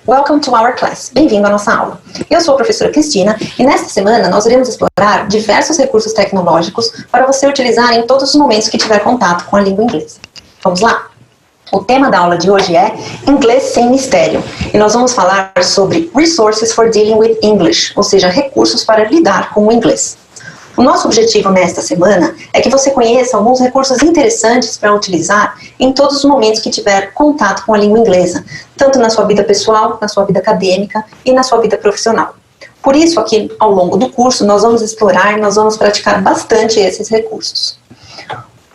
Welcome to our class. Bem-vindo à nossa aula. Eu sou a professora Cristina e nesta semana nós iremos explorar diversos recursos tecnológicos para você utilizar em todos os momentos que tiver contato com a língua inglesa. Vamos lá? O tema da aula de hoje é Inglês sem Mistério e nós vamos falar sobre Resources for Dealing with English, ou seja, recursos para lidar com o inglês. O nosso objetivo nesta semana é que você conheça alguns recursos interessantes para utilizar em todos os momentos que tiver contato com a língua inglesa, tanto na sua vida pessoal, na sua vida acadêmica e na sua vida profissional. Por isso, aqui ao longo do curso, nós vamos explorar e nós vamos praticar bastante esses recursos.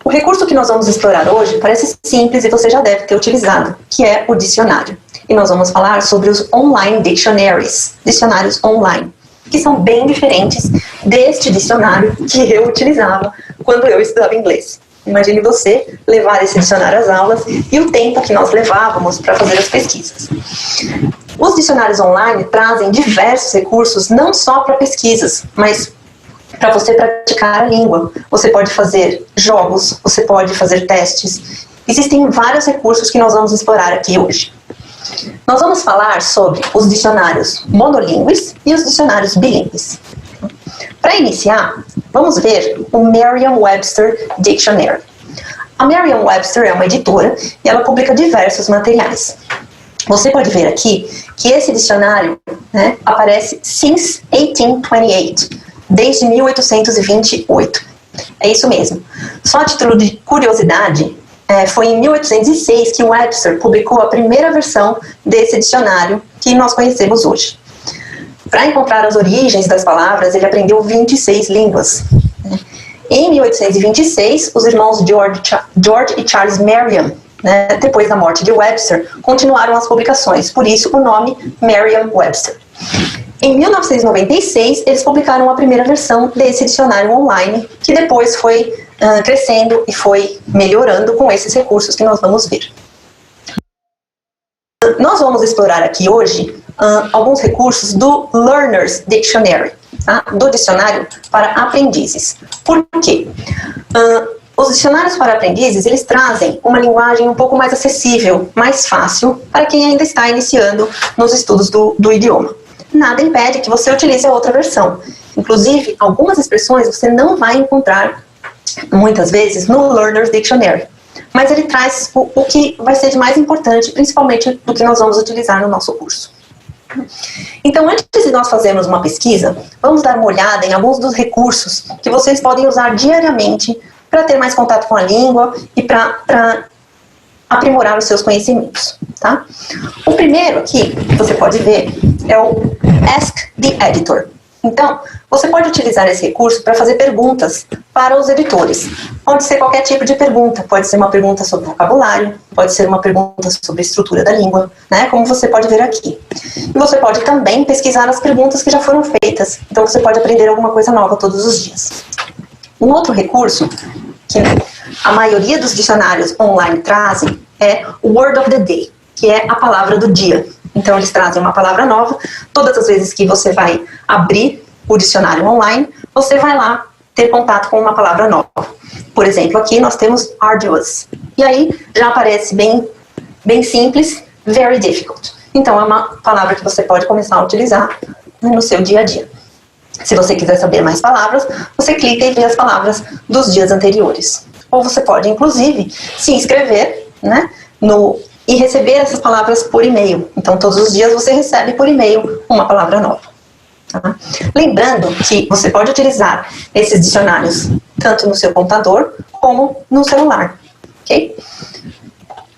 O recurso que nós vamos explorar hoje parece simples e você já deve ter utilizado, que é o dicionário. E nós vamos falar sobre os online dictionaries, dicionários online, que são bem diferentes deste dicionário que eu utilizava quando eu estudava inglês. Imagine você levar esse dicionário às aulas e o tempo que nós levávamos para fazer as pesquisas. Os dicionários online trazem diversos recursos, não só para pesquisas, mas para você praticar a língua. Você pode fazer jogos, você pode fazer testes. Existem vários recursos que nós vamos explorar aqui hoje. Nós vamos falar sobre os dicionários monolíngues e os dicionários bilíngues. Para iniciar, vamos ver o Merriam-Webster Dictionary. A Merriam-Webster é uma editora e ela publica diversos materiais. Você pode ver aqui que esse dicionário aparece since 1828, desde 1828. É isso mesmo. Só a título de curiosidade, foi em 1806 que o Webster publicou a primeira versão desse dicionário que nós conhecemos hoje. Para encontrar as origens das palavras, ele aprendeu 26 línguas. Em 1826, os irmãos George e Charles Merriam, depois da morte de Webster, continuaram as publicações, por isso o nome Merriam-Webster. Em 1996, eles publicaram a primeira versão desse dicionário online, que depois foi crescendo e foi melhorando com esses recursos que nós vamos ver. Nós vamos explorar aqui hoje alguns recursos do Learner's Dictionary, do dicionário para aprendizes. Por quê? Os dicionários para aprendizes, eles trazem uma linguagem um pouco mais acessível, mais fácil, para quem ainda está iniciando nos estudos do idioma. Nada impede que você utilize a outra versão. Inclusive, algumas expressões você não vai encontrar muitas vezes no Learner's Dictionary, mas ele traz o que vai ser de mais importante, principalmente do que nós vamos utilizar no nosso curso. Então, antes de nós fazermos uma pesquisa, vamos dar uma olhada em alguns dos recursos que vocês podem usar diariamente para ter mais contato com a língua e para aprimorar os seus conhecimentos, tá? O primeiro aqui, que você pode ver, é o Ask the Editor. Então, você pode utilizar esse recurso para fazer perguntas para os editores. Pode ser qualquer tipo de pergunta, pode ser uma pergunta sobre vocabulário, pode ser uma pergunta sobre a estrutura da língua, como você pode ver aqui. E você pode também pesquisar as perguntas que já foram feitas, então você pode aprender alguma coisa nova todos os dias. Um outro recurso que a maioria dos dicionários online trazem é o Word of the Day, que é a palavra do dia. Então, eles trazem uma palavra nova. Todas as vezes que você vai abrir o dicionário online, você vai lá ter contato com uma palavra nova. Por exemplo, aqui nós temos arduous. E aí já aparece bem simples, very difficult. Então, é uma palavra que você pode começar a utilizar no seu dia a dia. Se você quiser saber mais palavras, você clica e vê as palavras dos dias anteriores. Ou você pode, inclusive, se inscrever, e receber essas palavras por e-mail. Então, todos os dias você recebe por e-mail uma palavra nova. Tá? Lembrando que você pode utilizar esses dicionários tanto no seu computador como no celular. Ok?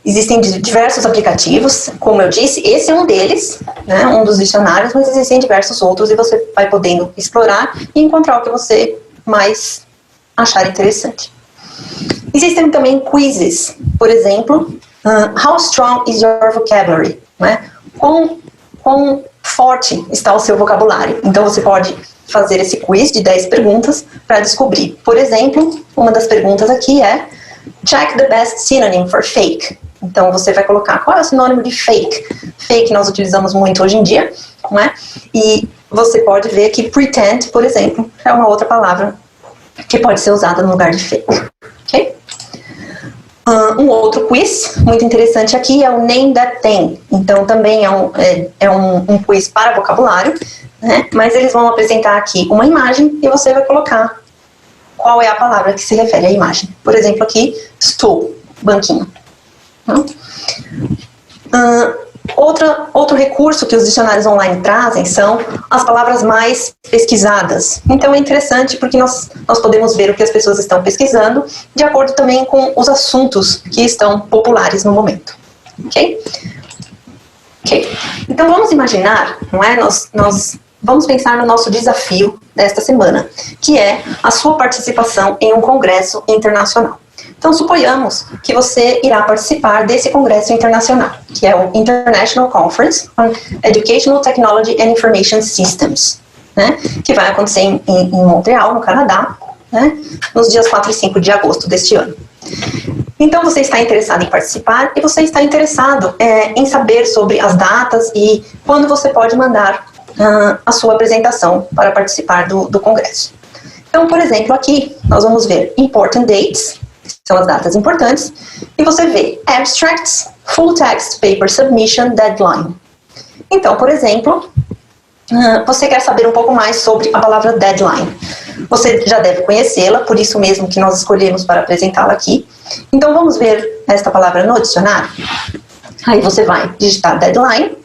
Existem diversos aplicativos, como eu disse, esse é um deles, um dos dicionários, mas existem diversos outros e você vai podendo explorar e encontrar o que você mais achar interessante. Existem também quizzes, por exemplo, how strong is your vocabulary? Quão forte está o seu vocabulário? Então você pode fazer esse quiz de 10 perguntas para descobrir. Por exemplo, uma das perguntas aqui é check the best synonym for fake. Então você vai colocar qual é o sinônimo de fake. Fake nós utilizamos muito hoje em dia, E você pode ver que pretend, por exemplo, é uma outra palavra que pode ser usada no lugar de fake. Ok? Um outro quiz muito interessante aqui é o Name That Thing. Então, também é um quiz para vocabulário, né? Mas eles vão apresentar aqui uma imagem e você vai colocar qual é a palavra que se refere à imagem. Por exemplo, aqui, stool, banquinho. Outro recurso que os dicionários online trazem são as palavras mais pesquisadas. Então é interessante porque nós podemos ver o que as pessoas estão pesquisando de acordo também com os assuntos que estão populares no momento. Ok? Então vamos imaginar, não é? Nós vamos pensar no nosso desafio desta semana, que é a sua participação em um congresso internacional. Então, suponhamos que você irá participar desse congresso internacional, que é o International Conference on Educational Technology and Information Systems, né, que vai acontecer em Montreal, no Canadá, né, nos dias 4 e 5 de agosto deste ano. Então, você está interessado em participar e você está interessado em saber sobre as datas e quando você pode mandar a sua apresentação para participar do congresso. Então, por exemplo, aqui nós vamos ver Important Dates, são as datas importantes, e você vê Abstracts, Full Text Paper Submission Deadline. Então, por exemplo, você quer saber um pouco mais sobre a palavra deadline. Você já deve conhecê-la, por isso mesmo que nós escolhemos para apresentá-la aqui. Então, vamos ver esta palavra no dicionário. Aí você vai digitar deadline,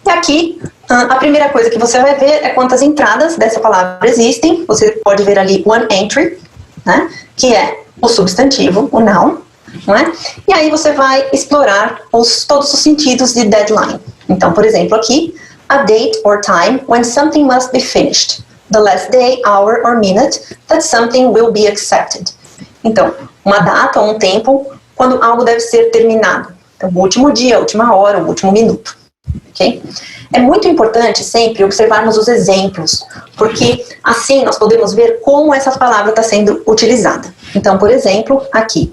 e aqui a primeira coisa que você vai ver é quantas entradas dessa palavra existem. Você pode ver ali one entry, né, que é o substantivo, o noun, não é? E aí você vai explorar todos os sentidos de deadline. Então, por exemplo, aqui, a date or time when something must be finished. The last day, hour or minute that something will be accepted. Então, uma data ou um tempo quando algo deve ser terminado. Então, o último dia, a última hora, o último minuto. Ok? É muito importante sempre observarmos os exemplos, porque assim nós podemos ver como essa palavra está sendo utilizada. Então, por exemplo, aqui,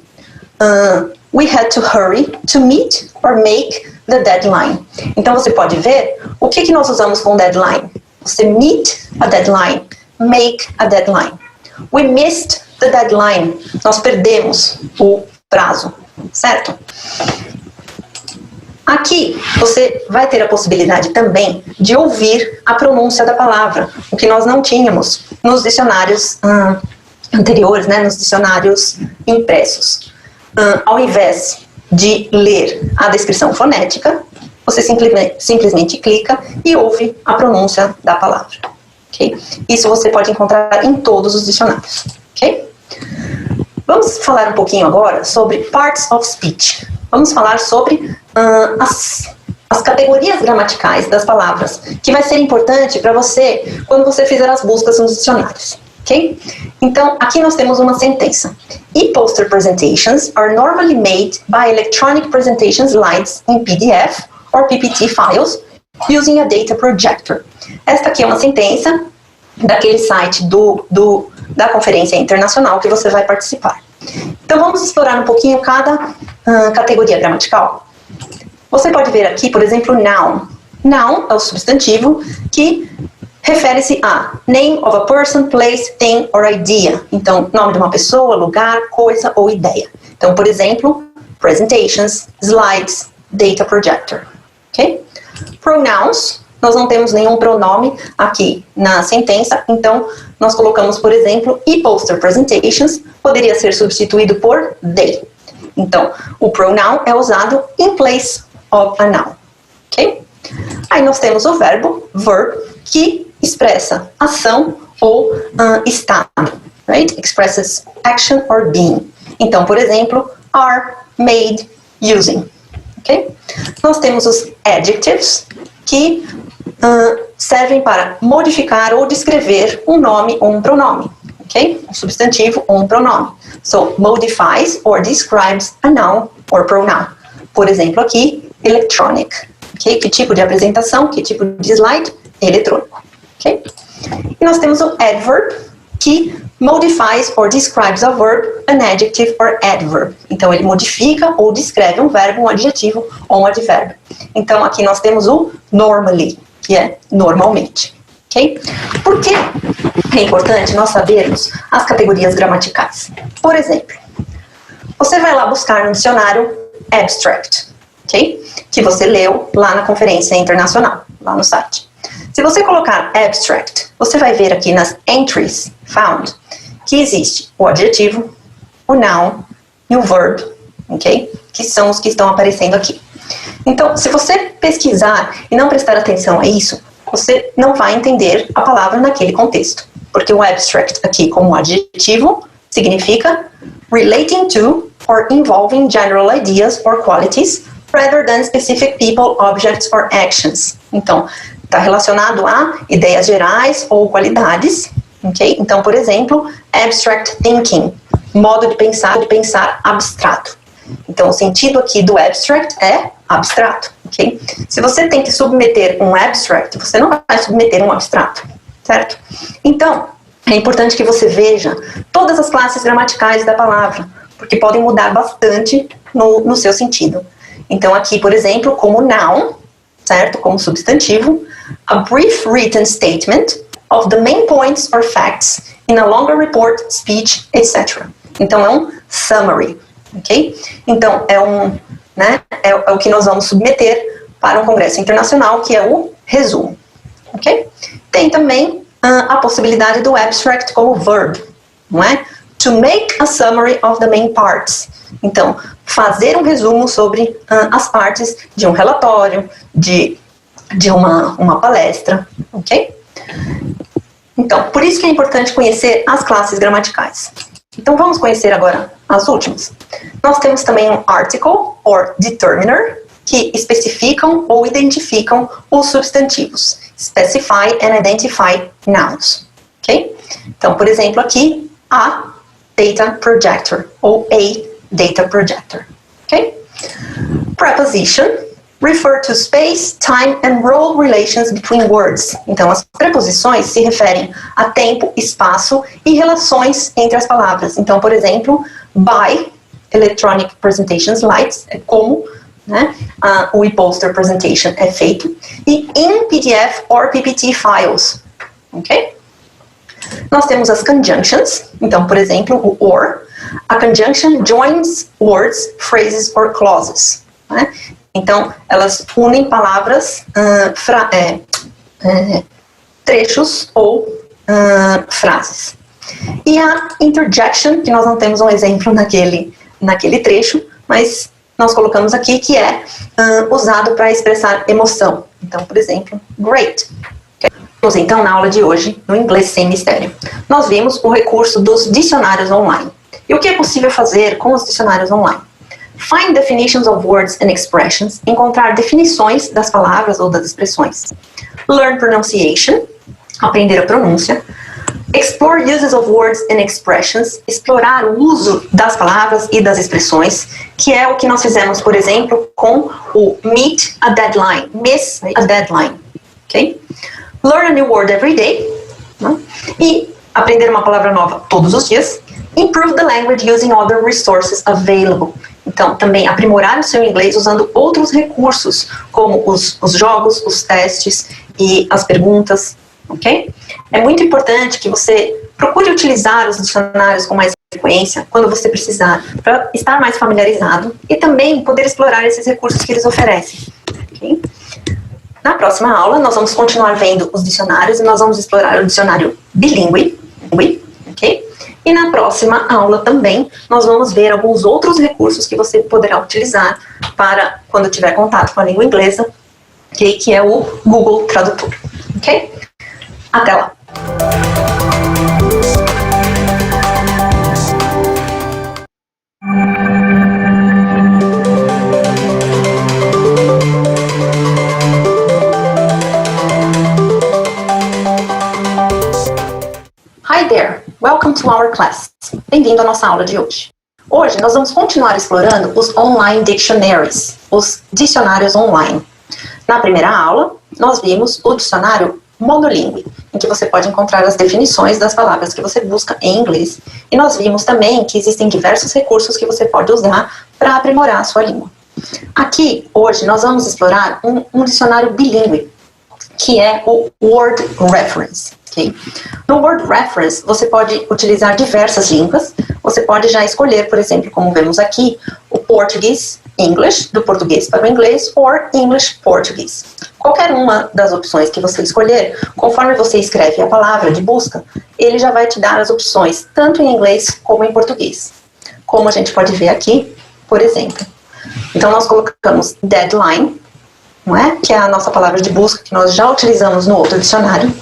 we had to hurry to meet or make the deadline. Então, você pode ver o que nós usamos com deadline. Você meet a deadline, make a deadline. We missed the deadline. Nós perdemos o prazo, certo? Aqui, você vai ter a possibilidade também de ouvir a pronúncia da palavra, o que nós não tínhamos nos dicionários anteriores, né, nos dicionários impressos. Ao invés de ler a descrição fonética, você simplesmente clica e ouve a pronúncia da palavra. Okay? Isso você pode encontrar em todos os dicionários. Okay? Vamos falar um pouquinho agora sobre parts of speech. Vamos falar sobre as categorias gramaticais das palavras, que vai ser importante para você quando você fizer as buscas nos dicionários. Okay? Então, aqui nós temos uma sentença. E-poster presentations are normally made by electronic presentation slides in PDF or PPT files using a data projector. Esta aqui é uma sentença daquele site da conferência internacional que você vai participar. Então, vamos explorar um pouquinho cada categoria gramatical. Você pode ver aqui, por exemplo, noun. Noun é o substantivo que refere-se a name of a person, place, thing or idea. Então, nome de uma pessoa, lugar, coisa ou ideia. Então, por exemplo, presentations, slides, data projector. Okay? Pronouns, nós não temos nenhum pronome aqui na sentença, então nós colocamos, por exemplo, e-poster presentations, poderia ser substituído por they. Então, o pronoun é usado in place of a noun. Ok? Aí nós temos o verbo, verb, que expressa ação ou estado. Right? Expresses action or being. Então, por exemplo, are, made, using. Okay? Nós temos os adjectives, que servem para modificar ou descrever um nome ou um pronome. Okay? Um substantivo ou um pronome. So, modifies or describes a noun or pronoun. Por exemplo, aqui, electronic. Okay? Que tipo de apresentação, que tipo de slide? Eletrônico. Okay? E nós temos o adverb, que modifies or describes a verb, an adjective or adverb. Então, ele modifica ou descreve um verbo, um adjetivo ou um advérbio. Então, aqui nós temos o normally, que é normalmente. Okay? Por que é importante nós sabermos as categorias gramaticais? Por exemplo, Você vai lá buscar no dicionário abstract, ok? Que você leu lá na conferência internacional, lá no site. Se você colocar abstract, você vai ver aqui nas entries found que existe o adjetivo, o noun e o verb, ok? Que são os que estão aparecendo aqui. Então, se você pesquisar e não prestar atenção a isso, você não vai entender a palavra naquele contexto. Porque o abstract aqui, como adjetivo, significa relating to or involving general ideas or qualities rather than specific people, objects or actions. Então, está relacionado a ideias gerais ou qualidades, ok? Então, por exemplo, abstract thinking, modo de pensar abstrato. Então, o sentido aqui do abstract é abstrato, ok? Se você tem que submeter um abstract, você não vai submeter um abstrato, certo? Então, é importante que você veja todas as classes gramaticais da palavra, porque podem mudar bastante no seu sentido. Então, aqui, por exemplo, como noun, certo? Como substantivo, a brief written statement of the main points or facts in a longer report, speech, etc. Então, é um summary, ok? Então, é o que nós vamos submeter para um congresso internacional, que é o resumo, ok? Tem também a possibilidade do abstract como verb, não é? To make a summary of the main parts. Então, fazer um resumo sobre as partes de um relatório, de uma palestra, ok? Então, por isso que é importante conhecer as classes gramaticais. Então, vamos conhecer agora as últimas. Nós temos também um article, or determiner, que especificam ou identificam os substantivos. Specify and identify nouns, ok? Então, por exemplo, aqui, a data projector, ou a data projector, ok? Preposition, refer to space, time and role relations between words. Então, as preposições se referem a tempo, espaço e relações entre as palavras. Então, por exemplo, by electronic presentation slides, é como, né, o e-poster presentation é feito, e in PDF or PPT files, ok? Nós temos as conjunctions, então, por exemplo, o or. A conjunction joins words, phrases or clauses, né? Então, elas unem palavras, trechos ou frases. E a interjection, que nós não temos um exemplo naquele trecho, mas nós colocamos aqui, que é usado para expressar emoção. Então, por exemplo, great. Vamos então na aula de hoje, no Inglês Sem Mistério. Nós vimos o recurso dos dicionários online. E o que é possível fazer com os dicionários online? Find definitions of words and expressions, encontrar definições das palavras ou das expressões. Learn pronunciation, aprender a pronúncia. Explore uses of words and expressions, explorar o uso das palavras e das expressões, que é o que nós fizemos, por exemplo, com o meet a deadline, miss a deadline, ok? Learn a new word every day, né? E aprender uma palavra nova todos os dias. Improve the language using other resources available. Então, também aprimorar o seu inglês usando outros recursos, como os jogos, os testes e as perguntas, ok? É muito importante que você procure utilizar os dicionários com mais frequência, quando você precisar, para estar mais familiarizado e também poder explorar esses recursos que eles oferecem, ok? Na próxima aula, nós vamos continuar vendo os dicionários e nós vamos explorar o dicionário bilíngue, ok? E na próxima aula também, nós vamos ver alguns outros recursos que você poderá utilizar para quando tiver contato com a língua inglesa, okay? Que é o Google Tradutor, ok? Até lá! Hi there! Welcome to our class. Bem-vindo à nossa aula de hoje. Hoje nós vamos continuar explorando os online dictionaries, os dicionários online. Na primeira aula, nós vimos o dicionário monolingue, em que você pode encontrar as definições das palavras que você busca em inglês. E nós vimos também que existem diversos recursos que você pode usar para aprimorar a sua língua. Aqui, hoje, nós vamos explorar um dicionário bilíngue, que é o Word Reference. Okay? No Word Reference, você pode utilizar diversas línguas. Você pode já escolher, por exemplo, como vemos aqui, o português, English, do português para o inglês, ou English, português. Qualquer uma das opções que você escolher, conforme você escreve a palavra de busca, ele já vai te dar as opções, tanto em inglês como em português. Como a gente pode ver aqui, por exemplo. Então, nós colocamos deadline, não é? Que é a nossa palavra de busca que nós já utilizamos no outro dicionário.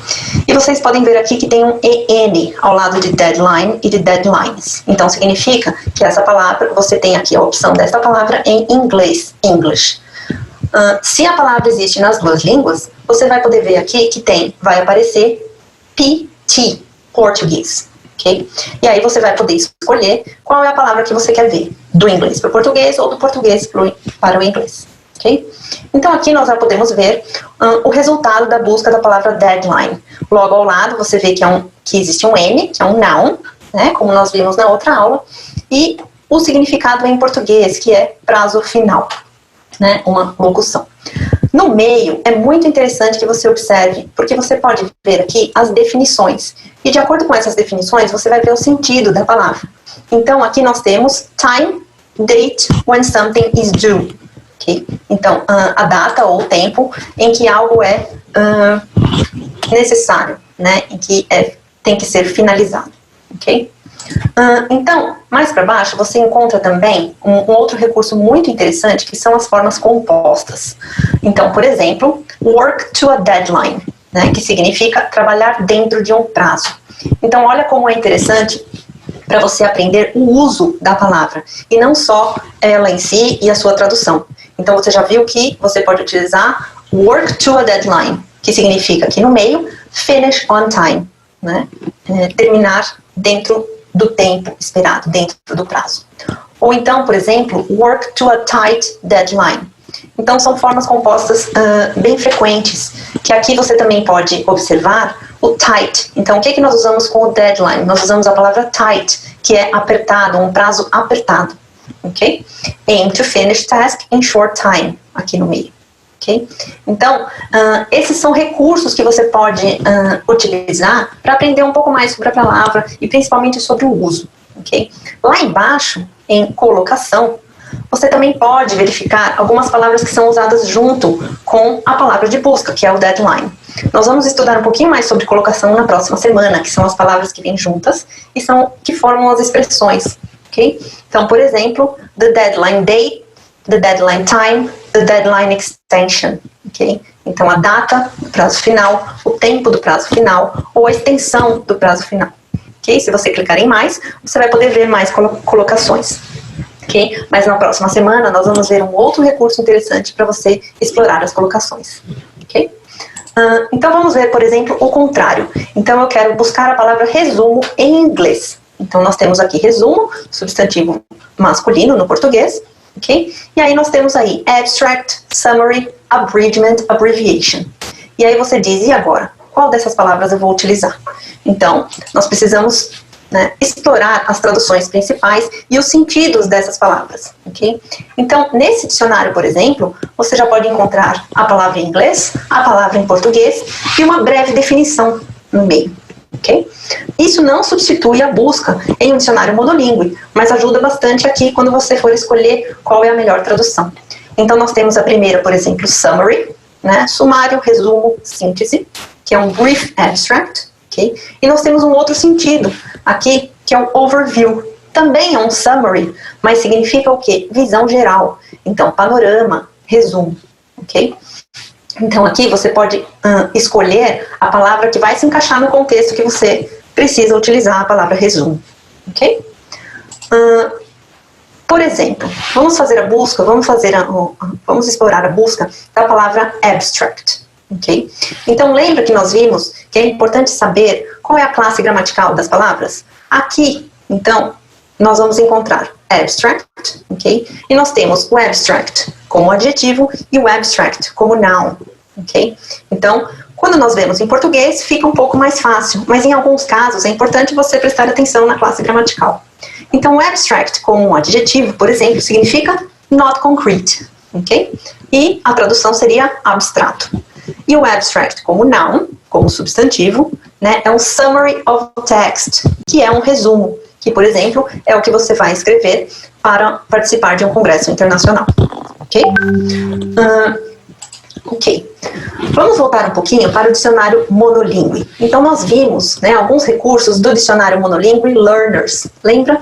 E vocês podem ver aqui que tem um EN ao lado de deadline e de deadlines. Então significa que essa palavra, você tem aqui a opção dessa palavra em inglês, English. Se a palavra existe nas duas línguas, você vai poder ver aqui que vai aparecer PT, português. Okay? E aí você vai poder escolher qual é a palavra que você quer ver, do inglês para o português ou do português para o inglês. Okay? Então aqui nós já podemos ver o resultado da busca da palavra deadline. Logo ao lado você vê que existe um N, que é um noun, né, como nós vimos na outra aula, e o significado em português, que é prazo final, né, uma locução. No meio é muito interessante que você observe, porque você pode ver aqui as definições, e de acordo com essas definições você vai ver o sentido da palavra. Então aqui nós temos time, date, when something is due. Okay? Então, a data ou o tempo em que algo é necessário, né? Em que tem que ser finalizado. Okay? Então, mais para baixo, você encontra também um outro recurso muito interessante, que são as formas compostas. Então, por exemplo, work to a deadline, né? Que significa trabalhar dentro de um prazo. Então, olha como é interessante para você aprender o uso da palavra, e não só ela em si e a sua tradução. Então você já viu que você pode utilizar work to a deadline, que significa aqui no meio, finish on time, né? Terminar dentro do tempo esperado, dentro do prazo. Ou então, por exemplo, work to a tight deadline. Então são formas compostas bem frequentes, que aqui você também pode observar o tight. Então o que nós usamos com o deadline? Nós usamos a palavra tight, que é apertado, um prazo apertado. Okay? Aim to finish task in short time, aqui no meio. Okay? Então, esses são recursos que você pode utilizar para aprender um pouco mais sobre a palavra e principalmente sobre o uso. Okay? Lá embaixo, em colocação, você também pode verificar algumas palavras que são usadas junto com a palavra de busca, que é o deadline. Nós vamos estudar um pouquinho mais sobre colocação na próxima semana, que são as palavras que vêm juntas e que formam as expressões. Okay? Então, por exemplo, the deadline date, the deadline time, the deadline extension. Okay? Então, a data do prazo final, o tempo do prazo final ou a extensão do prazo final. Okay? Se você clicar em mais, você vai poder ver mais colocações. Okay? Mas na próxima semana nós vamos ver um outro recurso interessante para você explorar as colocações. Okay? Então vamos ver, por exemplo, o contrário. Então eu quero buscar a palavra resumo em inglês. Então nós temos aqui resumo, substantivo masculino no português, ok? E aí nós temos aí abstract, summary, abridgment, abbreviation. E aí você diz, e agora? Qual dessas palavras eu vou utilizar? Então, nós precisamos, né, explorar as traduções principais e os sentidos dessas palavras, ok? Então, nesse dicionário, por exemplo, você já pode encontrar a palavra em inglês, a palavra em português e uma breve definição no meio. Okay? Isso não substitui a busca em um dicionário monolíngue, mas ajuda bastante aqui quando você for escolher qual é a melhor tradução. Então nós temos a primeira, por exemplo, summary, né? Sumário, resumo, síntese, que é um brief abstract, okay? E nós temos um outro sentido aqui, que é o overview. Também é um summary, mas significa o quê? Visão geral. Então, panorama, resumo, ok? Então aqui você pode escolher a palavra que vai se encaixar no contexto que você precisa utilizar a palavra resumo, ok? Por exemplo, vamos fazer a busca, vamos explorar a busca da palavra abstract, ok? Então lembra que nós vimos que é importante saber qual é a classe gramatical das palavras? Aqui, então, nós vamos encontrar abstract, ok? E nós temos o abstract como adjetivo e o abstract como noun, ok? Então, quando nós vemos em português, fica um pouco mais fácil, mas em alguns casos é importante você prestar atenção na classe gramatical. Então, o abstract como um adjetivo, por exemplo, significa not concrete, ok? E a tradução seria abstrato. E o abstract como noun, como substantivo, né, é um summary of text, que é um resumo, que, por exemplo, é o que você vai escrever para participar de um congresso internacional. Ok? Ok. Vamos voltar um pouquinho para o dicionário monolíngue. Então, nós vimos, né, alguns recursos do dicionário monolíngue Learners, lembra?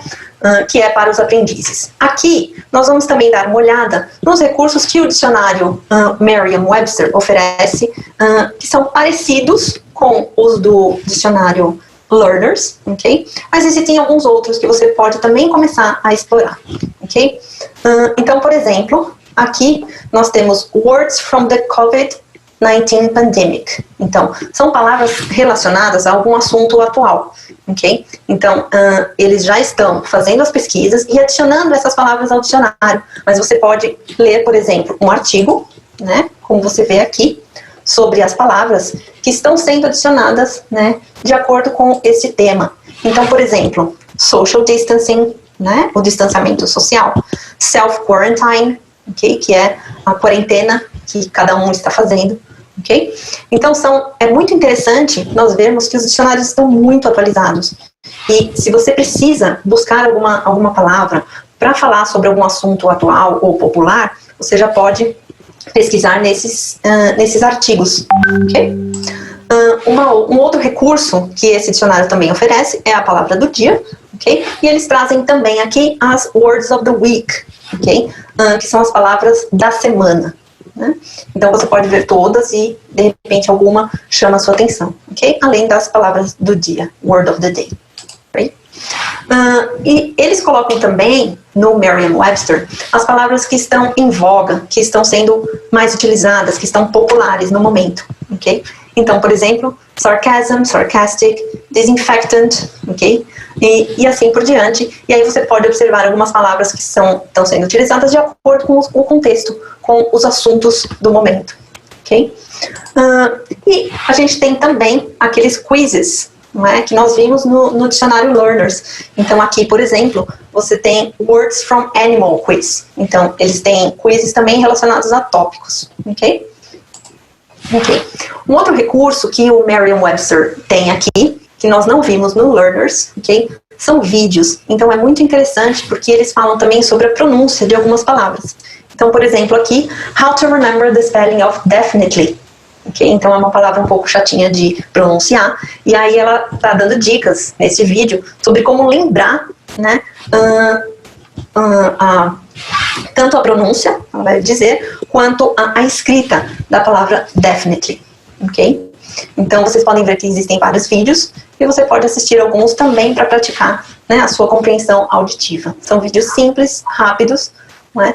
Que é para os aprendizes. Aqui, nós vamos também dar uma olhada nos recursos que o dicionário Merriam-Webster oferece, que são parecidos com os do dicionário Learners, ok? Mas existem alguns outros que você pode também começar a explorar, ok? Então, por exemplo, aqui nós temos Words from the COVID-19 Pandemic. Então, são palavras relacionadas a algum assunto atual, ok? Então, eles já estão fazendo as pesquisas e adicionando essas palavras ao dicionário. Mas você pode ler, por exemplo, um artigo, né, como você vê aqui, sobre as palavras que estão sendo adicionadas, né, de acordo com esse tema. Então, por exemplo, social distancing, né, o distanciamento social, self-quarantine, okay, que é a quarentena que cada um está fazendo, ok? Então, é muito interessante nós vermos que os dicionários estão muito atualizados. E se você precisa buscar alguma palavra para falar sobre algum assunto atual ou popular, você já pode pesquisar nesses artigos, ok? Um outro recurso que esse dicionário também oferece é a palavra do dia, ok? E eles trazem também aqui as words of the week, ok? Que são as palavras da semana, né? Então você pode ver todas e de repente alguma chama a sua atenção, ok? Além das palavras do dia, word of the day, right? E eles colocam também no Merriam-Webster as palavras que estão em voga, que estão sendo mais utilizadas, que estão populares no momento, ok? Então, por exemplo, sarcasm, sarcastic, disinfectant, ok? E assim por diante. E aí você pode observar algumas palavras que estão sendo utilizadas de acordo com o contexto, com os assuntos do momento, ok? E a gente tem também aqueles quizzes, não é? Que nós vimos no dicionário Learners. Então aqui, por exemplo, você tem Words from Animal Quiz. Então eles têm quizzes também relacionados a tópicos, ok? Ok. Um outro recurso que o Merriam-Webster tem aqui, que nós não vimos no Learners, ok? São vídeos. Então é muito interessante porque eles falam também sobre a pronúncia de algumas palavras. Então, por exemplo, aqui, How to remember the spelling of definitely. Okay? Então é uma palavra um pouco chatinha de pronunciar, e aí ela está dando dicas nesse vídeo sobre como lembrar, né, tanto a pronúncia, ela vai dizer, quanto a escrita da palavra definitely, ok? Então vocês podem ver que existem vários vídeos e você pode assistir alguns também para praticar, né, a sua compreensão auditiva. São vídeos simples, rápidos, né,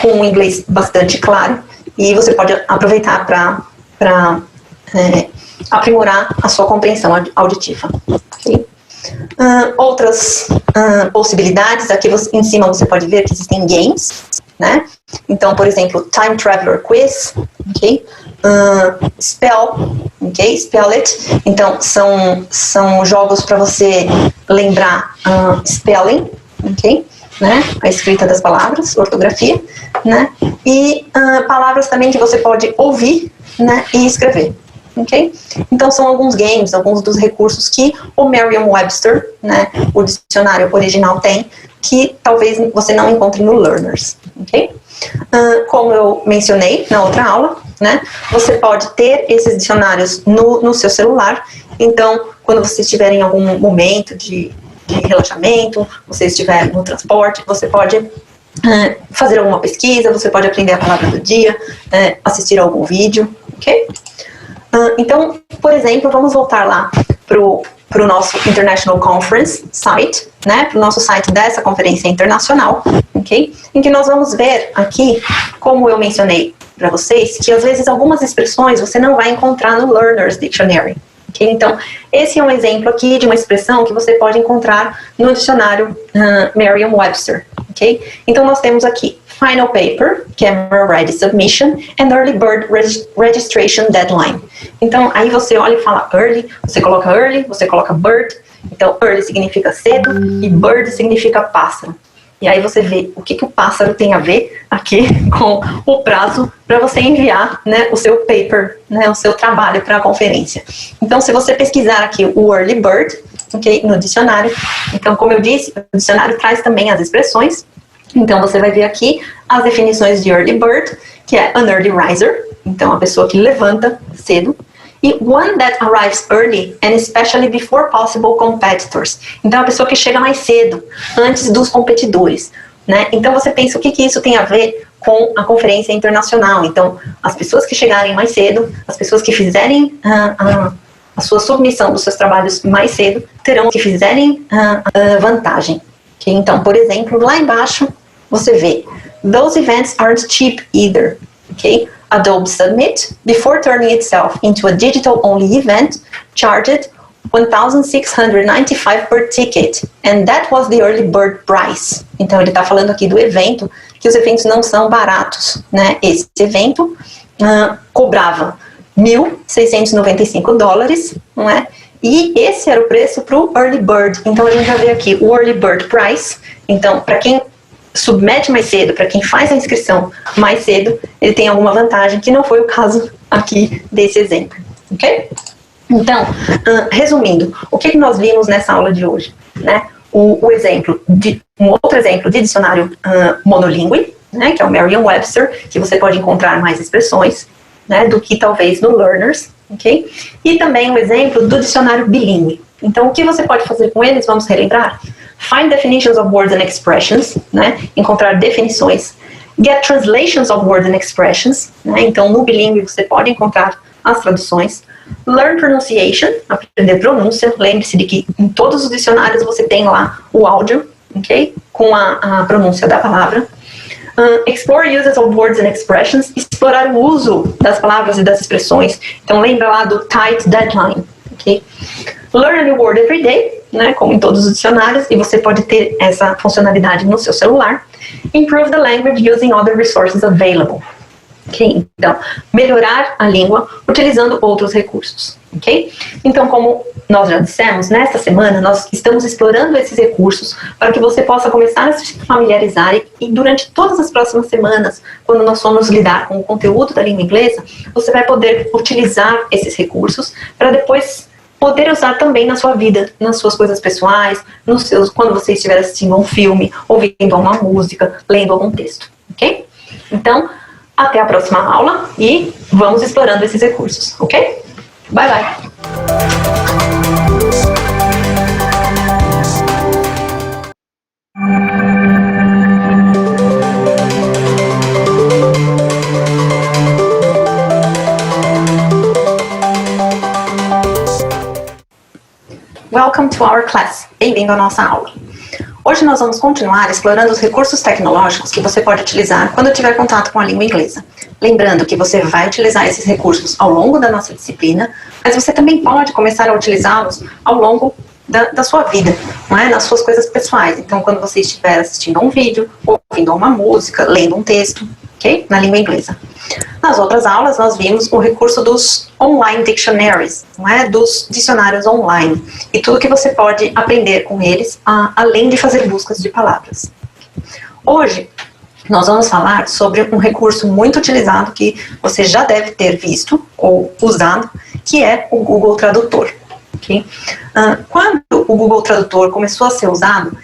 com um inglês bastante claro, e você pode aproveitar para aprimorar a sua compreensão auditiva. Okay? Outras possibilidades, aqui em cima você pode ver que existem games, né? Então, por exemplo, Time Traveler Quiz, ok? Spell, ok? Spell It. Então, são jogos para você lembrar spelling, ok? Né? A escrita das palavras, ortografia, né? E palavras também que você pode ouvir, né, e escrever, ok? Então são alguns games, alguns dos recursos que o Merriam-Webster, né, o dicionário original tem, que talvez você não encontre no Learners, ok? Como eu mencionei na outra aula, né, você pode ter esses dicionários no seu celular. Então, quando você estiver em algum momento de relaxamento, você estiver no transporte, você pode fazer alguma pesquisa, você pode aprender a palavra do dia, assistir a algum vídeo, ok? Então, por exemplo, vamos voltar lá para o nosso International Conference site, né, para o nosso site dessa conferência internacional, ok? Em que nós vamos ver aqui, como eu mencionei para vocês, que às vezes algumas expressões você não vai encontrar no Learner's Dictionary. Okay? Então, esse é um exemplo aqui de uma expressão que você pode encontrar no dicionário Merriam-Webster. Okay? Então, nós temos aqui Final Paper, Camera Ready Submission, and Early Bird Registration Deadline. Então, aí você olha e fala early, você coloca bird. Então, early significa cedo e bird significa pássaro. E aí você vê o que o pássaro tem a ver aqui com o prazo para você enviar, né, o seu paper, né, o seu trabalho para a conferência. Então, se você pesquisar aqui o early bird, okay, no dicionário, então, como eu disse, o dicionário traz também as expressões. Então, você vai ver aqui as definições de early bird, que é an early riser, então a pessoa que levanta cedo, e one that arrives early and especially before possible competitors. Então, a pessoa que chega mais cedo, antes dos competidores, né? Então, você pensa o que isso tem a ver com a conferência internacional. Então, as pessoas que chegarem mais cedo, as pessoas que fizerem a sua submissão dos seus trabalhos mais cedo, terão que fizerem vantagem. Okay? Então, por exemplo, lá embaixo, você vê, those events aren't cheap either. Okay? Adobe Summit, before turning itself into a digital-only event, charged $1,695 per ticket, and that was the early bird price. Então, ele está falando aqui do evento, que os eventos não são baratos, né? Esse evento cobrava $1.695, não é? E esse era o preço para o early bird. Então, a gente já vê aqui o early bird price. Então, para quem submete mais cedo, para quem faz a inscrição mais cedo, ele tem alguma vantagem, que não foi o caso aqui desse exemplo, ok? Então, resumindo, o que nós vimos nessa aula de hoje, né? Um outro exemplo de dicionário monolíngue, né, que é o Merriam-Webster, que você pode encontrar mais expressões, né, do que talvez no Learners, ok? E também um exemplo do dicionário bilíngue. Então, o que você pode fazer com eles? Vamos relembrar? Find definitions of words and expressions, né? Encontrar definições. Get translations of words and expressions, né? Então, no bilíngue você pode encontrar as traduções. Learn pronunciation, aprender pronúncia. Lembre-se de que em todos os dicionários você tem lá o áudio, ok? Com a pronúncia da palavra. Explore uses of words and expressions. Explorar o uso das palavras e das expressões. Então, lembra lá do tight deadline, ok? Learn a new word every day, né, como em todos os dicionários, e você pode ter essa funcionalidade no seu celular. Improve the language using other resources available. Okay? Então, melhorar a língua utilizando outros recursos. Okay? Então, como nós já dissemos, nesta semana nós estamos explorando esses recursos para que você possa começar a se familiarizar e durante todas as próximas semanas, quando nós formos lidar com o conteúdo da língua inglesa, você vai poder utilizar esses recursos para depois poder usar também na sua vida, nas suas coisas pessoais, quando você estiver assistindo um filme, ouvindo uma música, lendo algum texto, ok? Então, até a próxima aula e vamos explorando esses recursos, ok? Bye, bye! Welcome to our class. Bem-vindo à nossa aula. Hoje nós vamos continuar explorando os recursos tecnológicos que você pode utilizar quando tiver contato com a língua inglesa. Lembrando que você vai utilizar esses recursos ao longo da nossa disciplina, mas você também pode começar a utilizá-los ao longo da sua vida, não é? Nas suas coisas pessoais. Então, quando você estiver assistindo a um vídeo, ouvindo uma música, lendo um texto, ok? Na língua inglesa. Nas outras aulas, nós vimos o recurso dos online dictionaries, não é? Dos dicionários online, e tudo que você pode aprender com eles, além de fazer buscas de palavras. Hoje, nós vamos falar sobre um recurso muito utilizado que você já deve ter visto ou usado, que é o Google Tradutor. Okay? Quando o Google Tradutor começou a ser usado,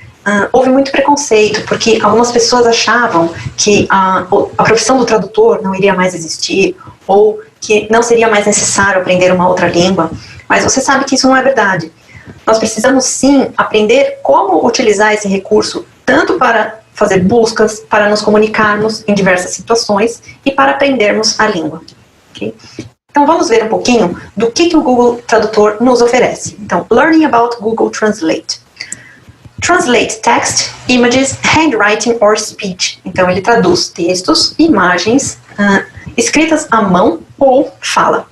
houve muito preconceito, porque algumas pessoas achavam que a profissão do tradutor não iria mais existir, ou que não seria mais necessário aprender uma outra língua, mas você sabe que isso não é verdade. Nós precisamos sim aprender como utilizar esse recurso, tanto para fazer buscas, para nos comunicarmos em diversas situações e para aprendermos a língua. Okay? Então vamos ver um pouquinho do que o Google Tradutor nos oferece. Então, Learning about Google Translate. Translate text, images, handwriting or speech. Então ele traduz textos, imagens, escritas à mão ou fala.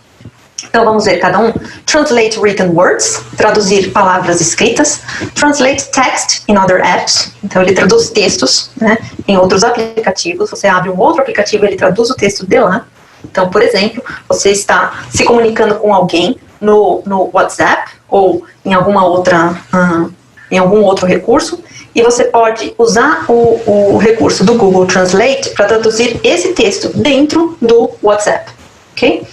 Então vamos ver cada um. Translate written words, traduzir palavras escritas. Translate text in other apps. Então ele traduz textos, né, em outros aplicativos. Você abre um outro aplicativo, ele traduz o texto de lá. Então, por exemplo, você está se comunicando com alguém no WhatsApp ou em algum outro recurso, e você pode usar o recurso do Google Translate para traduzir esse texto dentro do WhatsApp. Okay?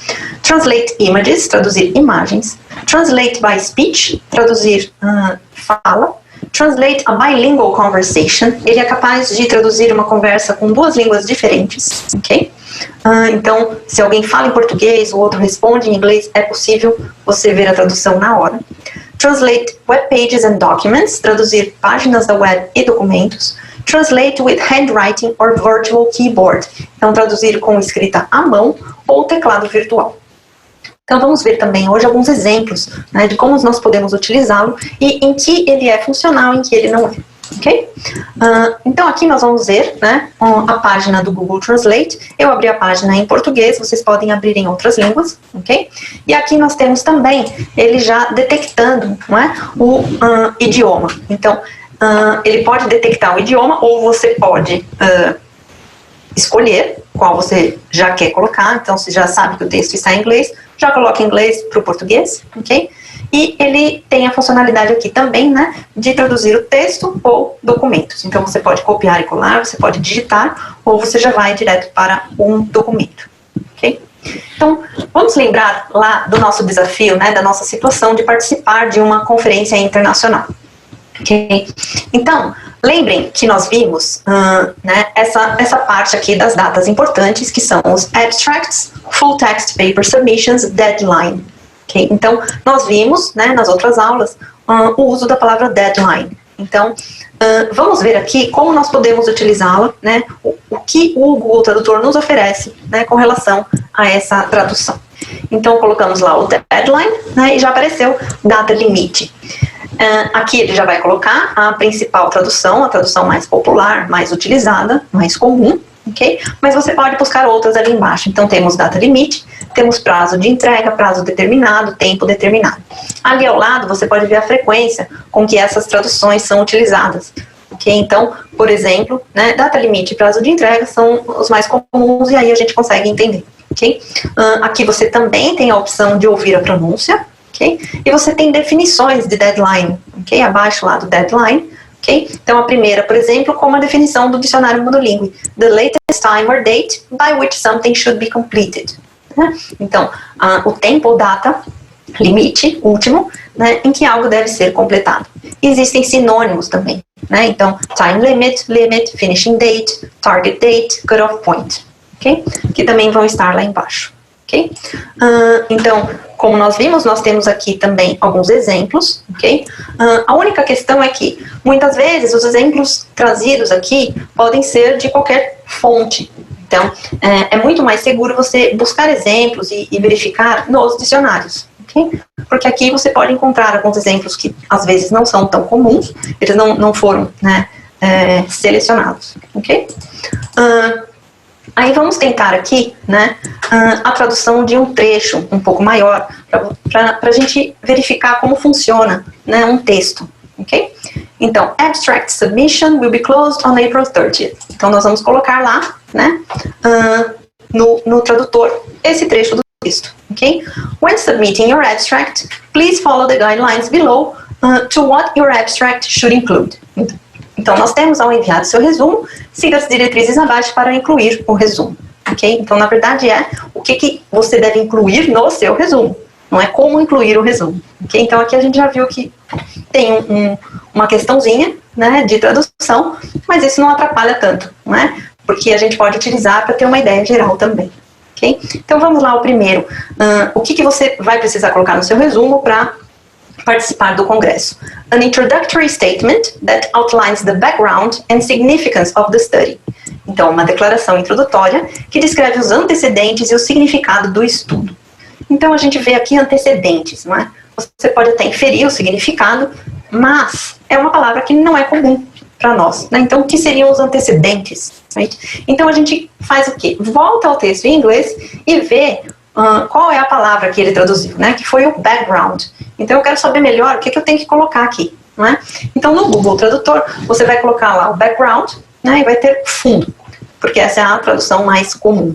Translate images, traduzir imagens. Translate by speech, traduzir fala. Translate a bilingual conversation, ele é capaz de traduzir uma conversa com duas línguas diferentes. Okay? Então, se alguém fala em português, o outro responde em inglês, é possível você ver a tradução na hora. Translate web pages and documents, traduzir páginas da web e documentos. Translate with handwriting or virtual keyboard, então traduzir com escrita à mão ou teclado virtual. Então vamos ver também hoje alguns exemplos, né, de como nós podemos utilizá-lo e em que ele é funcional e em que ele não é. Okay? Então aqui nós vamos ver, né, a página do Google Translate. Eu abri a página em português, vocês podem abrir em outras línguas, ok? E aqui nós temos também ele já detectando, não é, o idioma. Então ele pode detectar o idioma ou você pode escolher qual você já quer colocar. Então você já sabe que o texto está em inglês, já coloca em inglês para o português, ok? E ele tem a funcionalidade aqui também, né, de traduzir o texto ou documentos. Então você pode copiar e colar, você pode digitar, ou você já vai direto para um documento, ok? Então, vamos lembrar lá do nosso desafio, né, da nossa situação de participar de uma conferência internacional, ok? Então, lembrem que nós vimos né, essa parte aqui das datas importantes, que são os abstracts, full text paper submissions, deadline. Okay? Então, nós vimos, né, nas outras aulas, o uso da palavra deadline. Então, vamos ver aqui como nós podemos utilizá-la, né, o que o Google Tradutor nos oferece, né, com relação a essa tradução. Então, colocamos lá o deadline, né, e já apareceu data limite. Aqui ele já vai colocar a principal tradução, a tradução mais popular, mais utilizada, mais comum, ok? Mas você pode buscar outras ali embaixo. Então temos data limite, temos prazo de entrega, prazo determinado, tempo determinado. Ali ao lado você pode ver a frequência com que essas traduções são utilizadas. Ok? Então, por exemplo, né, data limite e prazo de entrega são os mais comuns e aí a gente consegue entender. Ok? Aqui você também tem a opção de ouvir a pronúncia. Okay? E você tem definições de deadline, okay? Abaixo lá do deadline. Okay? Então a primeira, por exemplo, como a definição do dicionário monolíngue: the latest time or date by which something should be completed. Né? Então, o tempo ou data, limite, último, né, em que algo deve ser completado. Existem sinônimos também. Né? Então, time limit, limit, finishing date, target date, cutoff point. Okay? Que também vão estar lá embaixo. Okay? Então, como nós vimos, nós temos aqui também alguns exemplos, ok? A única questão é que, muitas vezes, os exemplos trazidos aqui podem ser de qualquer fonte. Então, é muito mais seguro você buscar exemplos e verificar nos dicionários, ok? Porque aqui você pode encontrar alguns exemplos que, às vezes, não são tão comuns, eles não foram, né, selecionados, ok? Aí vamos tentar aqui, né, a tradução de um trecho um pouco maior, para a gente verificar como funciona, né, um texto, ok? Então, abstract submission will be closed on April 30th. Então nós vamos colocar lá, né, no tradutor, esse trecho do texto, ok? When submitting your abstract, please follow the guidelines below to what your abstract should include. Então, nós temos, ao enviar o seu resumo, siga as diretrizes abaixo para incluir o resumo, ok? Então, na verdade, o que você deve incluir no seu resumo, não é como incluir o resumo, ok? Então, aqui a gente já viu que tem uma questãozinha, né, de tradução, mas isso não atrapalha tanto, não é? Porque a gente pode utilizar para ter uma ideia geral também, ok? Então, vamos lá ao primeiro. O que você vai precisar colocar no seu resumo para participar do congresso? An introductory statement that outlines the background and significance of the study. Então, uma declaração introdutória que descreve os antecedentes e o significado do estudo. Então, a gente vê aqui antecedentes, não é? Você pode até inferir o significado, mas é uma palavra que não é comum para nós, né? Então, o que seriam os antecedentes? Right? Então, a gente faz o quê? Volta ao texto em inglês e vê qual é a palavra que ele traduziu, né? Que foi o background. Então eu quero saber melhor o que eu tenho que colocar aqui, não é? Então no Google Tradutor você vai colocar lá o background, né? E vai ter fundo, porque essa é a tradução mais comum.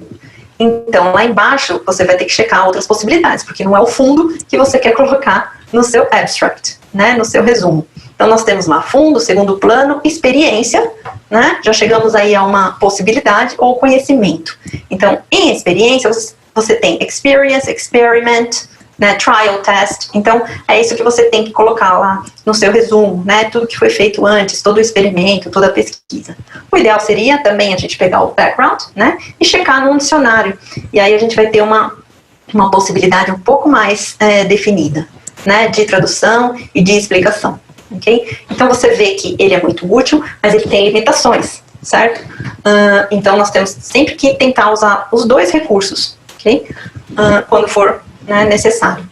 Então lá embaixo você vai ter que checar outras possibilidades, porque não é o fundo que você quer colocar no seu abstract, né? No seu resumo. Então, nós temos lá fundo, segundo plano, experiência, né? Já chegamos aí a uma possibilidade ou conhecimento. Então, em experiência, você tem experience, experiment, né, trial, test. Então, é isso que você tem que colocar lá no seu resumo, né? Tudo que foi feito antes, todo o experimento, toda a pesquisa. O ideal seria também a gente pegar o background, né? E checar num dicionário. E aí a gente vai ter uma possibilidade um pouco mais definida, né? De tradução e de explicação, ok? Então, você vê que ele é muito útil, mas ele tem limitações, certo? Então, nós temos sempre que tentar usar os dois recursos, ok? Quando for necessário.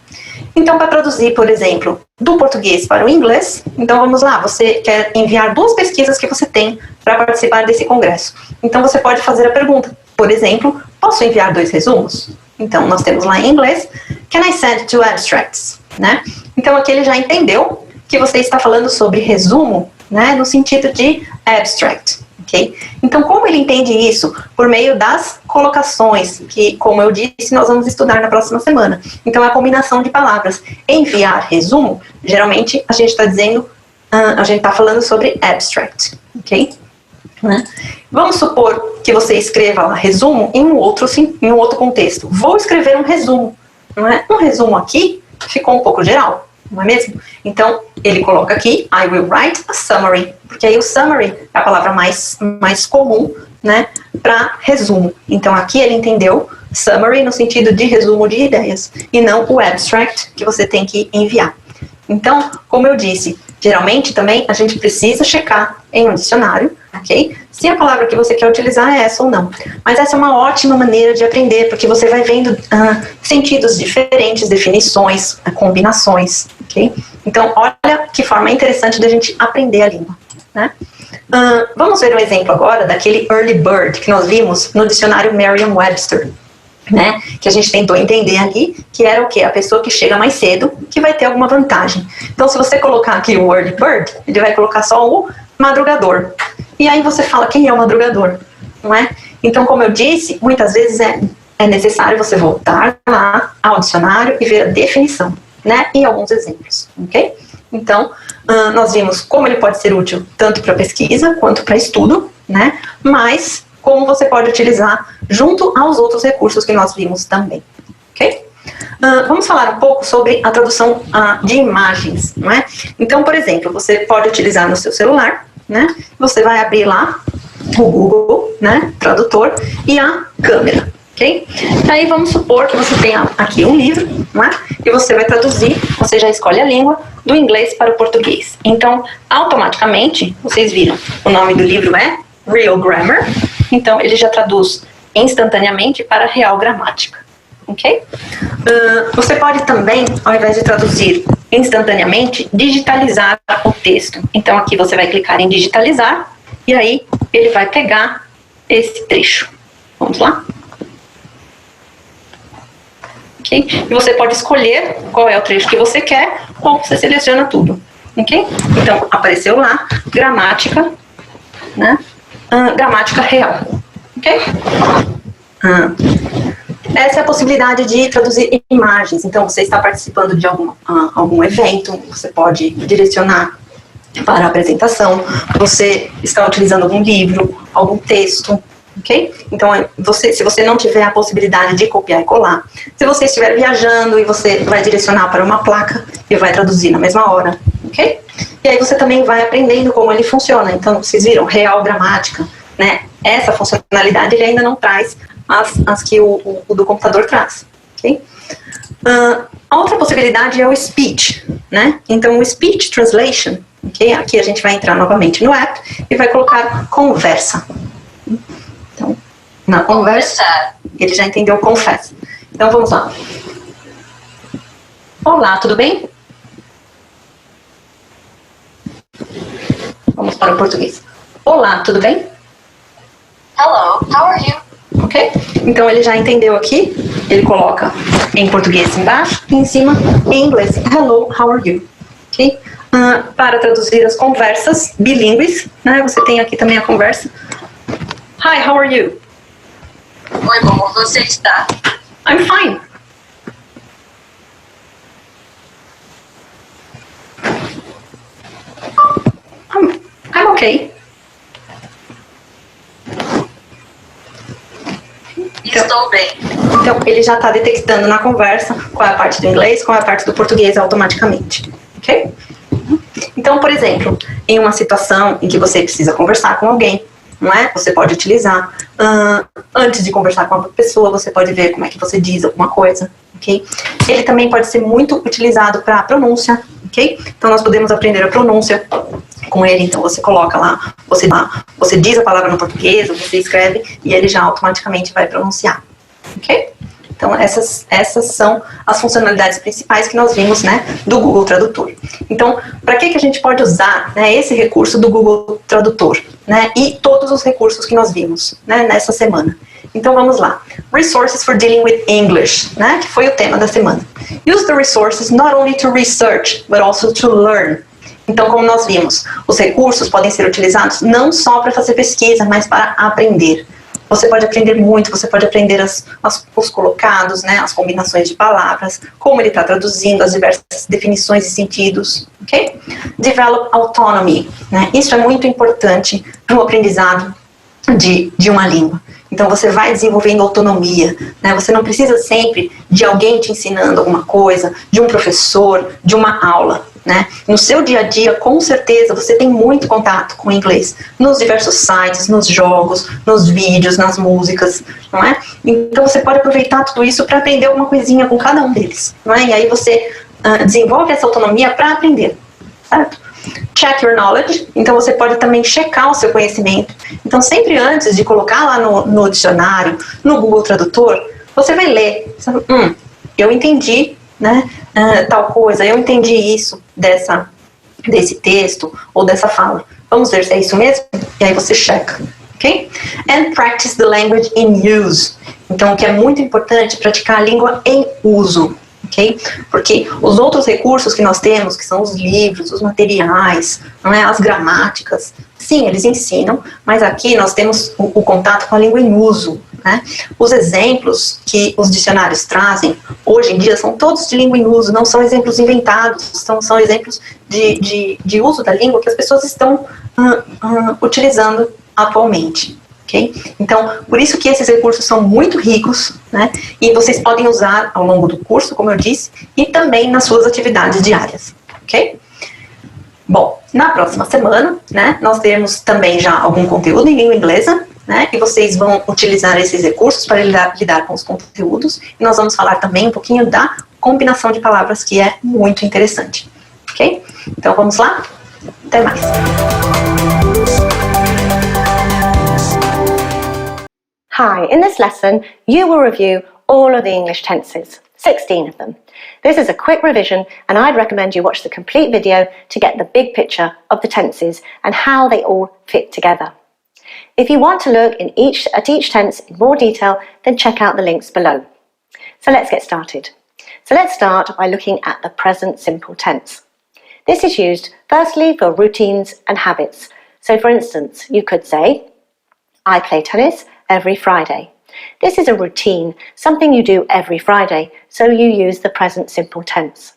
Então, para traduzir, por exemplo, do português para o inglês, então vamos lá, você quer enviar 2 pesquisas que você tem para participar desse congresso. Então, você pode fazer a pergunta, por exemplo, posso enviar 2 resumos? Então, nós temos lá em inglês, can I send 2 abstracts? Né? Então, aqui ele já entendeu que você está falando sobre resumo, né, no sentido de abstract. Okay? Então, como ele entende isso? Por meio das colocações, que, como eu disse, nós vamos estudar na próxima semana. Então, é a combinação de palavras. Enviar resumo, geralmente, a gente está dizendo, a gente está falando sobre abstract. Ok? Né? Vamos supor que você escreva lá resumo em um outro contexto. Vou escrever um resumo. Não é? Um resumo aqui ficou um pouco geral. Não é mesmo? Então, ele coloca aqui, I will write a summary, porque aí o summary é a palavra mais comum, né, para resumo. Então, aqui ele entendeu summary no sentido de resumo de ideias, e não o abstract que você tem que enviar. Então, como eu disse, geralmente também a gente precisa checar em um dicionário, ok? Se a palavra que você quer utilizar é essa ou não. Mas essa é uma ótima maneira de aprender, porque você vai vendo sentidos diferentes, definições, combinações, ok? Então, olha que forma interessante de a gente aprender a língua, né? Vamos ver um exemplo agora daquele early bird que nós vimos no dicionário Merriam-Webster, né? Que a gente tentou entender ali, que era o quê? A pessoa que chega mais cedo, que vai ter alguma vantagem. Então, se você colocar aqui o early bird, ele vai colocar só o madrugador. E aí você fala, quem é o madrugador? Não é? Então, como eu disse, muitas vezes é necessário você voltar lá ao dicionário e ver a definição, né? E alguns exemplos, ok? Então, nós vimos como ele pode ser útil tanto para pesquisa quanto para estudo, né? Mas como você pode utilizar junto aos outros recursos que nós vimos também, ok? Vamos falar um pouco sobre a tradução de imagens, não é? Então, por exemplo, você pode utilizar no seu celular, né? Você vai abrir lá o Google, né? Tradutor e a câmera, ok? Aí vamos supor que você tenha aqui um livro, não é? E você vai traduzir, você já escolhe a língua, do inglês para o português. Então, automaticamente, vocês viram, o nome do livro é Real Grammar, então ele já traduz instantaneamente para real gramática, ok? Você pode também, ao invés de traduzir instantaneamente, digitalizar o texto. Então aqui você vai clicar em digitalizar e aí ele vai pegar esse trecho. Vamos lá? Ok? E você pode escolher qual é o trecho que você quer ou você seleciona tudo. Ok? Então apareceu lá, gramática, né? Gramática real. Ok? Essa é a possibilidade de traduzir imagens. Então, você está participando de algum evento, você pode direcionar para a apresentação, você está utilizando algum livro, algum texto, ok? Então, se você não tiver a possibilidade de copiar e colar, se você estiver viajando e você vai direcionar para uma placa e vai traduzir na mesma hora, ok? E aí você também vai aprendendo como ele funciona. Então, vocês viram, real gramática, né? Essa funcionalidade ele ainda não traz as que o do computador traz, ok? A outra possibilidade é o speech, né? Então, o speech translation, ok? Aqui a gente vai entrar novamente no app e vai colocar conversa. Então, na conversa, ele já entendeu confessa. Então, vamos lá. Olá, tudo bem? Vamos para o português. Olá, tudo bem? Hello, how are you? Ok? Então ele já entendeu aqui, ele coloca em português embaixo e em cima em inglês. Hello, how are you? Ok? Para traduzir as conversas bilíngues, né? Você tem aqui também a conversa. Hi, how are you? Oi, como você está? I'm fine. I'm okay. Estou bem. Então, ele já está detectando na conversa qual é a parte do inglês, qual é a parte do português automaticamente, ok? Então, por exemplo, em uma situação em que você precisa conversar com alguém, não é? Você pode utilizar, antes de conversar com a pessoa, você pode ver como é que você diz alguma coisa, ok? Ele também pode ser muito utilizado para pronúncia, ok? Então, nós podemos aprender a pronúncia com ele, então você coloca lá, você diz a palavra no português, ou você escreve, e ele já automaticamente vai pronunciar, ok? Então, essas são as funcionalidades principais que nós vimos, né, do Google Tradutor. Então, para que a gente pode usar, né, esse recurso do Google Tradutor, né, e todos os recursos que nós vimos, né, nessa semana? Então, vamos lá. Resources for dealing with English, né, que foi o tema da semana. Use the resources not only to research, but also to learn. Então, como nós vimos, os recursos podem ser utilizados não só para fazer pesquisa, mas para aprender. Você pode aprender muito, você pode aprender os colocados, né, as combinações de palavras, como ele está traduzindo, as diversas definições e sentidos, ok? Develop autonomy, né? Isso é muito importante no aprendizado de uma língua. Então, você vai desenvolvendo autonomia, né? Você não precisa sempre de alguém te ensinando alguma coisa, de um professor, de uma aula, né? No seu dia a dia, com certeza, você tem muito contato com o inglês, nos diversos sites, nos jogos, nos vídeos, nas músicas, não é? Então, você pode aproveitar tudo isso para aprender alguma coisinha com cada um deles, não é? E aí você desenvolve essa autonomia para aprender, certo? Check your knowledge, então você pode também checar o seu conhecimento. Então, sempre antes de colocar lá no dicionário, no Google Tradutor, você vai ler, eu entendi, né, tal coisa, eu entendi isso desse texto ou dessa fala. Vamos ver se é isso mesmo? E aí você checa, ok? And practice the language in use. Então, o que é muito importante, praticar a língua em uso. Okay? Porque os outros recursos que nós temos, que são os livros, os materiais, não é? As gramáticas, sim, eles ensinam, mas aqui nós temos o contato com a língua em uso, né? Os exemplos que os dicionários trazem, hoje em dia, são todos de língua em uso, não são exemplos inventados, são exemplos de uso da língua que as pessoas estão utilizando atualmente. Okay? Então, por isso que esses recursos são muito ricos, né? E vocês podem usar ao longo do curso, como eu disse, e também nas suas atividades diárias, ok? Bom, na próxima semana, né, nós teremos também já algum conteúdo em língua inglesa, né? E vocês vão utilizar esses recursos para lidar com os conteúdos. E nós vamos falar também um pouquinho da combinação de palavras, que é muito interessante, ok? Então, vamos lá? Até mais! Hi, in this lesson, you will review all of the English tenses, 16 of them. This is a quick revision, and I'd recommend you watch the complete video to get the big picture of the tenses and how they all fit together. If you want to look at each tense in more detail, then check out the links below. So let's get started. So let's start by looking at the present simple tense. This is used firstly for routines and habits. So for instance, you could say, I play tennis every Friday. This is a routine, something you do every Friday, so you use the present simple tense.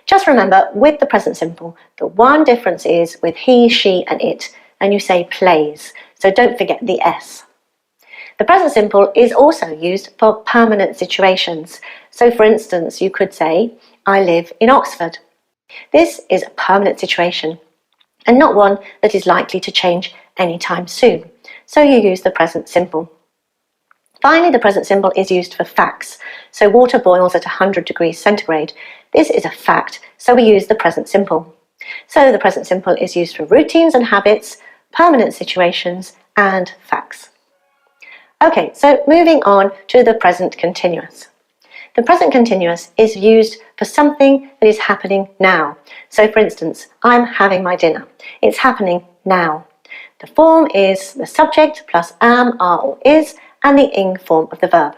Just remember, with the present simple, the one difference is with he, she and it, and you say plays, so don't forget the S. The present simple is also used for permanent situations. So for instance, you could say, I live in Oxford. This is a permanent situation, and not one that is likely to change anytime soon. So you use the present simple. Finally, the present simple is used for facts. So water boils at 100 degrees centigrade. This is a fact, so we use the present simple. So the present simple is used for routines and habits, permanent situations, and facts. Okay, so moving on to the present continuous. The present continuous is used for something that is happening now. So for instance, I'm having my dinner. It's happening now. The form is the subject plus am, are or is, and the ing form of the verb.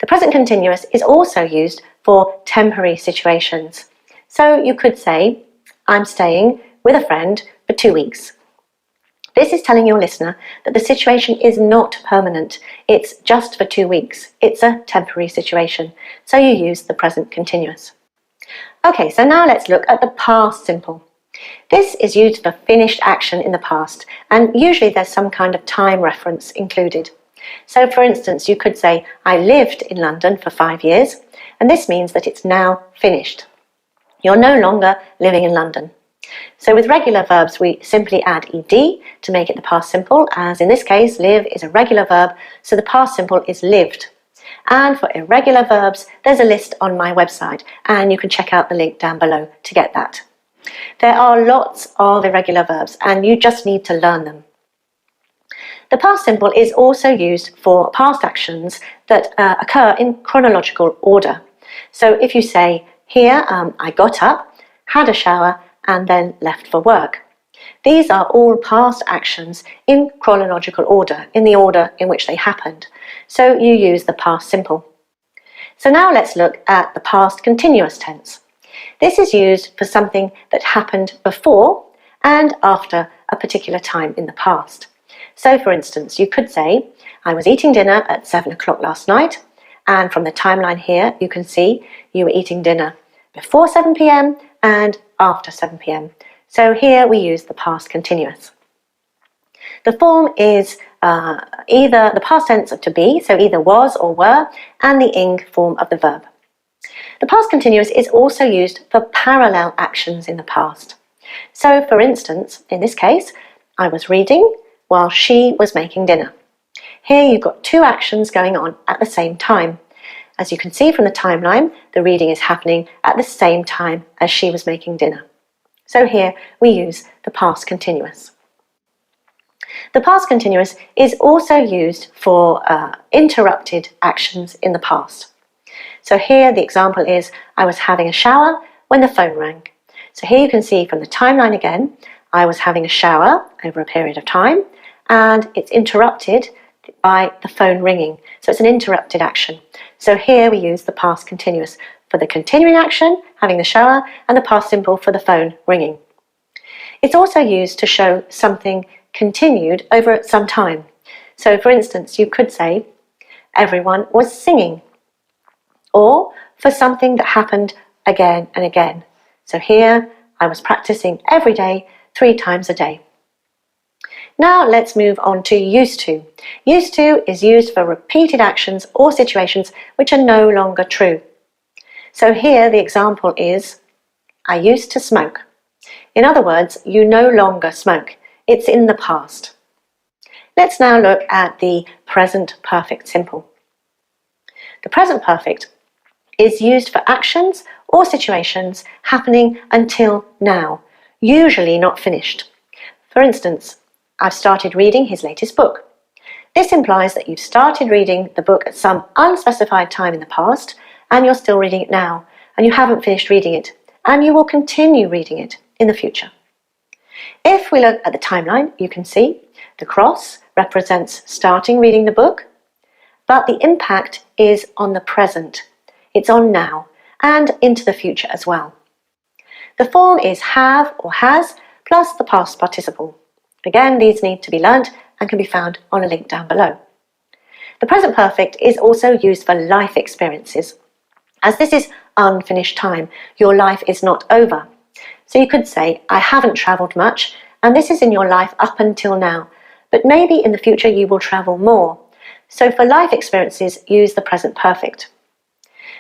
The present continuous is also used for temporary situations. So you could say, I'm staying with a friend for 2 weeks. This is telling your listener that the situation is not permanent. It's just for 2 weeks. It's a temporary situation. So you use the present continuous. Okay, so now let's look at the past simple. This is used for finished action in the past, and usually there's some kind of time reference included. So for instance, you could say, I lived in London for 5 years, and this means that it's now finished. You're no longer living in London. So with regular verbs, we simply add ed to make it the past simple, as in this case, live is a regular verb, so the past simple is lived. And for irregular verbs, there's a list on my website, and you can check out the link down below to get that. There are lots of irregular verbs, and you just need to learn them. The past simple is also used for past actions that occur in chronological order. So if you say, here, I got up, had a shower, and then left for work. These are all past actions in chronological order, in the order in which they happened. So you use the past simple. So now let's look at the past continuous tense. This is used for something that happened before and after a particular time in the past. So for instance, you could say, I was eating dinner at 7 o'clock last night, and from the timeline here, you can see you were eating dinner before 7 p.m. and after 7 p.m. So here we use the past continuous. The form is either the past tense of to be, so either was or were, and the ing form of the verb. The past continuous is also used for parallel actions in the past. So for instance, in this case, I was reading while she was making dinner. Here you've got two actions going on at the same time. As you can see from the timeline, the reading is happening at the same time as she was making dinner. So here we use the past continuous. The past continuous is also used for interrupted actions in the past. So here the example is, I was having a shower when the phone rang. So here you can see from the timeline again, I was having a shower over a period of time, and it's interrupted by the phone ringing. So it's an interrupted action. So here we use the past continuous for the continuing action, having the shower, and the past simple for the phone ringing. It's also used to show something continued over some time. So for instance, you could say, everyone was singing, or for something that happened again and again. So here, I was practicing every day, 3 times a day. Now let's move on to used to. Used to is used for repeated actions or situations which are no longer true. So here the example is, I used to smoke. In other words, you no longer smoke. It's in the past. Let's now look at the present perfect simple. The present perfect is used for actions or situations happening until now, usually not finished. For instance, I've started reading his latest book. This implies that you've started reading the book at some unspecified time in the past, and you're still reading it now, and you haven't finished reading it, and you will continue reading it in the future. If we look at the timeline, you can see the cross represents starting reading the book, but the impact is on the present. It's on now and into the future as well. The form is have or has plus the past participle. Again, these need to be learnt and can be found on a link down below. The present perfect is also used for life experiences, as this is unfinished time. Your life is not over. So you could say, I haven't travelled much, and this is in your life up until now, but maybe in the future you will travel more. So for life experiences, use the present perfect.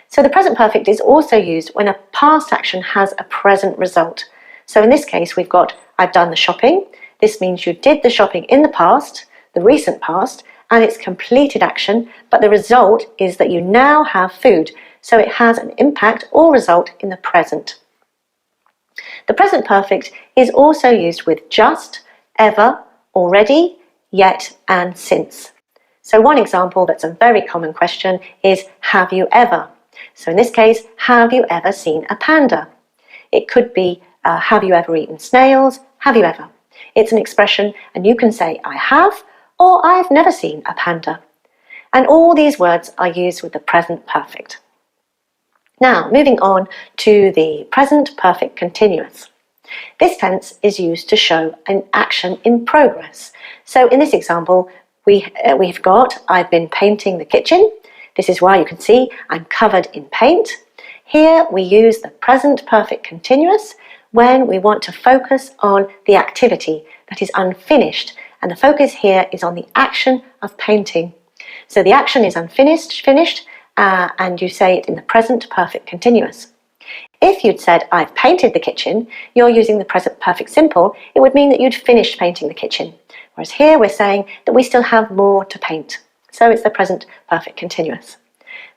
So the present perfect is also used when a past action has a present result. So in this case, we've got, I've done the shopping. This means you did the shopping in the past, the recent past, and it's completed action, but the result is that you now have food. So it has an impact or result in the present. The present perfect is also used with just, ever, already, yet, and since. So one example that's a very common question is, have you ever? So in this case, have you ever seen a panda? It could be, have you ever eaten snails? Have you ever? It's an expression, and you can say, I have, or I've never seen a panda. And all these words are used with the present perfect. Now, moving on to the present perfect continuous. This tense is used to show an action in progress. So in this example, we've got, I've been painting the kitchen. This is why you can see I'm covered in paint. Here we use the present perfect continuous when we want to focus on the activity that is unfinished, and the focus here is on the action of painting. So the action is finished, and you say it in the present perfect continuous. If you'd said, I've painted the kitchen, you're using the present perfect simple, it would mean that you'd finished painting the kitchen. Whereas here we're saying that we still have more to paint. So it's the present perfect continuous.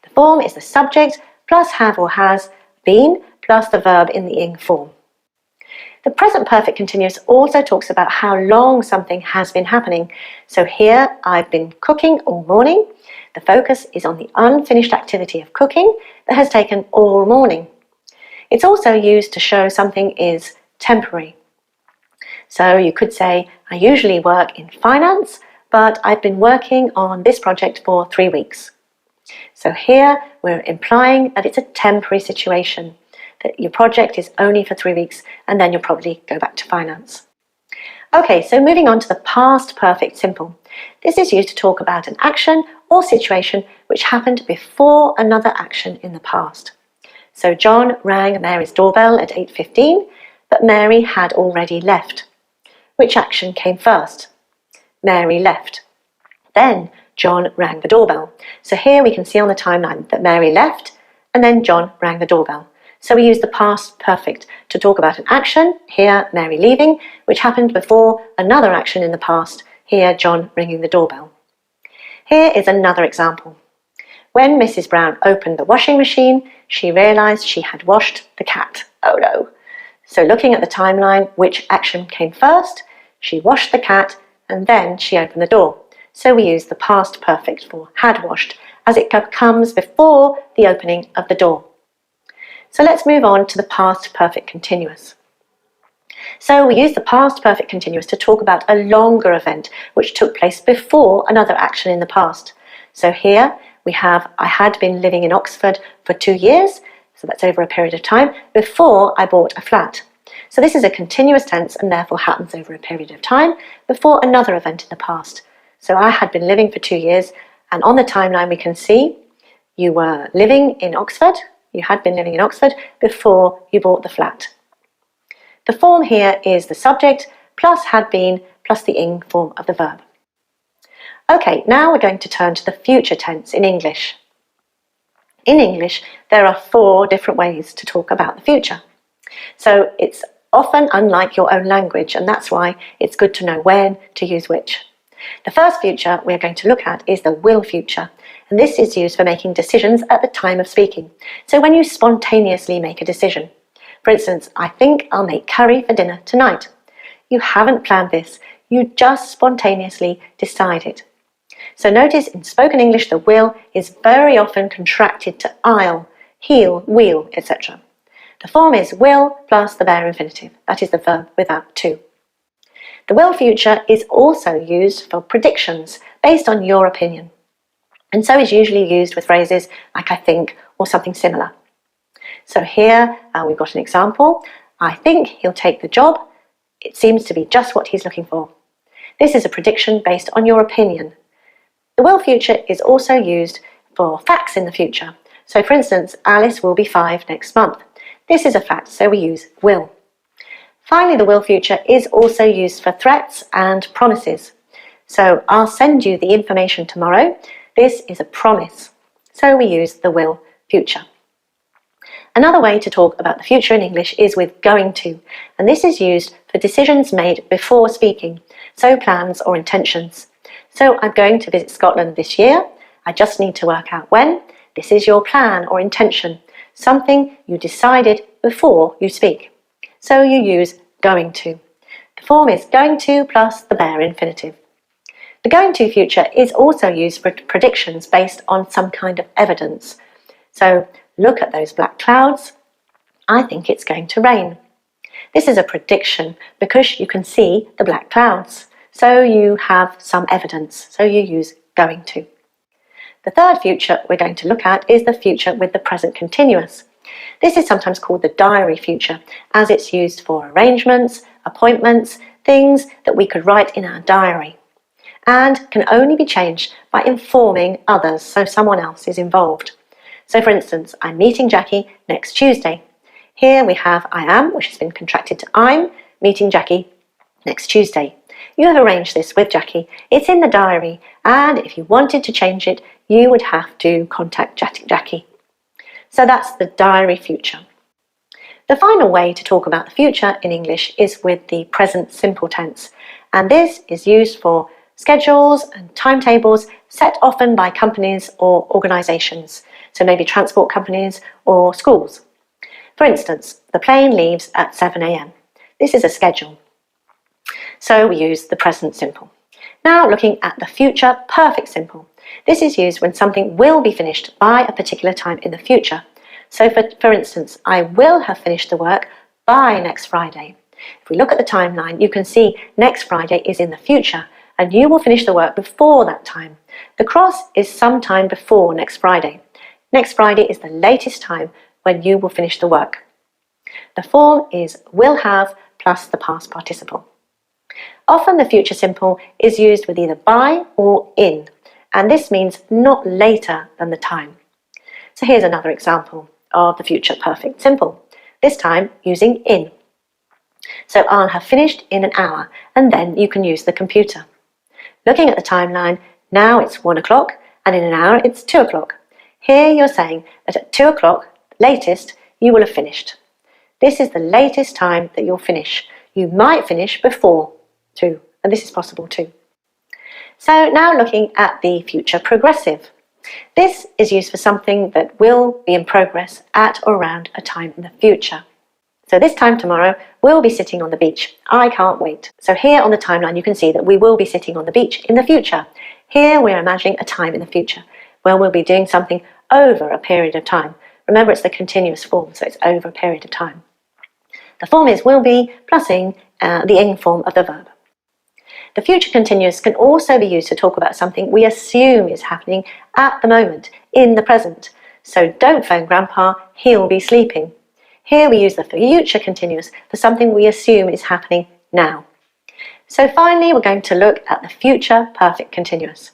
The form is the subject plus have or has been plus the verb in the ing form. The present perfect continuous also talks about how long something has been happening. So here, I've been cooking all morning. The focus is on the unfinished activity of cooking that has taken all morning. It's also used to show something is temporary. So you could say, I usually work in finance, but I've been working on this project for 3 weeks. So here, we're implying that it's a temporary situation, that your project is only for 3 weeks, and then you'll probably go back to finance. Okay, so moving on to the past perfect simple. This is used to talk about an action or situation which happened before another action in the past. So John rang Mary's doorbell at 8:15, but Mary had already left. Which action came first? Mary left. Then John rang the doorbell. So here we can see on the timeline that Mary left, and then John rang the doorbell. So we use the past perfect to talk about an action, here Mary leaving, which happened before another action in the past, here John ringing the doorbell. Here is another example. When Mrs. Brown opened the washing machine, she realised she had washed the cat. Oh no. So looking at the timeline, which action came first? She washed the cat and then she opened the door. So we use the past perfect for had washed, as it comes before the opening of the door. So let's move on to the past perfect continuous. So we use the past perfect continuous to talk about a longer event which took place before another action in the past. So here we have, I had been living in Oxford for 2 years, so that's over a period of time, before I bought a flat. So this is a continuous tense and therefore happens over a period of time before another event in the past. So I had been living for 2 years, and on the timeline we can see you were living in Oxford. You had been living in Oxford before you bought the flat. The form here is the subject plus had been plus the ing form of the verb. Okay, now we're going to turn to the future tense in English. In English, there are 4 different ways to talk about the future. So it's often unlike your own language, and that's why it's good to know when to use which. The first future we're going to look at is the will future, and this is used for making decisions at the time of speaking. So when you spontaneously make a decision. For instance, I think I'll make curry for dinner tonight. You haven't planned this, you just spontaneously decide it. So notice in spoken English the will is very often contracted to I'll, he'll, we'll, etc. The form is will plus the bare infinitive, that is the verb without to. The will future is also used for predictions based on your opinion, and so is usually used with phrases like I think or something similar. So here we've got an example. I think he'll take the job. It seems to be just what he's looking for. This is a prediction based on your opinion. The will future is also used for facts in the future. So for instance, Alice will be 5 next month. This is a fact, so we use will. Finally, the will future is also used for threats and promises. So I'll send you the information tomorrow. This is a promise. So we use the will future. Another way to talk about the future in English is with going to, and this is used for decisions made before speaking, so plans or intentions. So I'm going to visit Scotland this year. I just need to work out when. This is your plan or intention, something you decided before you speak. So you use going to. The form is going to plus the bare infinitive. The going to future is also used for predictions based on some kind of evidence. So look at those black clouds. I think it's going to rain. This is a prediction because you can see the black clouds. So you have some evidence. So you use going to. The third future we're going to look at is the future with the present continuous. This is sometimes called the diary future, as it's used for arrangements, appointments, things that we could write in our diary, and can only be changed by informing others, so someone else is involved. So for instance, I'm meeting Jackie next Tuesday. Here we have I am, which has been contracted to I'm, meeting Jackie next Tuesday. You have arranged this with Jackie. It's in the diary, and if you wanted to change it, you would have to contact Jackie. So that's the diary future. The final way to talk about the future in English is with the present simple tense, and this is used for schedules and timetables set often by companies or organisations, so maybe transport companies or schools. For instance, the plane leaves at 7 a.m. This is a schedule, so we use the present simple. Now looking at the future perfect simple. This is used when something will be finished by a particular time in the future. So for instance, I will have finished the work by next Friday. If we look at the timeline, you can see next Friday is in the future, and you will finish the work before that time. The cross is sometime before next Friday. Next Friday is the latest time when you will finish the work. The form is will have plus the past participle. Often the future simple is used with either by or in, and this means not later than the time. So here's another example of the future perfect simple, this time using in. So I'll have finished in an hour, and then you can use the computer. Looking at the timeline, now it's 1 o'clock, and in an hour it's 2 o'clock. Here you're saying that at 2 o'clock, latest, you will have finished. This is the latest time that you'll finish. You might finish before 2, and this is possible too. So now looking at the future progressive. This is used for something that will be in progress at or around a time in the future. So this time tomorrow, we'll be sitting on the beach. I can't wait. So here on the timeline, you can see that we will be sitting on the beach in the future. Here we're imagining a time in the future where we'll be doing something over a period of time. Remember, it's the continuous form, so it's over a period of time. The form is will be plus ing, the ing form of the verb. The future continuous can also be used to talk about something we assume is happening at the moment, in the present. So don't phone Grandpa, he'll be sleeping. Here we use the future continuous for something we assume is happening now. So finally, we're going to look at the future perfect continuous.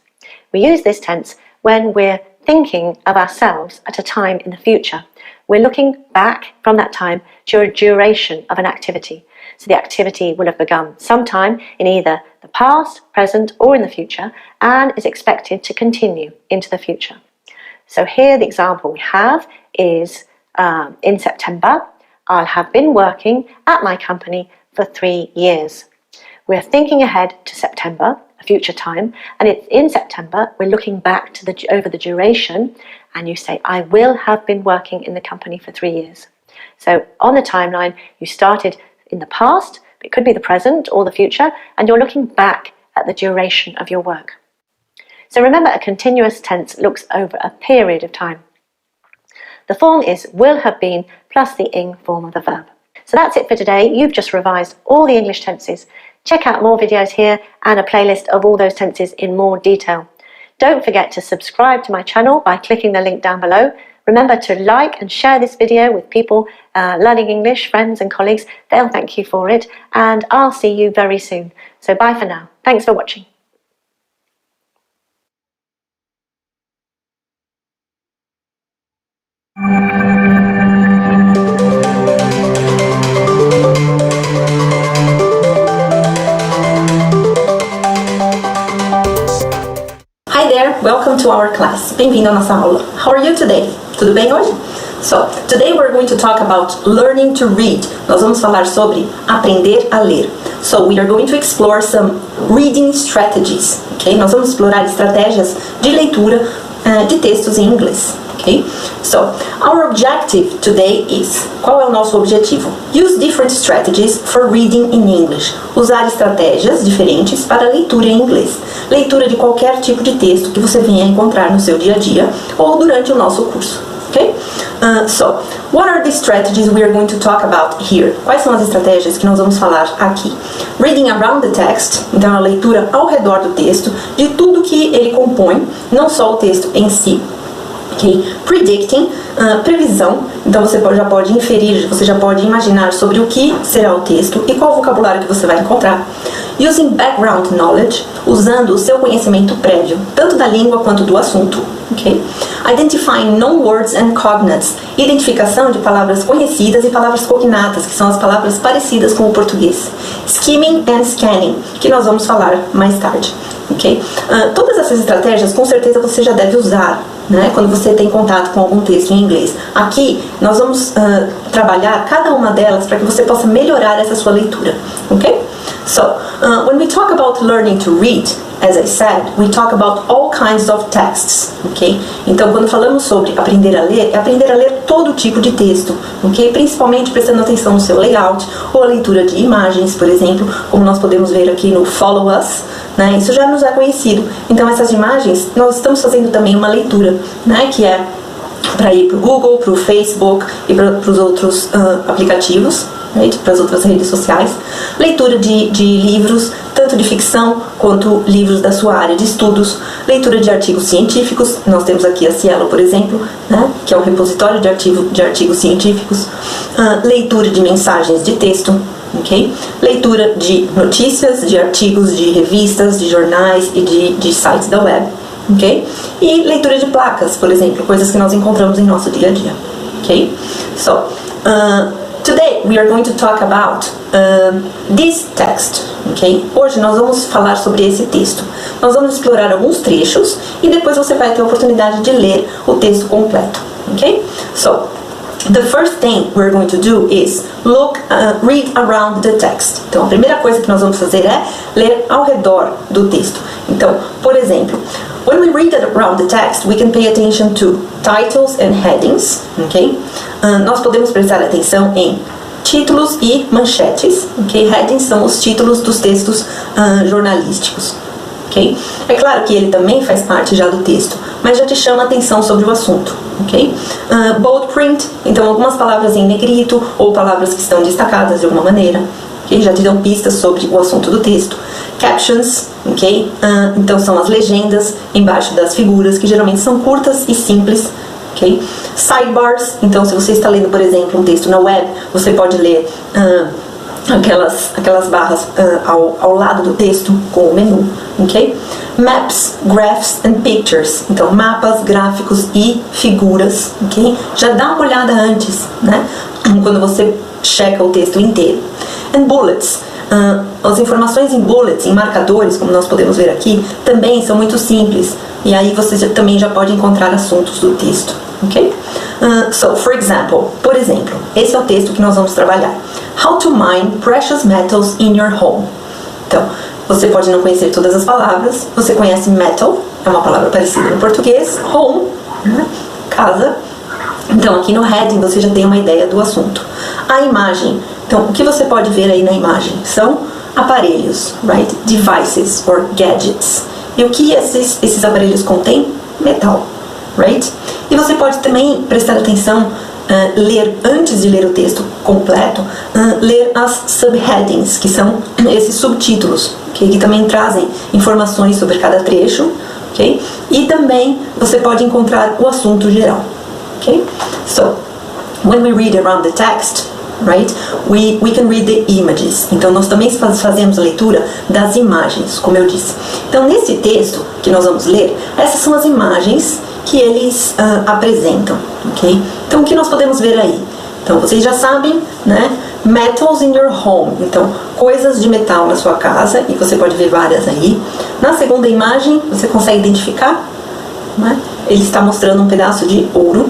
We use this tense when we're thinking of ourselves at a time in the future. We're looking back from that time to a duration of an activity. So the activity will have begun sometime in either the past, present, or in the future, and is expected to continue into the future. So here the example we have is in September, I'll have been working at my company for 3 years. We're thinking ahead to September, a future time, and it's in September, we're looking back to over the duration, and you say, I will have been working in the company for 3 years. So on the timeline, you started in the past, it could be the present or the future, and you're looking back at the duration of your work. So remember, a continuous tense looks over a period of time. The form is will have been plus the ing form of the verb. So that's it for today. You've just revised all the English tenses. Check out more videos here and a playlist of all those tenses in more detail. Don't forget to subscribe to my channel by clicking the link down below. Remember to like and share this video with people learning English, friends and colleagues. They'll thank you for it, and I'll see you very soon. So bye for now. Thanks for watching. Hi there, welcome to our class. Bem-vindo à nossa aula. How are you today? Tudo bem hoje? So, today we're going to talk about learning to read. Nós vamos falar sobre aprender a ler. So, we are going to explore some reading strategies. Okay? Nós vamos explorar estratégias de leitura de textos em inglês. Okay? So, our objective today is, qual é o nosso objetivo? Use different strategies for reading in English. Usar estratégias diferentes para leitura em inglês. Leitura de qualquer tipo de texto que você venha encontrar no seu dia a dia ou durante o nosso curso. Okay? So, what are the strategies we are going to talk about here? Quais são as estratégias que nós vamos falar aqui? Reading around the text, então a leitura ao redor do texto, de tudo que ele compõe, não só o texto em si. Okay. Predicting, previsão, então você já pode inferir, você já pode imaginar sobre o que será o texto e qual vocabulário que você vai encontrar. Using background knowledge, usando o seu conhecimento prévio, tanto da língua quanto do assunto. Okay? Identifying known words and cognates, identificação de palavras conhecidas e palavras cognatas, que são as palavras parecidas com o português. Skimming and scanning, que nós vamos falar mais tarde. Okay? Todas essas estratégias, com certeza, você já deve usar, né, quando você tem contato com algum texto em inglês. Aqui, nós vamos trabalhar cada uma delas para que você possa melhorar essa sua leitura. Okay? So, when we talk about learning to read, as I said, we talk about all kinds of texts, ok? Então, quando falamos sobre aprender a ler, é aprender a ler todo tipo de texto, ok? Principalmente prestando atenção no seu layout, ou a leitura de imagens, por exemplo, como nós podemos ver aqui no Follow Us, né? Isso já nos é conhecido. Então, essas imagens, nós estamos fazendo também uma leitura, né? Que é para ir para o Google, para o Facebook e para os outros aplicativos, right? Para as outras redes sociais. Leitura de livros, tanto de ficção quanto livros da sua área de estudos. Leitura de artigos científicos. Nós temos aqui a Cielo, por exemplo, né? Que é um repositório de artigos científicos. Leitura de mensagens de texto. Okay? Leitura de notícias, de artigos, de revistas, de jornais e de sites da web. Okay? E leitura de placas, por exemplo, coisas que nós encontramos em nosso dia a dia. Okay? So, today we are going to talk about this text. Okay? Hoje nós vamos falar sobre esse texto. Nós vamos explorar alguns trechos e depois você vai ter a oportunidade de ler o texto completo. Okay? So, the first thing we're going to do is read around the text. Então, a primeira coisa que nós vamos fazer é ler ao redor do texto. Então, por exemplo, when we read around the text, we can pay attention to titles and headings. Okay? Nós podemos prestar atenção em títulos e manchetes. Okay? Headings são os títulos dos textos jornalísticos. Okay? É claro que ele também faz parte já do texto, mas já te chama a atenção sobre o assunto. Okay? Bold print, então algumas palavras em negrito ou palavras que estão destacadas de alguma maneira. Okay? Já te dão pistas sobre o assunto do texto. Captions, okay? Então são as legendas embaixo das figuras, que geralmente são curtas e simples. Okay? Sidebars, então se você está lendo, por exemplo, um texto na web, você pode ler aquelas barras ao lado do texto com o menu. Okay? Maps, graphs and pictures, então mapas, gráficos e figuras. Okay? Já dá uma olhada antes, né? Quando você checa o texto inteiro. And bullets, as informações em bullets, em marcadores, como nós podemos ver aqui, também são muito simples, e aí você também já pode encontrar assuntos do texto. Okay? So, for example, por exemplo, esse é o texto que nós vamos trabalhar. How to mine precious metals in your home. Então, você pode não conhecer todas as palavras. Você conhece metal, é uma palavra parecida no português. Home, né? Casa. Então, aqui no heading você já tem uma ideia do assunto. A imagem. Então, o que você pode ver aí na imagem? São aparelhos, right? Devices or gadgets. E o que esses aparelhos contêm? Metal, right? E você pode também prestar atenção, ler, antes de ler o texto completo, ler as subheadings, que são esses subtítulos, okay? Que também trazem informações sobre cada trecho, okay? E também você pode encontrar o assunto geral. Okay? So, when we read around the text, right, we can read the images. Então, nós também fazemos a leitura das imagens, como eu disse. Então, nesse texto que nós vamos ler, essas são as imagens que eles apresentam, ok? Então, o que nós podemos ver aí? Então, vocês já sabem, né? Metals in your home. Então, coisas de metal na sua casa, e você pode ver várias aí. Na segunda imagem, você consegue identificar, né? Ele está mostrando um pedaço de ouro.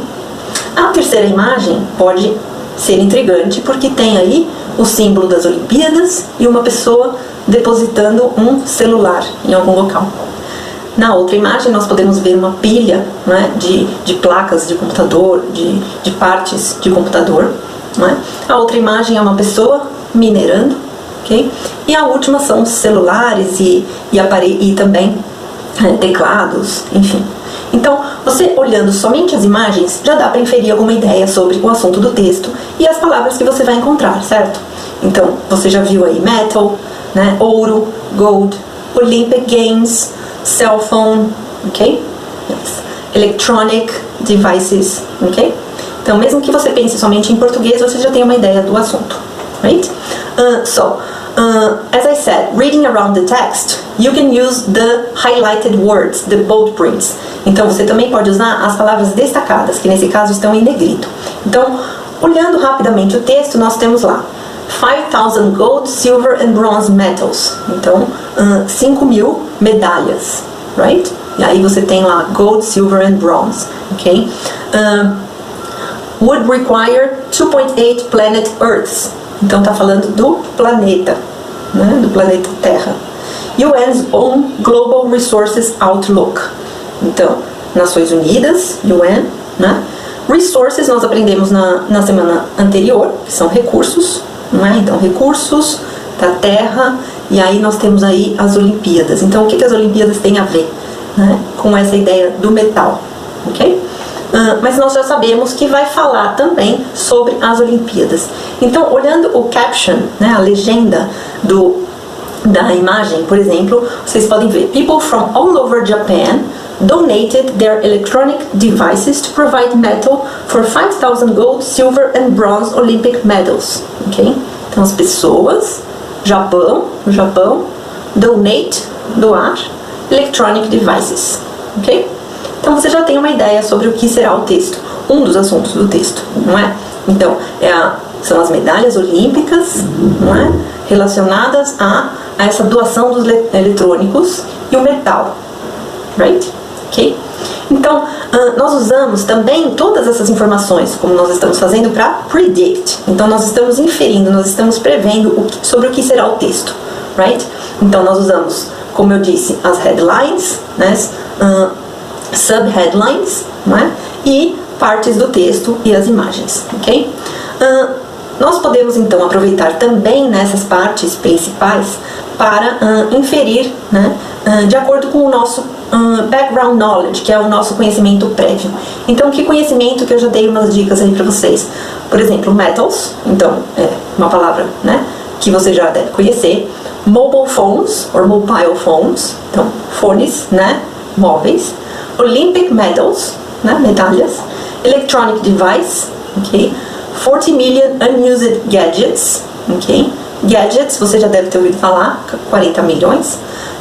A terceira imagem pode ser intrigante, porque tem aí o símbolo das Olimpíadas e uma pessoa depositando um celular em algum local. Na outra imagem nós podemos ver uma pilha, né, de placas de computador, de partes de computador. Né? A outra imagem é uma pessoa minerando. Okay? E a última são celulares e também teclados, enfim. Então, você olhando somente as imagens, já dá para inferir alguma ideia sobre o assunto do texto e as palavras que você vai encontrar, certo? Então, você já viu aí metal, né, ouro, gold, Olympic Games, cell phone, ok? Yes. Electronic devices, ok? Então, mesmo que você pense somente em português, você já tem uma ideia do assunto, right? So, As I said, reading around the text, you can use the highlighted words, the bold prints. Então você também pode usar as palavras destacadas, que nesse caso estão em negrito. Então, olhando rapidamente o texto, nós temos lá 5,000 gold, silver and bronze medals. Então, 5.000 medalhas, right? E aí você tem lá gold, silver and bronze, ok? Would require 2.8 planet Earths. Então tá falando do planeta, né? Do planeta Terra. UN's Own Global Resources Outlook. Então, Nações Unidas, UN, né? Resources nós aprendemos na semana anterior, que são recursos, né? Então, recursos da Terra, e aí nós temos aí as Olimpíadas. Então, o que as Olimpíadas têm a ver, né, com essa ideia do metal, ok? Mas nós já sabemos que vai falar também sobre as Olimpíadas. Então, olhando o caption, né, a legenda da imagem, por exemplo, vocês podem ver: People from all over Japan donated their electronic devices to provide metal for 5,000 gold, silver and bronze Olympic medals. Ok? Então, as pessoas, Japão, donate, doar, electronic devices. Ok? Então você já tem uma ideia sobre o que será o texto, um dos assuntos do texto, não é? Então, são as medalhas olímpicas, não é? Relacionadas a essa doação dos eletrônicos e o metal, right? Ok? Então, nós usamos também todas essas informações, como nós estamos fazendo, para predict. Então, nós estamos inferindo, nós estamos prevendo sobre o que será o texto, right? Então, nós usamos, como eu disse, as headlines, né? Subheadlines, né? E partes do texto e as imagens, ok? Nós podemos então aproveitar também nessas partes principais para inferir, né, de acordo com o nosso background knowledge, que é o nosso conhecimento prévio. Então, que conhecimento que eu já dei umas dicas aí para vocês? Por exemplo, metals, então é uma palavra, né, que você já deve conhecer. Mobile phones, or mobile phones, então fones, né, móveis. Olympic medals, né, medalhas. Electronic device, ok? 40 million unused gadgets, ok? Gadgets, você já deve ter ouvido falar, 40 milhões.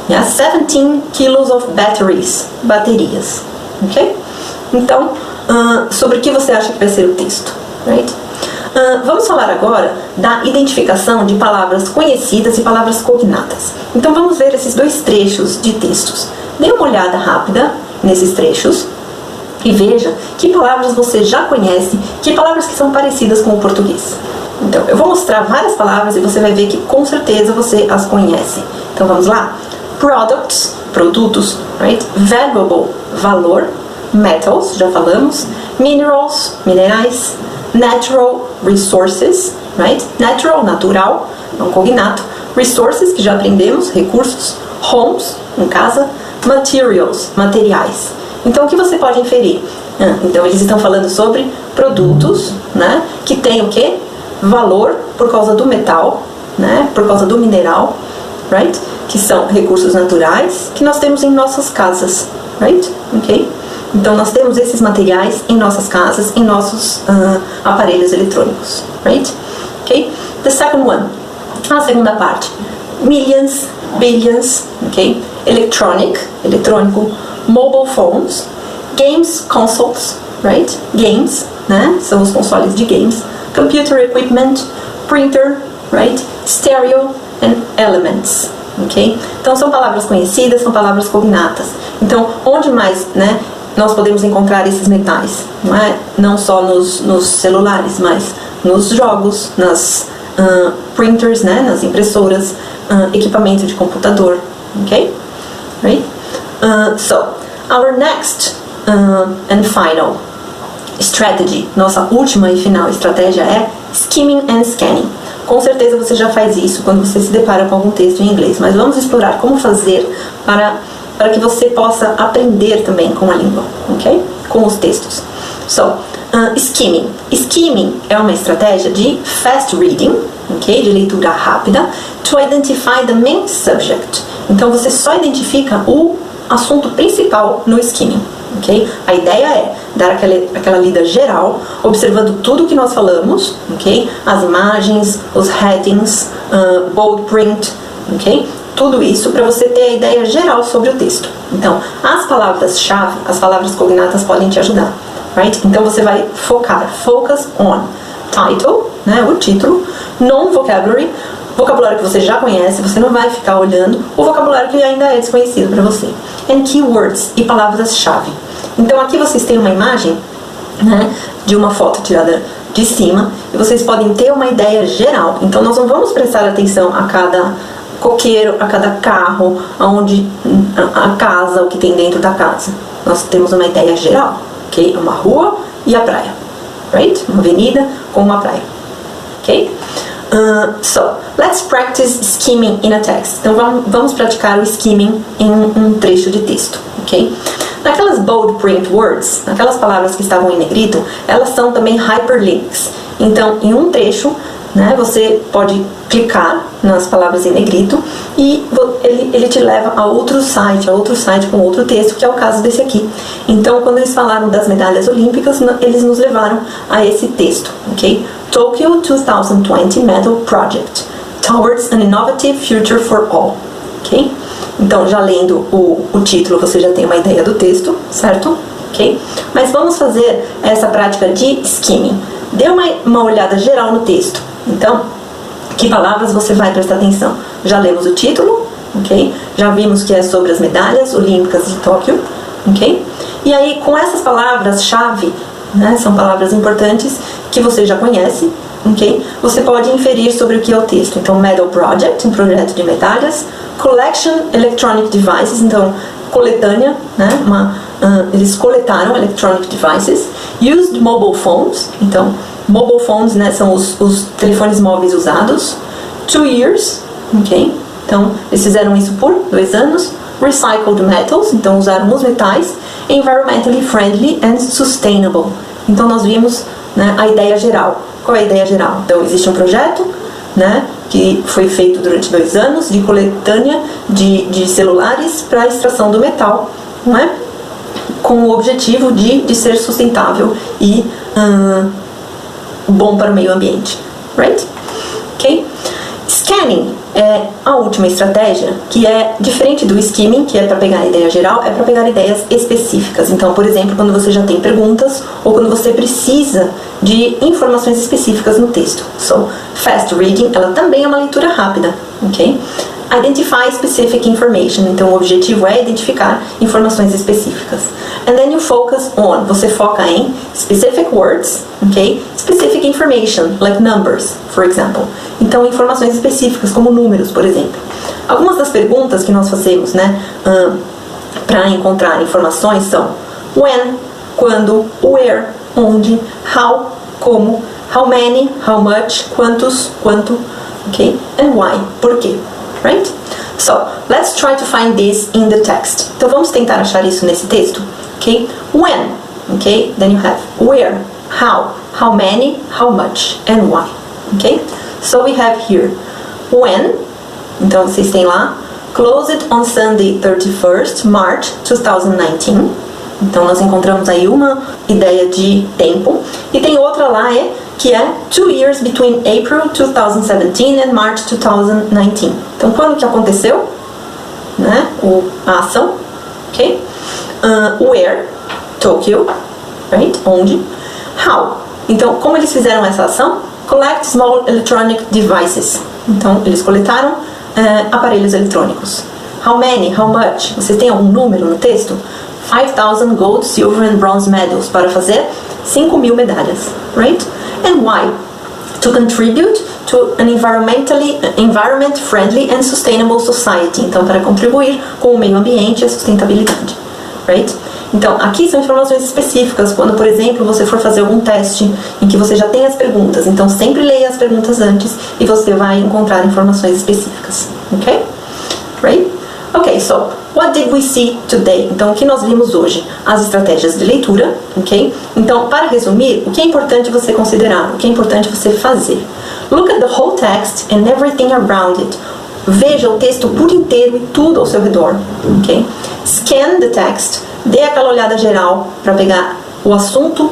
Yeah? 17 kilos of batteries, baterias, ok? Então, sobre o que você acha que vai ser o texto, right? Vamos falar agora da identificação de palavras conhecidas e palavras cognatas. Então vamos ver esses dois trechos de textos. Dê uma olhada rápida nesses trechos e veja que palavras você já conhece, que palavras que são parecidas com o português. Então, eu vou mostrar várias palavras e você vai ver que com certeza você as conhece. Então vamos lá? Products, produtos, right? Valuable, valor. Metals, já falamos. Minerals, minerais. Natural, resources, right? Natural, natural, é um cognato. Resources, que já aprendemos, recursos. Homes, em casa. Materials, materiais. Então, o que você pode inferir? Então, eles estão falando sobre produtos, né, que tem o quê? Valor por causa do metal, né, por causa do mineral, right? Que são recursos naturais que nós temos em nossas casas, right? Ok? Então, nós temos esses materiais em nossas casas, em nossos aparelhos eletrônicos, right? Ok? The second one, a segunda parte. Millions, billions, ok? Electronic, eletrônico. Mobile phones, games, consoles, right? Games, né? São os consoles de games. Computer equipment, printer, right? Stereo and elements, ok? Então são palavras conhecidas, são palavras cognatas. Então, onde mais, né, nós podemos encontrar esses metais? Não é? Não só nos celulares, mas nos jogos, nas printers, né? Nas impressoras, equipamento de computador, ok? Right? So, our next and final strategy, nossa última e final estratégia é skimming and scanning. Com certeza você já faz isso quando você se depara com algum texto em inglês, mas vamos explorar como fazer para que você possa aprender também com a língua, ok? Com os textos. So, skimming. Skimming é uma estratégia de fast reading, ok? De leitura rápida, to identify the main subject. Então você só identifica o assunto principal no skimming, ok? A ideia é dar aquela lida geral, observando tudo que nós falamos, ok? As imagens, os headings, bold print, ok? Tudo isso para você ter a ideia geral sobre o texto. Então, as palavras-chave, as palavras cognatas podem te ajudar, right? Então você vai focar, focus on title, né, o título, non-vocabulary, vocabulário que você já conhece, você não vai ficar olhando o vocabulário que ainda é desconhecido para você. And keywords, e palavras-chave. Então aqui vocês têm uma imagem, né, de uma foto tirada de cima, e vocês podem ter uma ideia geral. Então nós não vamos prestar atenção a cada coqueiro, a cada carro, a casa, o que tem dentro da casa. Nós temos uma ideia geral, ok? Uma rua e a praia, right? Uma avenida com uma praia, ok? So, let's practice skimming in a text. Então vamos praticar o skimming em um trecho de texto, ok? Naquelas bold print words, aquelas palavras que estavam em negrito, elas são também hyperlinks. Então, em um trecho, né, você pode clicar nas palavras em negrito e ele te leva a outro site com outro texto, que é o caso desse aqui. Então, quando eles falaram das medalhas olímpicas, eles nos levaram a esse texto, ok? Tokyo 2020 Medal Project Towards an Innovative Future for All, ok? Então, já lendo o título, você já tem uma ideia do texto, certo? Ok? Mas vamos fazer essa prática de skimming. Dê uma olhada geral no texto. Então, que palavras você vai prestar atenção? Já lemos o título, ok? Já vimos que é sobre as medalhas olímpicas de Tóquio, ok? E aí, com essas palavras-chave, né, são palavras importantes que você já conhece, ok? Você pode inferir sobre o que é o texto. Então, Medal Project, um projeto de medalhas. Collection Electronic Devices, então, coletânea, né? Eles coletaram electronic devices. Used mobile phones, então, mobile phones, né, são os telefones móveis usados. 2 years, ok? Então, eles fizeram isso por 2 anos. Recycled metals, então usaram os metais. Environmentally friendly and sustainable. Então, nós vimos, né, a ideia geral. Qual é a ideia geral? Então, existe um projeto, né, que foi feito durante 2 anos de coletânea de celulares para a extração do metal, não é? Com o objetivo de ser sustentável e bom para o meio ambiente, right? Ok? Scanning é a última estratégia, que é diferente do skimming, que é para pegar a ideia geral, é para pegar ideias específicas. Então, por exemplo, quando você já tem perguntas ou quando você precisa de informações específicas no texto. So, fast reading, ela também é uma leitura rápida, ok? Identify specific information, então o objetivo é identificar informações específicas. And then you focus on, você foca em specific words, ok? Specific information, like numbers, for example. Então, informações específicas, como números, por exemplo. Algumas das perguntas que nós fazemos, né, para encontrar informações são when, quando, where, onde, how, como, how many, how much, quantos, quanto, ok? And why, por quê? Right? So, let's try to find this in the text. Então, vamos tentar achar isso nesse texto, ok? When, ok? Then you have where, how many, how much, and why, ok? So, we have here when, então vocês têm lá, closed on Sunday 31st March 2019. Então, nós encontramos aí uma ideia de tempo. E tem outra lá, que é 2 years between April 2017 and March 2019. Então, quando que aconteceu, né, a ação, ok? Where, Tokyo, right? Onde? How? Então, como eles fizeram essa ação? Collect small electronic devices. Então, eles coletaram aparelhos eletrônicos. How many? How much? Você tem algum número no texto? 5,000 gold, silver and bronze medals, para fazer 5.000 medalhas, right? And why? To contribute to an environment-friendly and sustainable society. Então, para contribuir com o meio ambiente e a sustentabilidade, right? Então, aqui são informações específicas, quando, por exemplo, você for fazer algum teste em que você já tem as perguntas. Então, sempre leia as perguntas antes e você vai encontrar informações específicas, ok? Right? Ok, so, what did we see today? Então, o que nós vimos hoje? As estratégias de leitura, ok? Então, para resumir, o que é importante você considerar? O que é importante você fazer? Look at the whole text and everything around it. Veja o texto por inteiro e tudo ao seu redor, ok? Scan the text. Dê aquela olhada geral para pegar o assunto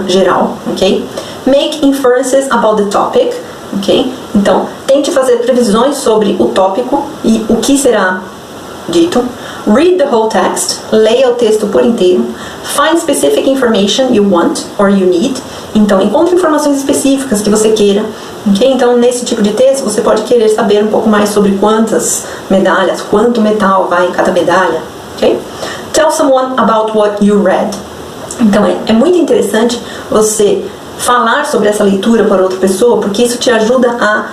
geral, ok? Make inferences about the topic, ok? Então, tente fazer previsões sobre o tópico e o que será dito. Read the whole text, leia o texto por inteiro. Find specific information you want or you need. Então, encontre informações específicas que você queira. Okay? Então, nesse tipo de texto, você pode querer saber um pouco mais sobre quantas medalhas, quanto metal vai em cada medalha. Okay? Tell someone about what you read. Então, é muito interessante você falar sobre essa leitura para outra pessoa, porque isso te ajuda a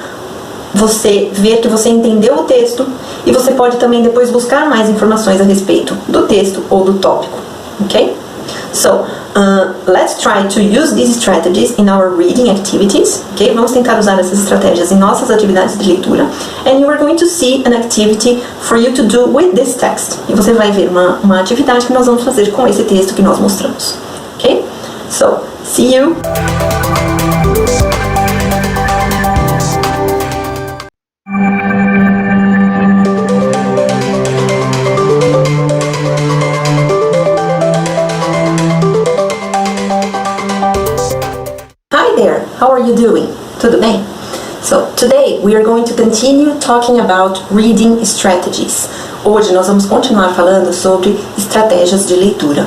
você ver que você entendeu o texto e você pode também depois buscar mais informações a respeito do texto ou do tópico, ok? So, let's try to use these strategies in our reading activities, ok? Vamos tentar usar essas estratégias em nossas atividades de leitura. And you are going to see an activity for you to do with this text. E você vai ver uma atividade que nós vamos fazer com esse texto que nós mostramos, ok? So, see you! How are you doing? Tudo bem? So, today we are going to continue talking about reading strategies. Hoje nós vamos continuar falando sobre estratégias de leitura.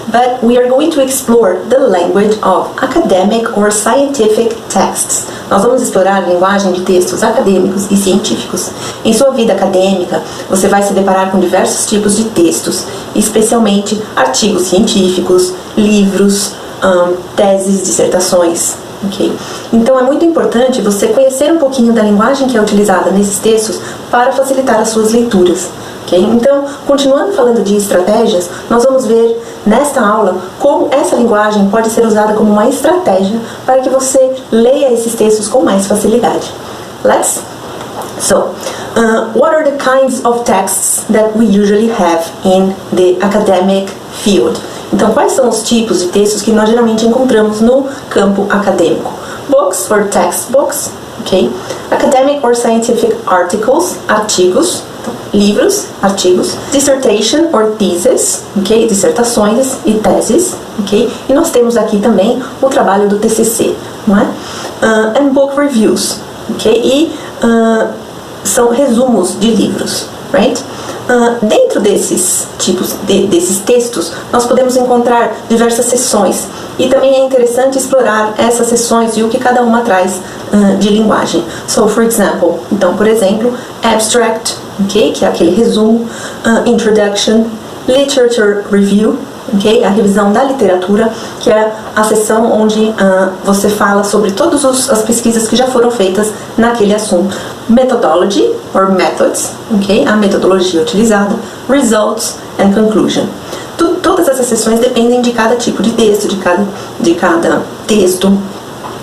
But we are going to explore the language of academic or scientific texts. Nós vamos explorar a linguagem de textos acadêmicos e científicos. Em sua vida acadêmica, você vai se deparar com diversos tipos de textos, especialmente artigos científicos, livros, teses, dissertações. Okay. Então é muito importante você conhecer um pouquinho da linguagem que é utilizada nesses textos para facilitar as suas leituras. Okay? Então, continuando falando de estratégias, nós vamos ver nesta aula como essa linguagem pode ser usada como uma estratégia para que você leia esses textos com mais facilidade. What are the kinds of texts that we usually have in the academic field? Então, quais são os tipos de textos que nós geralmente encontramos no campo acadêmico? Books or textbooks, okay? Academic or scientific articles, artigos, então, livros, artigos. Dissertation or thesis, okay? Dissertações e teses, okay? E nós temos aqui também o trabalho do TCC, não é? And book reviews, okay? E são resumos de livros, right? Dentro desses tipos desses textos, nós podemos encontrar diversas seções e também é interessante explorar essas seções e o que cada uma traz de linguagem. So, for example, então, por exemplo, abstract, okay, que é aquele resumo, introduction, literature review, okay, a revisão da literatura, que é a seção onde você fala sobre todas as pesquisas que já foram feitas naquele assunto. Methodology, or methods, okay, a metodologia utilizada. Results and conclusion. Todas essas seções dependem de cada tipo de texto, de cada texto,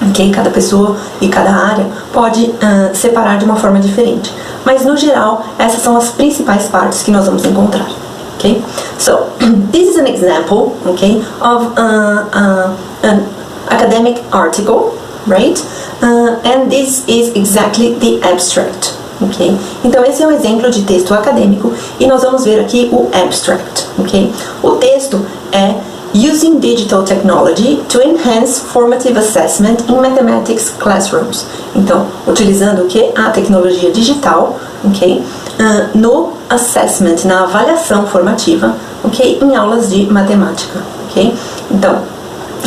okay, cada pessoa e cada área pode separar de uma forma diferente. Mas, no geral, essas são as principais partes que nós vamos encontrar. Okay, so this is an example, okay, of an academic article, right? And this is exactly the abstract, okay? Então esse é um exemplo de texto acadêmico e nós vamos ver aqui o abstract, okay? O texto é Using Digital Technology to Enhance Formative Assessment in Mathematics Classrooms. Então, utilizando o que? A tecnologia digital, ok? No assessment, na avaliação formativa, ok? Em aulas de matemática, ok? Então,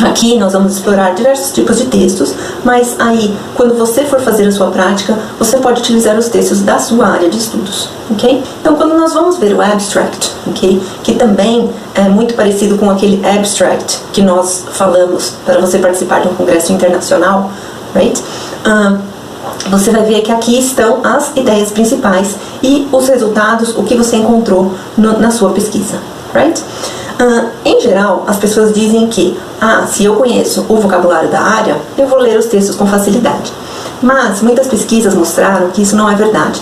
aqui nós vamos explorar diversos tipos de textos, mas aí, quando você for fazer a sua prática, você pode utilizar os textos da sua área de estudos, ok? Então, quando nós vamos ver o abstract, ok? Que também é muito parecido com aquele abstract que nós falamos para você participar de um congresso internacional, right? Você vai ver que aqui estão as ideias principais e os resultados, o que você encontrou na sua pesquisa, right? Em geral, as pessoas dizem que se eu conheço o vocabulário da área, eu vou ler os textos com facilidade. Mas muitas pesquisas mostraram que isso não é verdade.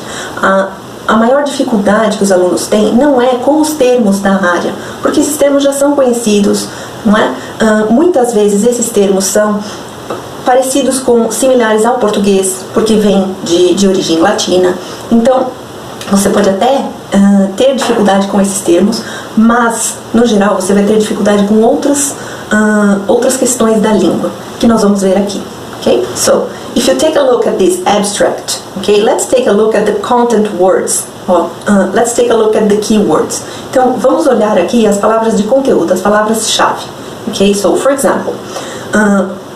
A maior dificuldade que os alunos têm não é com os termos da área, porque esses termos já são conhecidos, não é? Muitas vezes esses termos são parecidos similares ao português, porque vem de origem latina. Então, você pode até ter dificuldade com esses termos, mas, no geral, você vai ter dificuldade com outras outras questões da língua, que nós vamos ver aqui. Okay? So, if you take a look at this abstract, okay, let's take a look at the content words. Let's take a look at the keywords. Então, vamos olhar aqui as palavras de conteúdo, as palavras-chave. Okay, so for example,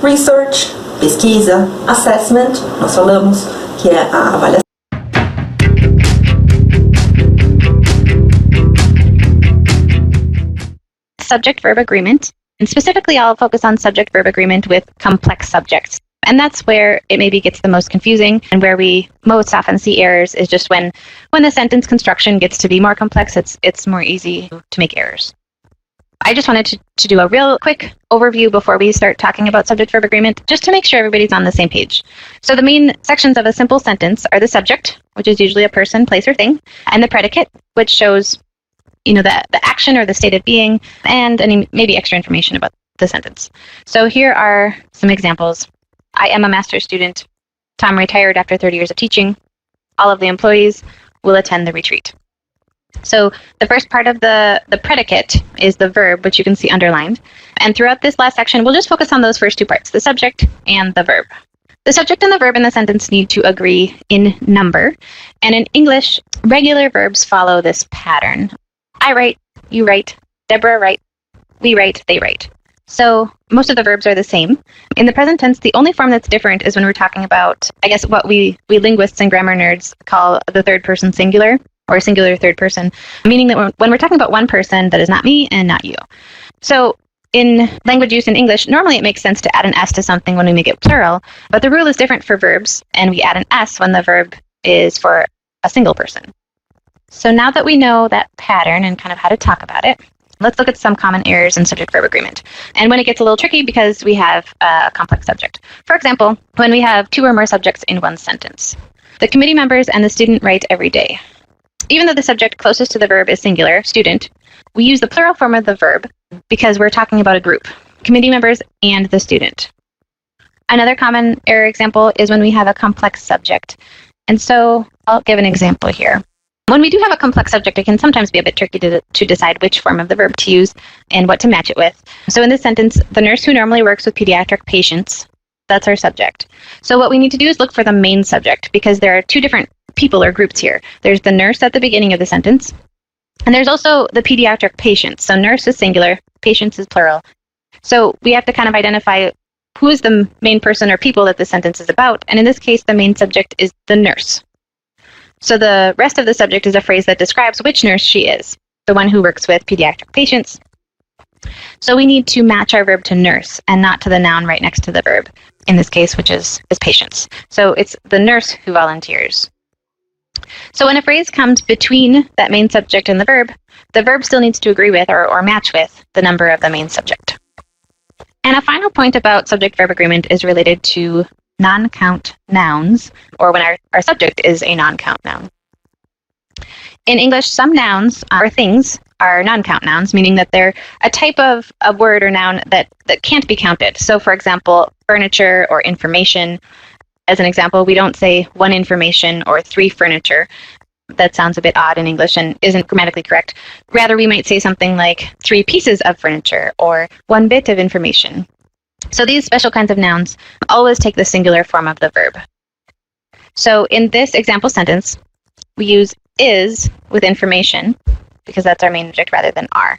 research, pesquisa, assessment, nós falamos que é a avaliação. Subject-verb agreement, and specifically I'll focus on subject-verb agreement with complex subjects. And that's where it maybe gets the most confusing, and where we most often see errors is just when the sentence construction gets to be more complex, it's more easy to make errors. I just wanted to do a real quick overview before we start talking about subject-verb agreement, just to make sure everybody's on the same page. So the main sections of a simple sentence are the subject, which is usually a person, place, or thing, and the predicate, which shows the action or the state of being, and any maybe extra information about the sentence. So here are some examples. I am a master's student. Tom retired after 30 years of teaching. All of the employees will attend the retreat. So the first part of the predicate is the verb, which you can see underlined. And throughout this last section, we'll just focus on those first two parts, the subject and the verb. The subject and the verb in the sentence need to agree in number. And in English, regular verbs follow this pattern. I write, you write, Deborah write, we write, they write. So most of the verbs are the same. In the present tense, the only form that's different is when we're talking about, I guess, what we linguists and grammar nerds call the third person singular, or singular third person, meaning that when we're talking about one person, that is not me and not you. So in language use in English, normally it makes sense to add an S to something when we make it plural, but the rule is different for verbs, and we add an S when the verb is for a single person. So now that we know that pattern and kind of how to talk about it, let's look at some common errors in subject-verb agreement. And when it gets a little tricky because we have a complex subject. For example, when we have two or more subjects in one sentence. The committee members and the student write every day. Even though the subject closest to the verb is singular, student, we use the plural form of the verb because we're talking about a group, committee members and the student. Another common error example is when we have a complex subject. And so I'll give an example here. When we do have a complex subject, it can sometimes be a bit tricky to decide which form of the verb to use and what to match it with. So in this sentence, the nurse who normally works with pediatric patients, that's our subject. So what we need to do is look for the main subject, because there are two different people or groups here. There's the nurse at the beginning of the sentence, and there's also the pediatric patients. So nurse is singular, patients is plural. So we have to kind of identify who is the main person or people that the sentence is about, and in this case, the main subject is the nurse. So the rest of the subject is a phrase that describes which nurse she is, the one who works with pediatric patients. So we need to match our verb to nurse and not to the noun right next to the verb, in this case, which is patients. So it's the nurse who volunteers. So when a phrase comes between that main subject and the verb still needs to agree with or match with the number of the main subject. And a final point about subject-verb agreement is related to non-count nouns, or when our subject is a non-count noun. In English, some nouns or things are non-count nouns, meaning that they're a type of a word or noun that can't be counted. So for example, furniture or information. As an example, we don't say one information or three furniture. That sounds a bit odd in English and isn't grammatically correct. Rather, we might say something like three pieces of furniture or one bit of information. So these special kinds of nouns always take the singular form of the verb. So in this example sentence, we use is with information, because that's our main subject rather than are.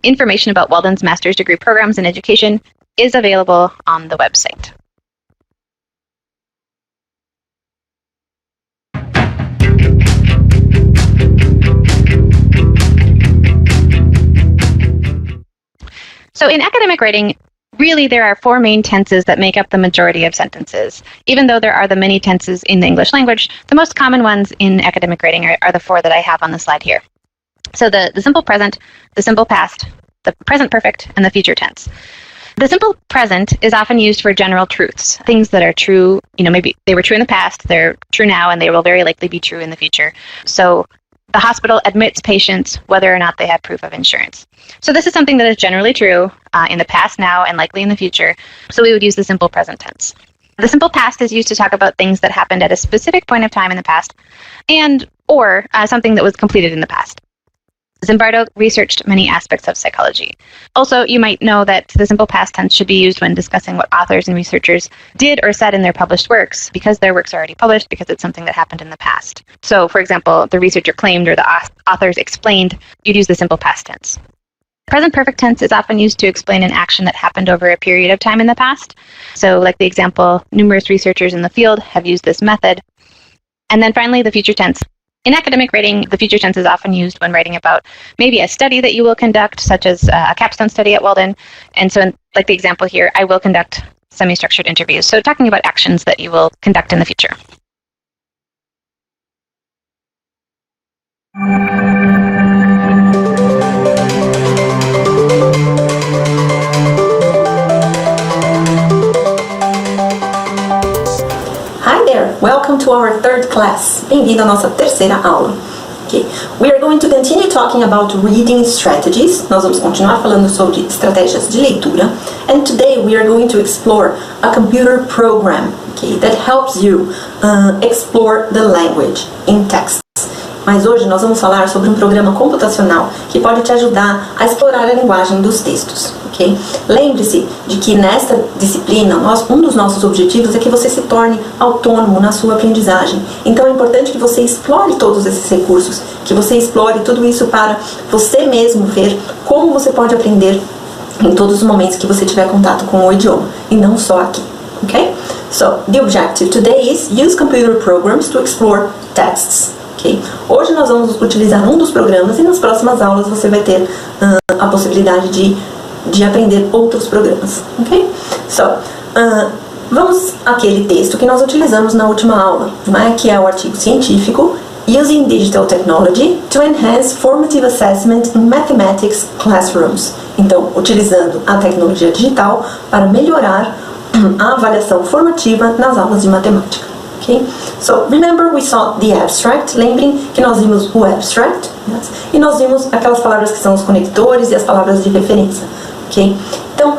Information about Weldon's master's degree programs in education is available on the website. So in academic writing, really there are four main tenses that make up the majority of sentences. Even though there are the many tenses in the English language, the most common ones in academic writing are the four that I have on the slide here. So the simple present, the simple past, the present perfect, and the future tense. The simple present is often used for general truths, things that are true, maybe they were true in the past, they're true now, and they will very likely be true in the future. So the hospital admits patients whether or not they have proof of insurance. So this is something that is generally true in the past, now, and likely in the future. So we would use the simple present tense. The simple past is used to talk about things that happened at a specific point of time in the past, or something that was completed in the past. Zimbardo researched many aspects of psychology. Also, you might know that the simple past tense should be used when discussing what authors and researchers did or said in their published works, because their works are already published, because it's something that happened in the past. So, for example, the researcher claimed or the authors explained, you'd use the simple past tense. Present perfect tense is often used to explain an action that happened over a period of time in the past. So, like the example, numerous researchers in the field have used this method. And then finally, the future tense. In academic writing, the future tense is often used when writing about maybe a study that you will conduct, such as a capstone study at Weldon. And so, like the example here, I will conduct semi-structured interviews. So talking about actions that you will conduct in the future. Hi there, welcome to our third class. Bem-vindo à nossa terceira aula. Okay. We are going to continue talking about reading strategies. Nós vamos continuar falando sobre estratégias de leitura. And today we are going to explore a computer program, okay, that helps you explore the language in text. Mas hoje nós vamos falar sobre um programa computacional que pode te ajudar a explorar a linguagem dos textos. Okay? Lembre-se de que nesta disciplina, um dos nossos objetivos é que você se torne autônomo na sua aprendizagem. Então é importante que você explore todos esses recursos, que você explore tudo isso para você mesmo ver como você pode aprender em todos os momentos que você tiver contato com o idioma, e não só aqui. Okay? So, the objective today is use computer programs to explore texts. Okay? Hoje nós vamos utilizar um dos programas e nas próximas aulas você vai ter a possibilidade de aprender outros programas. Okay? So, vamos àquele texto que nós utilizamos na última aula, né, que é o artigo científico Using Digital Technology to Enhance Formative Assessment in Mathematics Classrooms. Então, utilizando a tecnologia digital para melhorar a avaliação formativa nas aulas de matemática. Okay? So, remember we saw the abstract. Lembrem que nós vimos o abstract, yes? E nós vimos aquelas palavras que são os conectores e as palavras de referência. Okay? Então,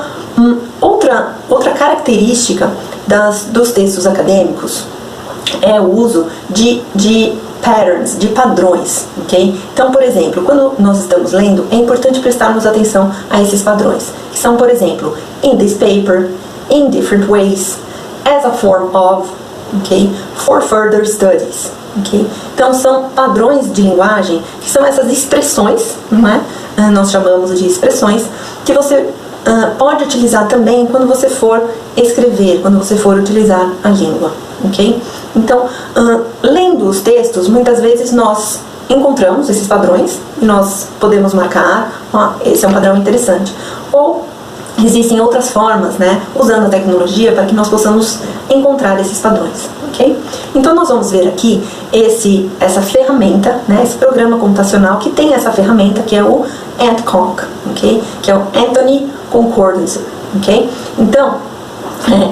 outra característica dos textos acadêmicos é o uso de patterns, de padrões. Okay? Então, por exemplo, quando nós estamos lendo, é importante prestarmos atenção a esses padrões, que são, por exemplo, in this paper, in different ways, as a form of, okay, for further studies. Okay? Então são padrões de linguagem, que são essas expressões, não é? Nós chamamos de expressões, que você pode utilizar também quando você for escrever, quando você for utilizar a língua. Okay? Então, lendo os textos, muitas vezes nós encontramos esses padrões e nós podemos marcar, esse é um padrão interessante. Ou existem outras formas, né, usando a tecnologia para que nós possamos encontrar esses padrões, ok? Então nós vamos ver aqui essa ferramenta, né, esse programa computacional que tem essa ferramenta que é o AntConc, ok? Que é o Anthony Concordance, ok? Então,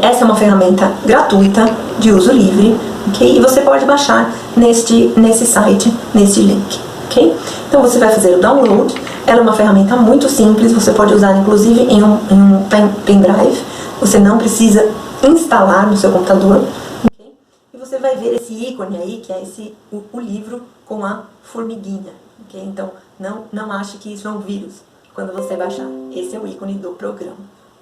essa é uma ferramenta gratuita, de uso livre, ok? E você pode baixar nesse site, nesse link, ok? Então você vai fazer o download. Ela é uma ferramenta muito simples, você pode usar inclusive em um pendrive, você não precisa instalar no seu computador. Okay? E você vai ver esse ícone aí, que é o livro com a formiguinha. Okay? Então não ache que isso é um vírus quando você baixar. Esse é o ícone do programa.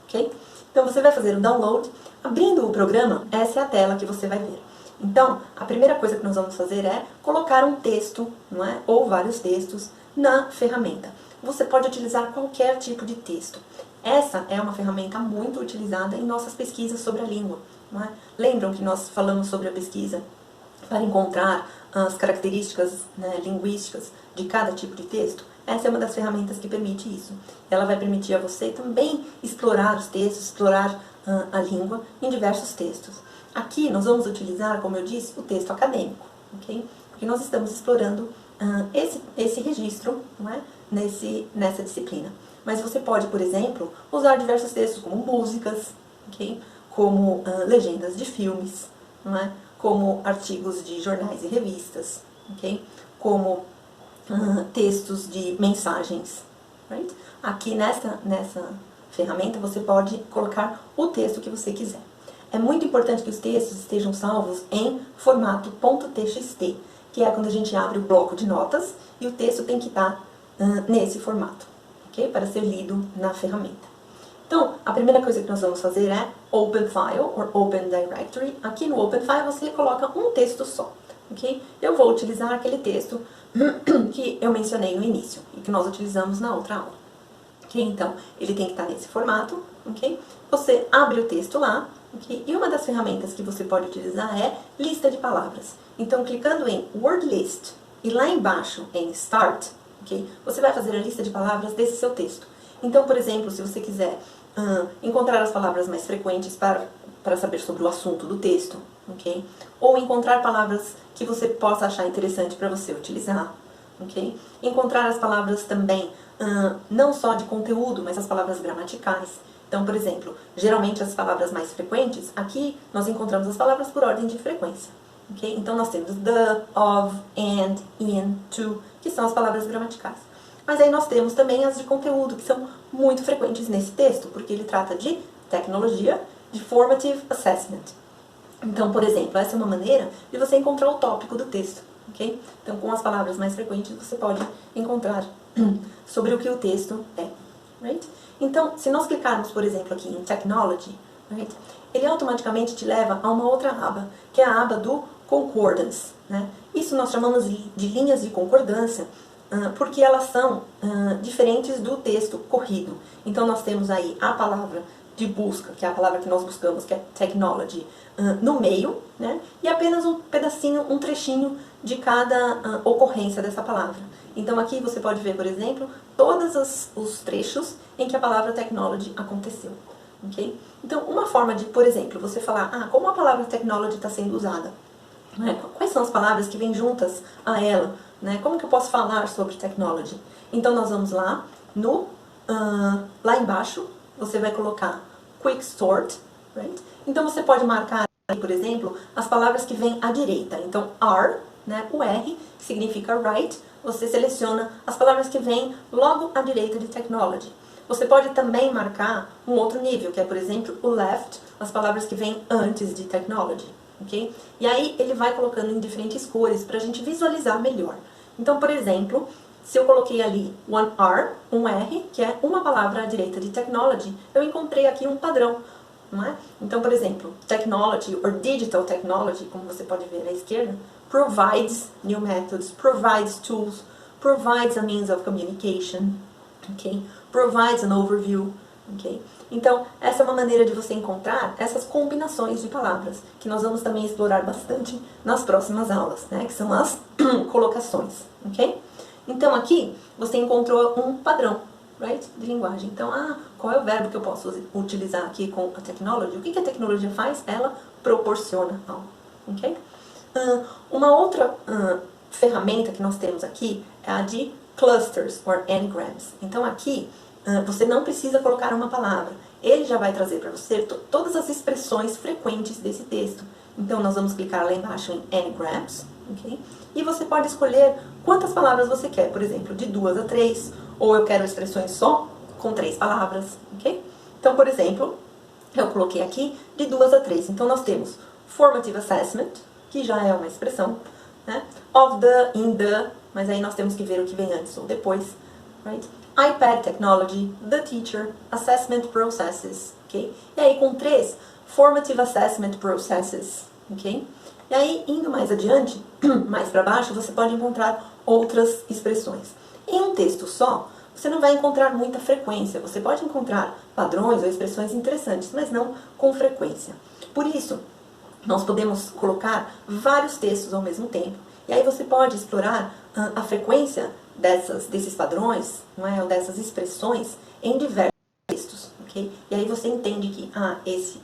Okay? Então você vai fazer o download, abrindo o programa, essa é a tela que você vai ver. Então, a primeira coisa que nós vamos fazer é colocar um texto, não é? Ou vários textos na ferramenta. Você pode utilizar qualquer tipo de texto. Essa é uma ferramenta muito utilizada em nossas pesquisas sobre a língua. Não é? Lembram que nós falamos sobre a pesquisa para encontrar as características, né, linguísticas de cada tipo de texto? Essa é uma das ferramentas que permite isso. Ela vai permitir a você também explorar os textos, explorar a língua em diversos textos. Aqui nós vamos utilizar, como eu disse, o texto acadêmico, ok? Porque nós estamos explorando esse registro, não é? Nessa disciplina. Mas você pode, por exemplo, usar diversos textos como músicas, okay? Como legendas de filmes, não é? Como artigos de jornais e revistas, okay? Como textos de mensagens. Right? Aqui nessa ferramenta você pode colocar o texto que você quiser. É muito importante que os textos estejam salvos em formato .txt, que é quando a gente abre o bloco de notas e o texto tem que estar nesse formato, ok? Para ser lido na ferramenta. Então, a primeira coisa que nós vamos fazer é Open File, ou Open Directory. Aqui no Open File você coloca um texto só, ok? Eu vou utilizar aquele texto que eu mencionei no início, e que nós utilizamos na outra aula. Ok? Então, ele tem que estar nesse formato, ok? Você abre o texto lá, ok? E uma das ferramentas que você pode utilizar é lista de palavras. Então, clicando em Word List e lá embaixo em Start, ok? Você vai fazer a lista de palavras desse seu texto. Então, por exemplo, se você quiser encontrar as palavras mais frequentes para saber sobre o assunto do texto, ok? Ou encontrar palavras que você possa achar interessante para você utilizar, ok? Encontrar as palavras também, não só de conteúdo, mas as palavras gramaticais. Então, por exemplo, geralmente as palavras mais frequentes, aqui nós encontramos as palavras por ordem de frequência, ok? Então, nós temos the, of, and, in, to, que são as palavras gramaticais. Mas aí nós temos também as de conteúdo, que são muito frequentes nesse texto, porque ele trata de tecnologia, de formative assessment. Então, por exemplo, essa é uma maneira de você encontrar o tópico do texto, ok? Então, com as palavras mais frequentes, você pode encontrar sobre o que o texto é, right? Então, se nós clicarmos, por exemplo, aqui em Technology, right? Ele automaticamente te leva a uma outra aba, que é a aba do Concordance, né? Isso nós chamamos de linhas de concordância, porque elas são diferentes do texto corrido. Então, nós temos aí a palavra de busca, que é a palavra que nós buscamos, que é technology, no meio, né? E apenas um pedacinho, um trechinho de cada ocorrência dessa palavra. Então, aqui você pode ver, por exemplo, todos os trechos em que a palavra technology aconteceu, ok? Então, uma forma de, por exemplo, você falar, como a palavra technology está sendo usada, né? Quais são as palavras que vêm juntas a ela, né? Como que eu posso falar sobre technology? Então, nós vamos lá, lá embaixo, você vai colocar Quick Sort, right? Então, você pode marcar, por exemplo, as palavras que vêm à direita. Então, R, né? O R, que significa right, você seleciona as palavras que vêm logo à direita de technology. Você pode também marcar um outro nível, que é, por exemplo, o left, as palavras que vêm antes de technology, ok? E aí, ele vai colocando em diferentes cores para a gente visualizar melhor. Então, por exemplo, se eu coloquei ali one R, um R, que é uma palavra à direita de technology, eu encontrei aqui um padrão, não é? Então, por exemplo, technology or digital technology, como você pode ver à esquerda, provides new methods, provides tools, provides a means of communication, ok? Provides an overview, ok? Então, essa é uma maneira de você encontrar essas combinações de palavras, que nós vamos também explorar bastante nas próximas aulas, né? Que são as colocações, ok? Então, aqui, você encontrou um padrão, right? De linguagem. Então, qual é o verbo que eu posso utilizar aqui com a technology? O que a tecnologia faz? Ela proporciona algo, ok? Uma outra ferramenta que nós temos aqui é a de clusters, or n-grams. Então, aqui, você não precisa colocar uma palavra. Ele já vai trazer para você todas as expressões frequentes desse texto. Então, nós vamos clicar lá embaixo em n-grams, ok? E você pode escolher quantas palavras você quer. Por exemplo, de 2 a 3, ou eu quero expressões só com 3 palavras, ok? Então, por exemplo, eu coloquei aqui de 2 a 3. Então, nós temos formative assessment, que já é uma expressão, né? Of the, in the, mas aí nós temos que ver o que vem antes ou depois, right? iPad technology, the teacher, assessment processes, ok? E aí com 3, formative assessment processes, ok? E aí, indo mais adiante, mais para baixo, você pode encontrar outras expressões. Em um texto só, você não vai encontrar muita frequência. Você pode encontrar padrões ou expressões interessantes, mas não com frequência. Por isso, nós podemos colocar vários textos ao mesmo tempo. E aí você pode explorar a frequência desses padrões, não é? Ou dessas expressões em diversos textos, ok? E aí você entende que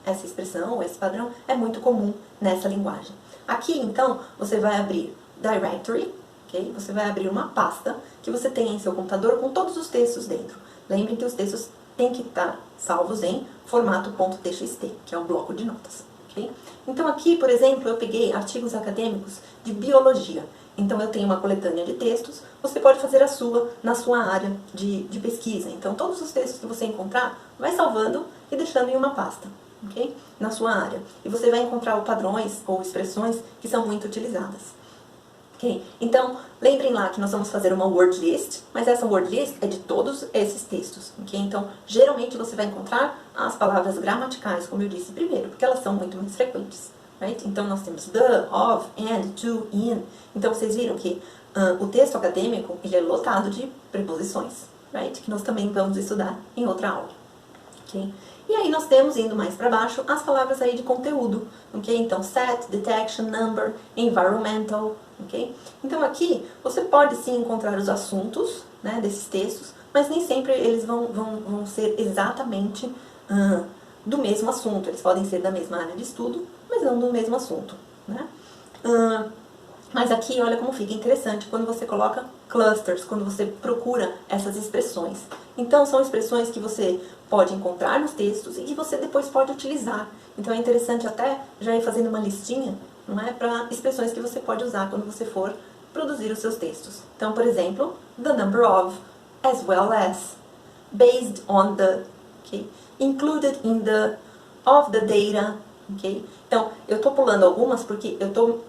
essa expressão ou esse padrão é muito comum nessa linguagem. Aqui, então, você vai abrir Directory, ok? Você vai abrir uma pasta que você tem em seu computador com todos os textos dentro. Lembrem que os textos têm que estar salvos em formato .txt, que é o bloco de notas, ok? Então, aqui, por exemplo, eu peguei artigos acadêmicos de biologia. Então, eu tenho uma coletânea de textos, você pode fazer a sua na sua área de pesquisa. Então, todos os textos que você encontrar, vai salvando e deixando em uma pasta, ok? Na sua área. E você vai encontrar padrões ou expressões que são muito utilizadas. Ok? Então, lembrem lá que nós vamos fazer uma word list, mas essa word list é de todos esses textos, ok? Então, geralmente você vai encontrar as palavras gramaticais, como eu disse primeiro, porque elas são muito mais frequentes, right? Então, nós temos the, of, and, to, in. Então, vocês viram que o texto acadêmico, ele é lotado de preposições, right? Que nós também vamos estudar em outra aula, ok? E aí nós temos, indo mais para baixo, as palavras aí de conteúdo, ok? Então, set, detection, number, environmental, ok? Então aqui, você pode sim encontrar os assuntos, né, desses textos, mas nem sempre eles vão ser exatamente do mesmo assunto. Eles podem ser da mesma área de estudo, mas não do mesmo assunto, né? Mas aqui, olha como fica interessante quando você coloca clusters, quando você procura essas expressões. Então, são expressões que você pode encontrar nos textos e que você depois pode utilizar. Então, é interessante até já ir fazendo uma listinha, não é, para expressões que você pode usar quando você for produzir os seus textos. Então, por exemplo, the number of, as well as, based on the, okay, included in the, of the data, ok? Então, eu estou pulando algumas porque eu estou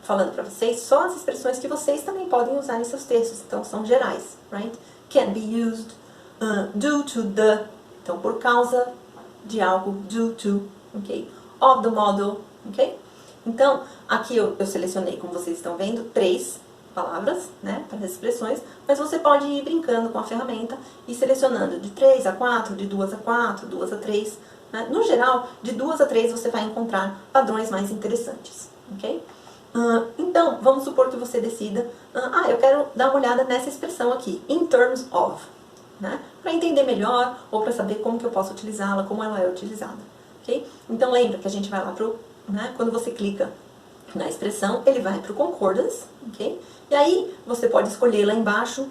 falando para vocês só as expressões que vocês também podem usar em seus textos. Então, são gerais, right? Can be used, due to the, então, por causa de algo, due to, ok? Of the model, ok? Então, aqui eu selecionei, como vocês estão vendo, 3 palavras, né, para as expressões, mas você pode ir brincando com a ferramenta e selecionando de 3 a 4, de 2 a 4, 2 a 3, né? No geral, de 2 a 3 você vai encontrar padrões mais interessantes, ok? Então, vamos supor que você decida, eu quero dar uma olhada nessa expressão aqui, in terms of, né? Para entender melhor ou para saber como que eu posso utilizá-la, como ela é utilizada, ok? Então, lembra que a gente vai lá para o, né, quando você clica na expressão, ele vai para o concordance, ok? E aí, você pode escolher lá embaixo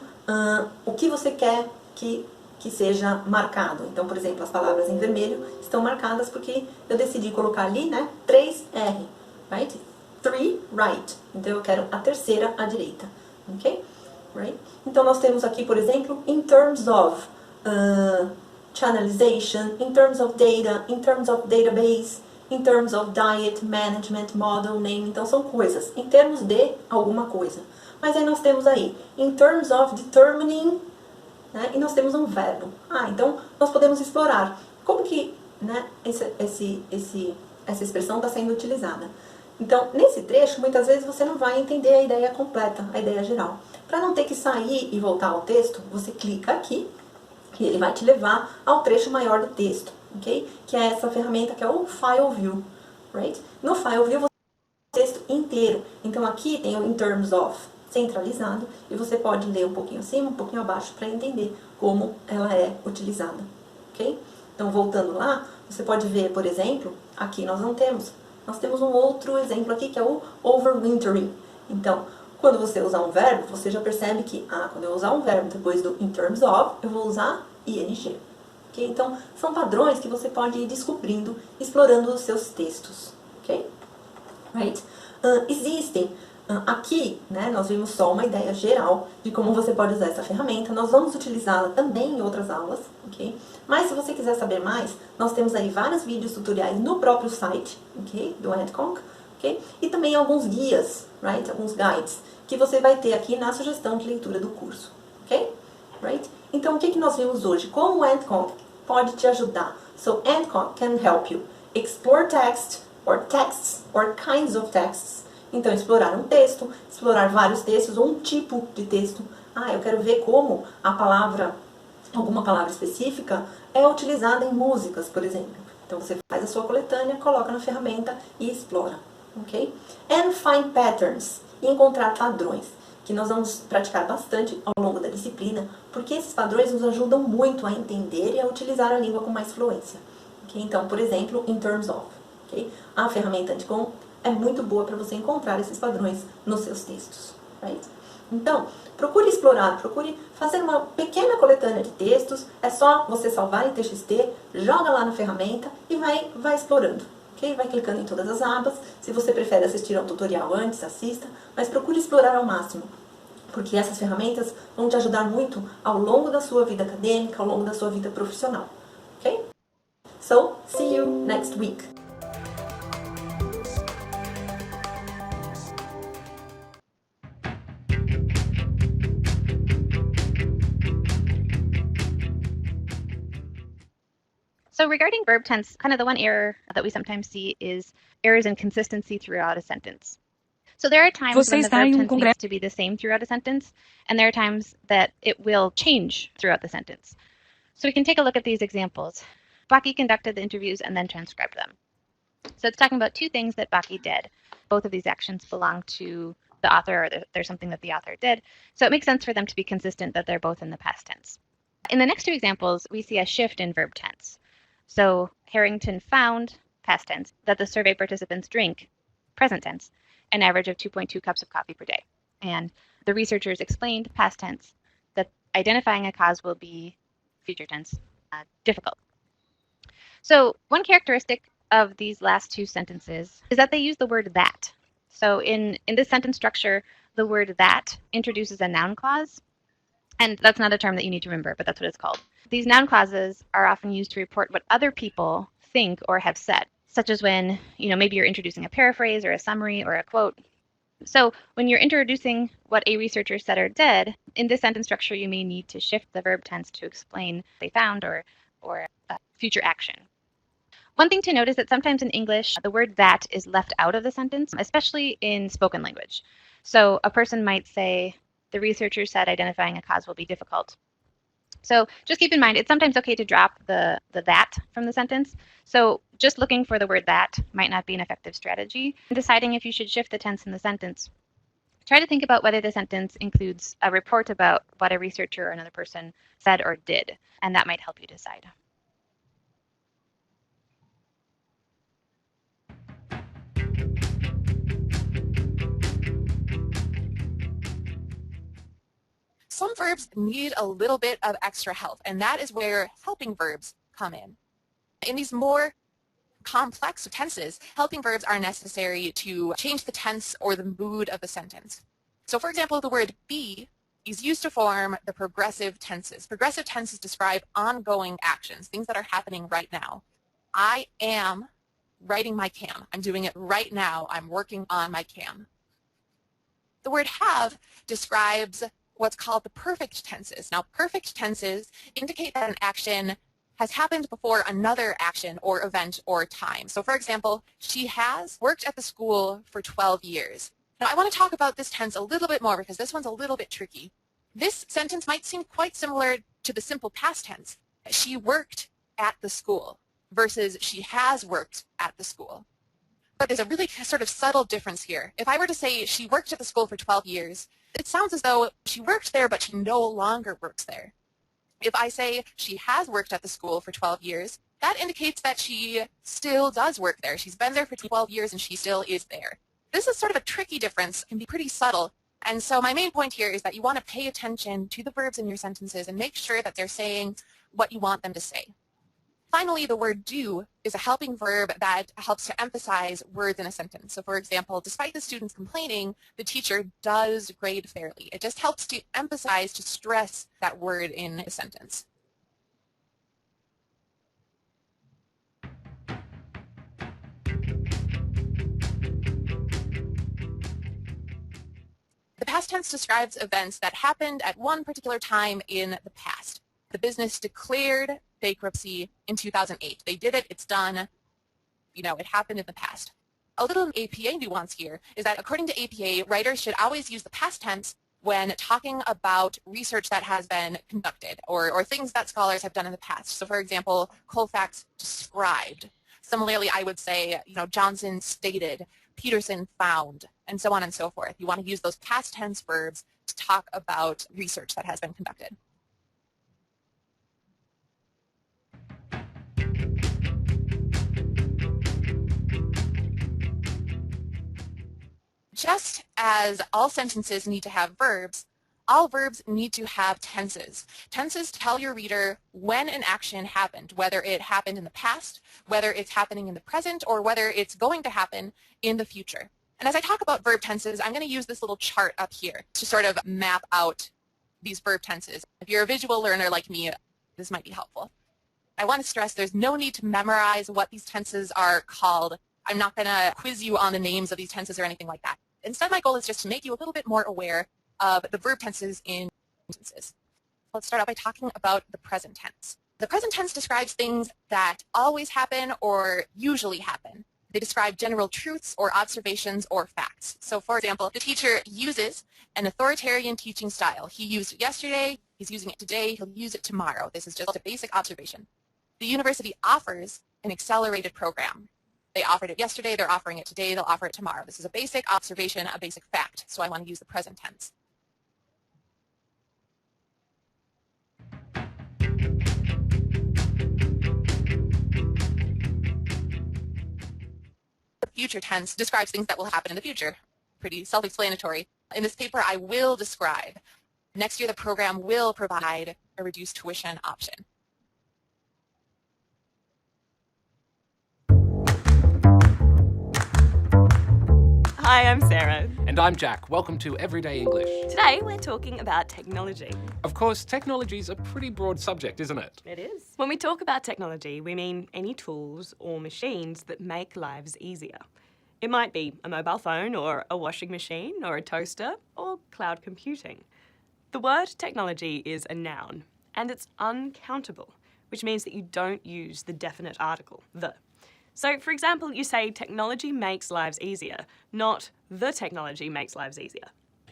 o que você quer que seja marcado. Então, por exemplo, as palavras em vermelho estão marcadas porque eu decidi colocar ali, né, 3R, right? 3, right. Então, eu quero a terceira à direita, ok? Right? Então, nós temos aqui, por exemplo, in terms of channelization, in terms of data, in terms of database, in terms of diet, management, model, name. Então, são coisas em termos de alguma coisa. Mas aí nós temos aí, in terms of determining, né? E nós temos um verbo. Então, nós podemos explorar como que, né, essa expressão está sendo utilizada. Então, nesse trecho, muitas vezes você não vai entender a ideia completa, a ideia geral. Para não ter que sair e voltar ao texto, você clica aqui e ele vai te levar ao trecho maior do texto, ok? Que é essa ferramenta que é o File View, right? No File View você tem o texto inteiro. Então, aqui tem o In Terms of centralizado e você pode ler um pouquinho acima, um pouquinho abaixo para entender como ela é utilizada, ok? Então, voltando lá, você pode ver, por exemplo, aqui nós não temos. Nós temos um outro exemplo aqui, que é o overwintering. Então, quando você usar um verbo, você já percebe que, quando eu usar um verbo depois do in terms of, eu vou usar ing. Okay? Então, são padrões que você pode ir descobrindo, explorando os seus textos. Ok? Right? Existem, aqui, né, nós vimos só uma ideia geral de como você pode usar essa ferramenta. Nós vamos utilizá-la também em outras aulas, ok? Mas se você quiser saber mais, nós temos aí vários vídeos tutoriais no próprio site, ok? Do Adconc, ok? E também alguns guias, right? Alguns guides, que você vai ter aqui na sugestão de leitura do curso, ok? Right? Então, o que nós vimos hoje? Como o Adconc pode te ajudar? So, Adconc can help you explore text, or texts, or kinds of texts. Então, explorar um texto, explorar vários textos, ou um tipo de texto. Eu quero ver como a palavra, alguma palavra específica, é utilizada em músicas, por exemplo. Então, você faz a sua coletânea, coloca na ferramenta e explora, ok? And find patterns, e encontrar padrões, que nós vamos praticar bastante ao longo da disciplina, porque esses padrões nos ajudam muito a entender e a utilizar a língua com mais fluência. Okay? Então, por exemplo, in terms of. Okay? A ferramenta Adconc é muito boa para você encontrar esses padrões nos seus textos. Right? Então, procure explorar, procure fazer uma pequena coletânea de textos. É só você salvar em TXT, joga lá na ferramenta e vai explorando. Okay? Vai clicando em todas as abas. Se você prefere assistir ao tutorial antes, assista. Mas procure explorar ao máximo, porque essas ferramentas vão te ajudar muito ao longo da sua vida acadêmica, ao longo da sua vida profissional. Okay? So, see you next week. So regarding verb tense, kind of the one error that we sometimes see is errors in consistency throughout a sentence. So there are times when the verb tense needs to be the same throughout a sentence, and there are times that it will change throughout the sentence. So we can take a look at these examples. Baki conducted the interviews and then transcribed them. So it's talking about two things that Baki did. Both of these actions belong to the author, or there's something that the author did. So it makes sense for them to be consistent that they're both in the past tense. In the next two examples, we see a shift in verb tense. So Harrington found, past tense, that the survey participants drink, present tense, an average of 2.2 cups of coffee per day. And the researchers explained, past tense, that identifying a cause will be, future tense, difficult. So one characteristic of these last two sentences is that they use the word that. So in this sentence structure, the word that introduces a noun clause. And that's not a term that you need to remember, but that's what it's called. These noun clauses are often used to report what other people think or have said, such as when, maybe you're introducing a paraphrase or a summary or a quote. So when you're introducing what a researcher said or did, in this sentence structure, you may need to shift the verb tense to explain what they found or future action. One thing to note is that sometimes in English, the word that is left out of the sentence, especially in spoken language. So a person might say, the researcher said identifying a cause will be difficult. So just keep in mind, it's sometimes okay to drop the that from the sentence. So just looking for the word that might not be an effective strategy. In deciding if you should shift the tense in the sentence, try to think about whether the sentence includes a report about what a researcher or another person said or did, and that might help you decide. Some verbs need a little bit of extra help, and that is where helping verbs come in. In these more complex tenses, helping verbs are necessary to change the tense or the mood of the sentence. So for example, the word be is used to form the progressive tenses. Progressive tenses describe ongoing actions, things that are happening right now. I am writing my CAM. I'm doing it right now. I'm working on my CAM. The word have describes what's called the perfect tenses. Now, perfect tenses indicate that an action has happened before another action or event or time. So for example, she has worked at the school for 12 years. Now, I want to talk about this tense a little bit more because this one's a little bit tricky. This sentence might seem quite similar to the simple past tense. She worked at the school versus she has worked at the school. But there's a really sort of subtle difference here. If I were to say she worked at the school for 12 years, it sounds as though she worked there, but she no longer works there. If I say she has worked at the school for 12 years, that indicates that she still does work there. She's been there for 12 years and she still is there. This is sort of a tricky difference, can be pretty subtle. And so my main point here is that you want to pay attention to the verbs in your sentences and make sure that they're saying what you want them to say. Finally, the word do is a helping verb that helps to emphasize words in a sentence. So for example, despite the students complaining, the teacher does grade fairly. It just helps to emphasize, to stress that word in a sentence. The past tense describes events that happened at one particular time in the past. The business declared bankruptcy in 2008. They did it, it's done, it happened in the past. A little APA nuance here is that according to APA, writers should always use the past tense when talking about research that has been conducted or things that scholars have done in the past. So for example, Colfax described. Similarly, I would say, Johnson stated, Peterson found, and so on and so forth. You want to use those past tense verbs to talk about research that has been conducted. Just as all sentences need to have verbs, all verbs need to have tenses. Tenses tell your reader when an action happened, whether it happened in the past, whether it's happening in the present, or whether it's going to happen in the future. And as I talk about verb tenses, I'm going to use this little chart up here to sort of map out these verb tenses. If you're a visual learner like me, this might be helpful. I want to stress there's no need to memorize what these tenses are called. I'm not going to quiz you on the names of these tenses or anything like that. Instead, my goal is just to make you a little bit more aware of the verb tenses in sentences. Let's start out by talking about the present tense. The present tense describes things that always happen or usually happen. They describe general truths or observations or facts. So for example, the teacher uses an authoritarian teaching style. He used it yesterday, he's using it today, he'll use it tomorrow. This is just a basic observation. The university offers an accelerated program. They offered it yesterday, they're offering it today, they'll offer it tomorrow. This is a basic observation, a basic fact, so I want to use the present tense. The future tense describes things that will happen in the future. Pretty self-explanatory. In this paper, I will describe. Next year, the program will provide a reduced tuition option. Hi, I'm Sarah. And I'm Jack. Welcome to Everyday English. Today we're talking about technology. Of course, technology's a pretty broad subject, isn't it? It is. When we talk about technology, we mean any tools or machines that make lives easier. It might be a mobile phone or a washing machine or a toaster or cloud computing. The word technology is a noun and it's uncountable, which means that you don't use the definite article, the. So, for example, you say technology makes lives easier, not the technology makes lives easier.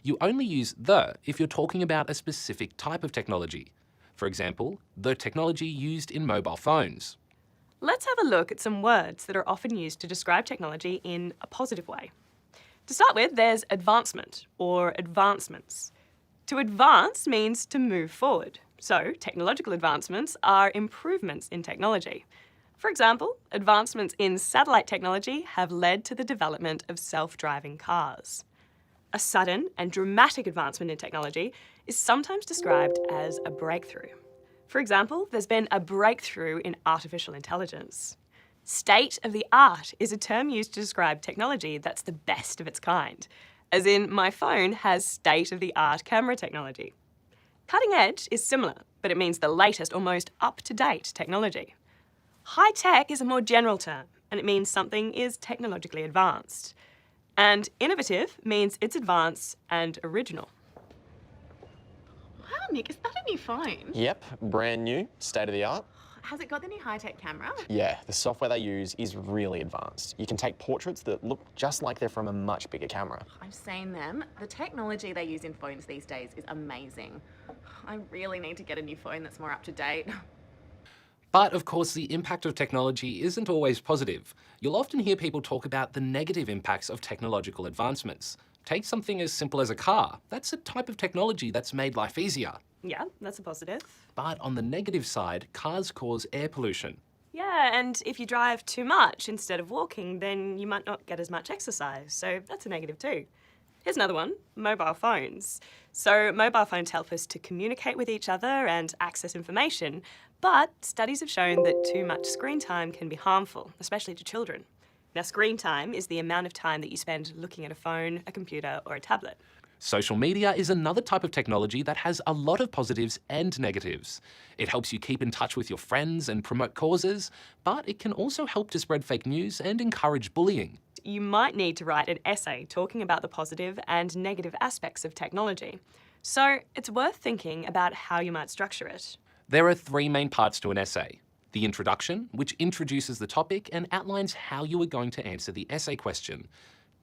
You only use the if you're talking about a specific type of technology. For example, the technology used in mobile phones. Let's have a look at some words that are often used to describe technology in a positive way. To start with, there's advancement or advancements. To advance means to move forward. So, technological advancements are improvements in technology. For example, advancements in satellite technology have led to the development of self-driving cars. A sudden and dramatic advancement in technology is sometimes described as a breakthrough. For example, there's been a breakthrough in artificial intelligence. State of the art is a term used to describe technology that's the best of its kind, as in my phone has state-of-the-art camera technology. Cutting edge is similar, but it means the latest or most up-to-date technology. High-tech is a more general term, and it means something is technologically advanced. And innovative means it's advanced and original. Wow, Nick, is that a new phone? Yep, brand new, state of the art. Has it got the new high-tech camera? Yeah, the software they use is really advanced. You can take portraits that look just like they're from a much bigger camera. I've seen them. The technology they use in phones these days is amazing. I really need to get a new phone that's more up-to-date. But of course, the impact of technology isn't always positive. You'll often hear people talk about the negative impacts of technological advancements. Take something as simple as a car. That's a type of technology that's made life easier. Yeah, that's a positive. But on the negative side, cars cause air pollution. Yeah, and if you drive too much instead of walking, then you might not get as much exercise, so that's a negative too. Here's another one, mobile phones. So mobile phones help us to communicate with each other and access information, but studies have shown that too much screen time can be harmful, especially to children. Now, screen time is the amount of time that you spend looking at a phone, a computer, or a tablet. Social media is another type of technology that has a lot of positives and negatives. It helps you keep in touch with your friends and promote causes, but it can also help to spread fake news and encourage bullying. You might need to write an essay talking about the positive and negative aspects of technology. So it's worth thinking about how you might structure it. There are three main parts to an essay. The introduction, which introduces the topic and outlines how you are going to answer the essay question.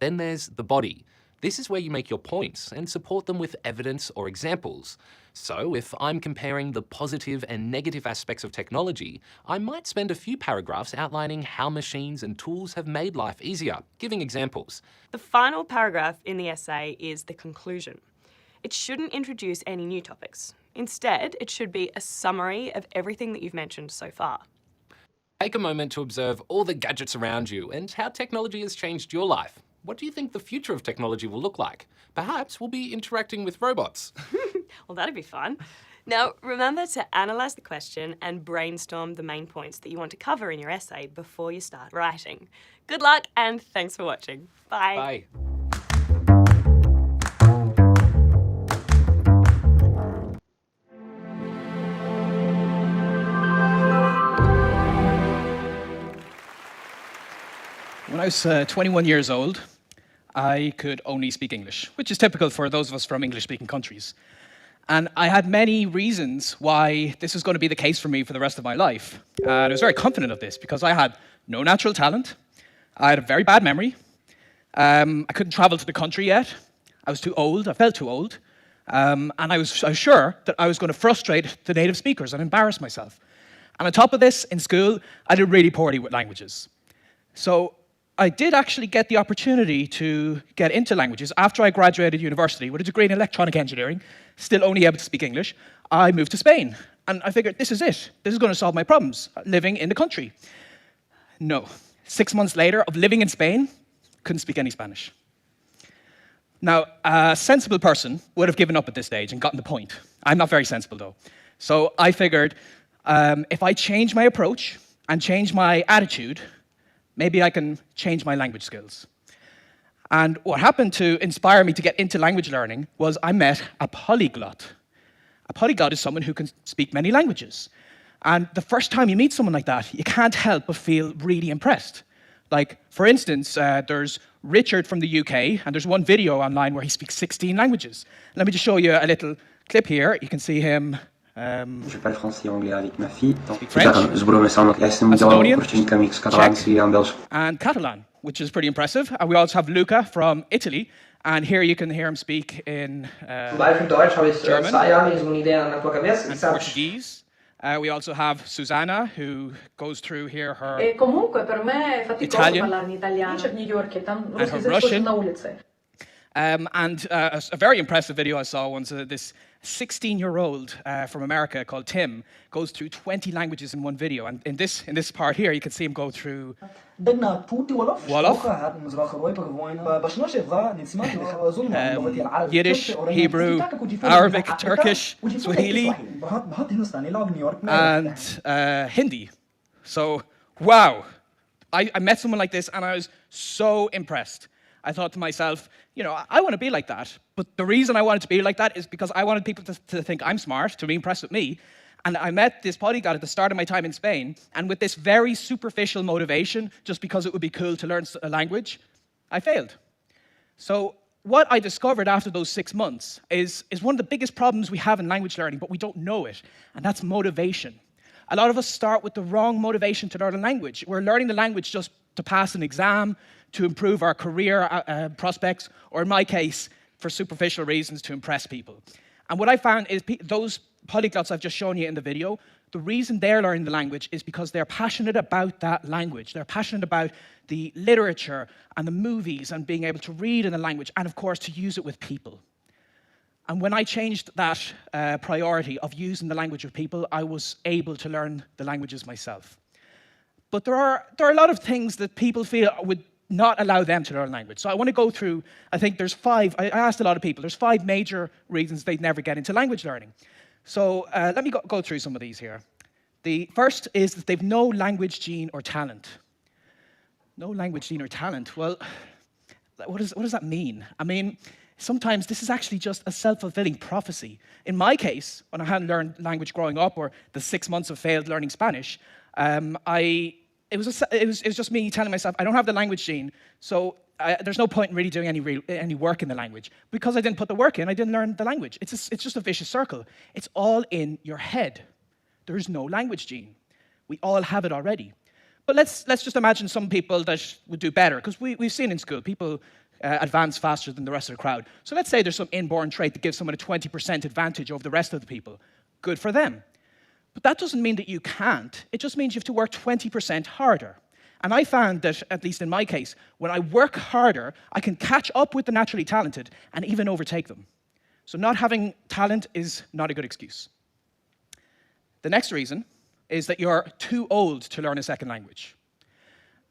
Then there's the body. This is where you make your points and support them with evidence or examples. So if I'm comparing the positive and negative aspects of technology, I might spend a few paragraphs outlining how machines and tools have made life easier, giving examples. The final paragraph in the essay is the conclusion. It shouldn't introduce any new topics. Instead, it should be a summary of everything that you've mentioned so far. Take a moment to observe all the gadgets around you and how technology has changed your life. What do you think the future of technology will look like? Perhaps we'll be interacting with robots. Well, that'd be fun. Now, remember to analyse the question and brainstorm the main points that you want to cover in your essay before you start writing. Good luck and thanks for watching. Bye. Bye. When I was 21 years old, I could only speak English, which is typical for those of us from English-speaking countries. And I had many reasons why this was going to be the case for me for the rest of my life. And I was very confident of this because I had no natural talent, I had a very bad memory, I couldn't travel to the country yet, I was too old, I felt too old, and I was sure that I was going to frustrate the native speakers and embarrass myself. And on top of this, in school, I did really poorly with languages. So I did actually get the opportunity to get into languages after I graduated university with a degree in electronic engineering, still only able to speak English. I moved to Spain, and I figured this is it. This is going to solve my problems, living in the country. No. 6 months later of living in Spain, couldn't speak any Spanish. Now, a sensible person would have given up at this stage and gotten the point. I'm not very sensible, though. So I figured if I change my approach and change my attitude, maybe I can change my language skills. And what happened to inspire me to get into language learning was I met a polyglot. A polyglot is someone who can speak many languages. And the first time you meet someone like that, you can't help but feel really impressed. Like, for instance, there's Richard from the UK, and there's one video online where he speaks 16 languages. Let me just show you a little clip here. You can see him Je parle français et anglais avec ma fille. speak French, Macedonian, Czech, and Catalan, which is pretty impressive. And we also have Luca from Italy, and here you can hear him speak in German and Portuguese. We also have Susanna, who goes through here her Italian and her Russian. And a very impressive video I saw once, this 16-year-old from America called Tim goes through 20 languages in one video. And in this part here, you can see him go through Wolof, Yiddish, Hebrew, Arabic, Turkish, Swahili, and Hindi. So, wow. I met someone like this and I was so impressed. I thought to myself, I want to be like that. But the reason I wanted to be like that is because I wanted people to think I'm smart, to be impressed with me. And I met this polyglot at the start of my time in Spain, and with this very superficial motivation, just because it would be cool to learn a language, I failed. So what I discovered after those 6 months is one of the biggest problems we have in language learning, but we don't know it, and that's motivation. A lot of us start with the wrong motivation to learn a language. We're learning the language just to pass an exam, to improve our career prospects, or in my case, for superficial reasons to impress people. And what I found is those polyglots I've just shown you in the video, the reason they're learning the language is because they're passionate about that language. They're passionate about the literature and the movies and being able to read in the language and, of course, to use it with people. And when I changed that priority of using the language with people, I was able to learn the languages myself. But there are a lot of things that people feel would not allow them to learn language. So I want to go through, I think there's 5, I asked a lot of people, there's 5 major reasons they'd never get into language learning. So let me go through some of these here. The first is that they've no language gene or talent. No language gene or talent. Well, what does that mean? I mean, sometimes this is actually just a self-fulfilling prophecy. In my case, when I hadn't learned language growing up, or the 6 months of failed learning Spanish, it was just me telling myself, I don't have the language gene, so there's no point in really doing any work in the language. Because I didn't put the work in, I didn't learn the language. It's just a vicious circle. It's all in your head. There's no language gene. We all have it already. But let's just imagine some people that would do better, because we've seen in school, people advance faster than the rest of the crowd. So let's say there's some inborn trait that gives someone a 20% advantage over the rest of the people. Good for them. But that doesn't mean that you can't. It just means you have to work 20% harder. And I found that, at least in my case, when I work harder, I can catch up with the naturally talented and even overtake them. So not having talent is not a good excuse. The next reason is that you're too old to learn a second language.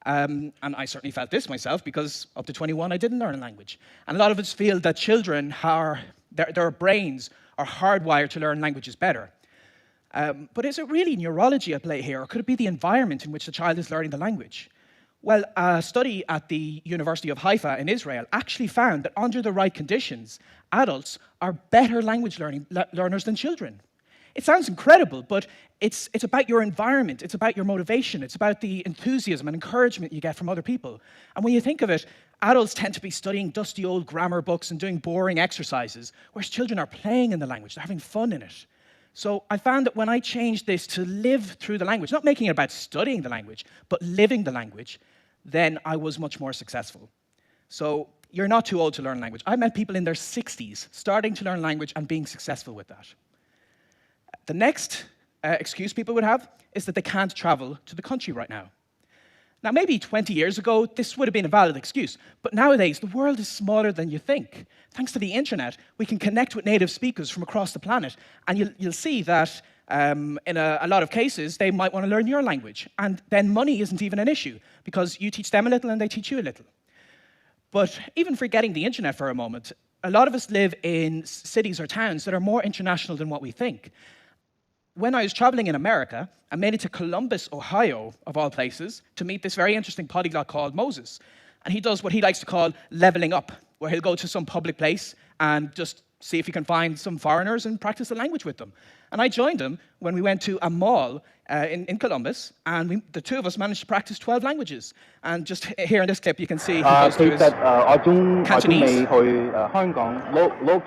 And I certainly felt this myself, because up to 21, I didn't learn a language. And a lot of us feel that children, their brains are hardwired to learn languages better. But is it really neurology at play here, or could it be the environment in which the child is learning the language? Well, a study at the University of Haifa in Israel actually found that under the right conditions, adults are better language learners than children. It sounds incredible, but it's about your environment, it's about your motivation, it's about the enthusiasm and encouragement you get from other people. And when you think of it, adults tend to be studying dusty old grammar books and doing boring exercises, whereas children are playing in the language, they're having fun in it. So I found that when I changed this to live through the language, not making it about studying the language, but living the language, then I was much more successful. So you're not too old to learn language. I met people in their 60s starting to learn language and being successful with that. The next excuse people would have is that they can't travel to the country right now. Now, maybe 20 years ago, this would have been a valid excuse, but nowadays, the world is smaller than you think. Thanks to the internet, we can connect with native speakers from across the planet, and you'll see that in a lot of cases, they might want to learn your language, and then money isn't even an issue, because you teach them a little and they teach you a little. But even forgetting the internet for a moment, a lot of us live in cities or towns that are more international than what we think. When I was traveling in America, I made it to Columbus, Ohio, of all places, to meet this very interesting polyglot called Moses. And he does what he likes to call leveling up, where he'll go to some public place and just see if he can find some foreigners and practice the language with them. And I joined him when we went to a mall in Columbus, and the two of us managed to practice 12 languages. And just here in this clip, you can see he goes to his Cantonese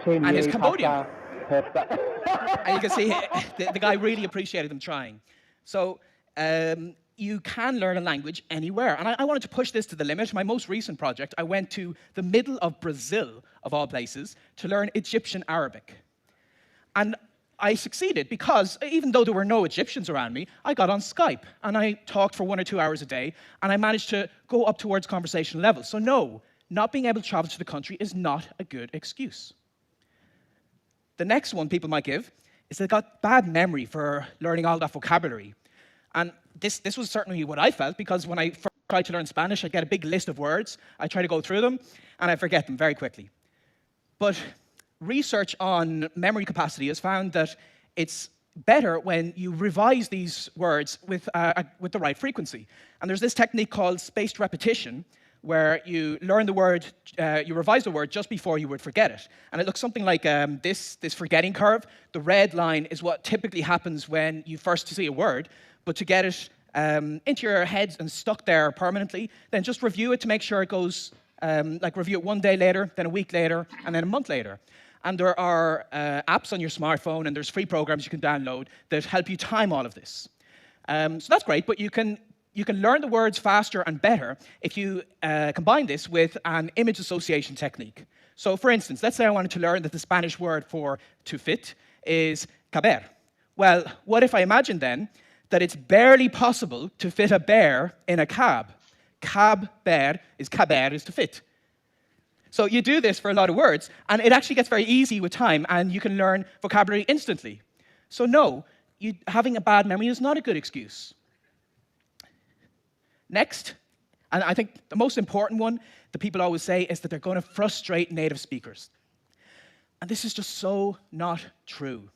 and his Cambodian. And you can see the guy really appreciated them trying. So you can learn a language anywhere. And I wanted to push this to the limit. My most recent project, I went to the middle of Brazil, of all places, to learn Egyptian Arabic. And I succeeded because even though there were no Egyptians around me, I got on Skype and I talked for 1 or 2 hours a day, and I managed to go up towards conversational levels. So no, not being able to travel to the country is not a good excuse. The next one people might give is they've got bad memory for learning all that vocabulary. And this was certainly what I felt, because when I first tried to learn Spanish, I'd get a big list of words, I'd try to go through them, and I'd forget them very quickly. But research on memory capacity has found that it's better when you revise these words with the right frequency. And there's this technique called spaced repetition, where you learn the word, you revise the word just before you would forget it. And it looks something like this forgetting curve. The red line is what typically happens when you first see a word, but to get it into your head and stuck there permanently, then just review it to make sure it goes, like review it 1 day later, then a week later, and then a month later. And there are apps on your smartphone, and there's free programs you can download that help you time all of this. So that's great, but you can learn the words faster and better if you combine this with an image association technique. So for instance, let's say I wanted to learn that the Spanish word for to fit is caber. Well, what if I imagined then that it's barely possible to fit a bear in a cab? Caber is to fit. So you do this for a lot of words, and it actually gets very easy with time, and you can learn vocabulary instantly. So no, having a bad memory is not a good excuse. Next, and I think the most important one that people always say is that they're going to frustrate native speakers. And this is just so not true.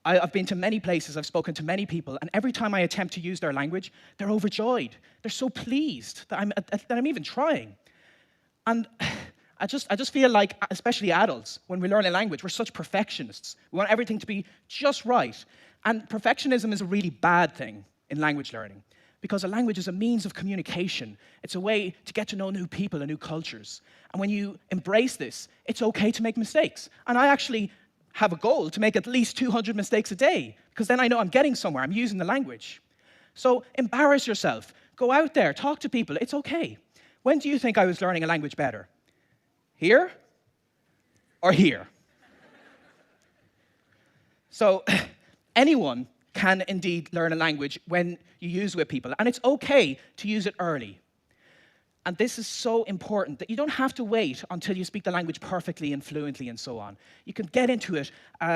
I've been to many places, I've spoken to many people, and every time I attempt to use their language, they're overjoyed. They're so pleased that I'm even trying. And I just feel like, especially adults, when we learn a language, we're such perfectionists. We want everything to be just right. And perfectionism is a really bad thing in language learning, because a language is a means of communication. It's a way to get to know new people and new cultures. And when you embrace this, it's okay to make mistakes. And I actually have a goal to make at least 200 mistakes a day, because then I know I'm getting somewhere, I'm using the language. So embarrass yourself. Go out there, talk to people, it's okay. When do you think I was learning a language better? Here or here? So anyone can indeed learn a language when you use it with people, and it's okay to use it early. And this is so important that you don't have to wait until you speak the language perfectly and fluently and so on. You can get into it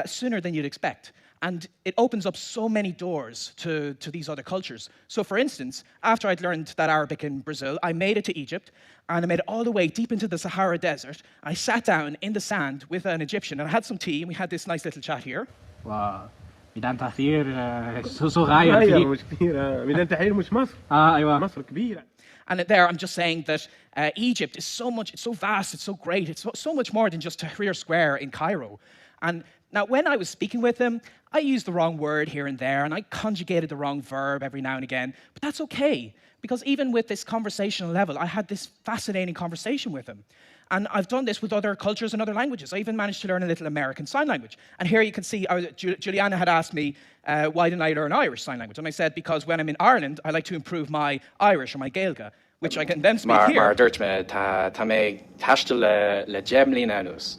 sooner than you'd expect. And it opens up so many doors to these other cultures. So for instance, after I'd learned that Arabic in Brazil, I made it to Egypt, and I made it all the way deep into the Sahara Desert. I sat down in the sand with an Egyptian, and I had some tea, and we had this nice little chat here. Wow. ميدان تحرير صغير مش كبير ميدان تحرير مش مصر ايوه مصر كبيره. And there I'm just saying that Egypt is so much, it's so vast, it's so great, it's so much more than just Tahrir Square in Cairo. And now when I was speaking with him, I used the wrong word here and there, and I conjugated the wrong verb every now and again, but that's okay, because even with this conversational level, I had this fascinating conversation with him. And I've done this with other cultures and other languages. I even managed to learn a little American Sign Language. And here you can see, Juliana had asked me, why didn't I learn Irish Sign Language? And I said, because when I'm in Ireland, I like to improve my Irish or my Gaeilge, which I can then speak here. Mar dúirt me tá mé taistil le Gemlín anús.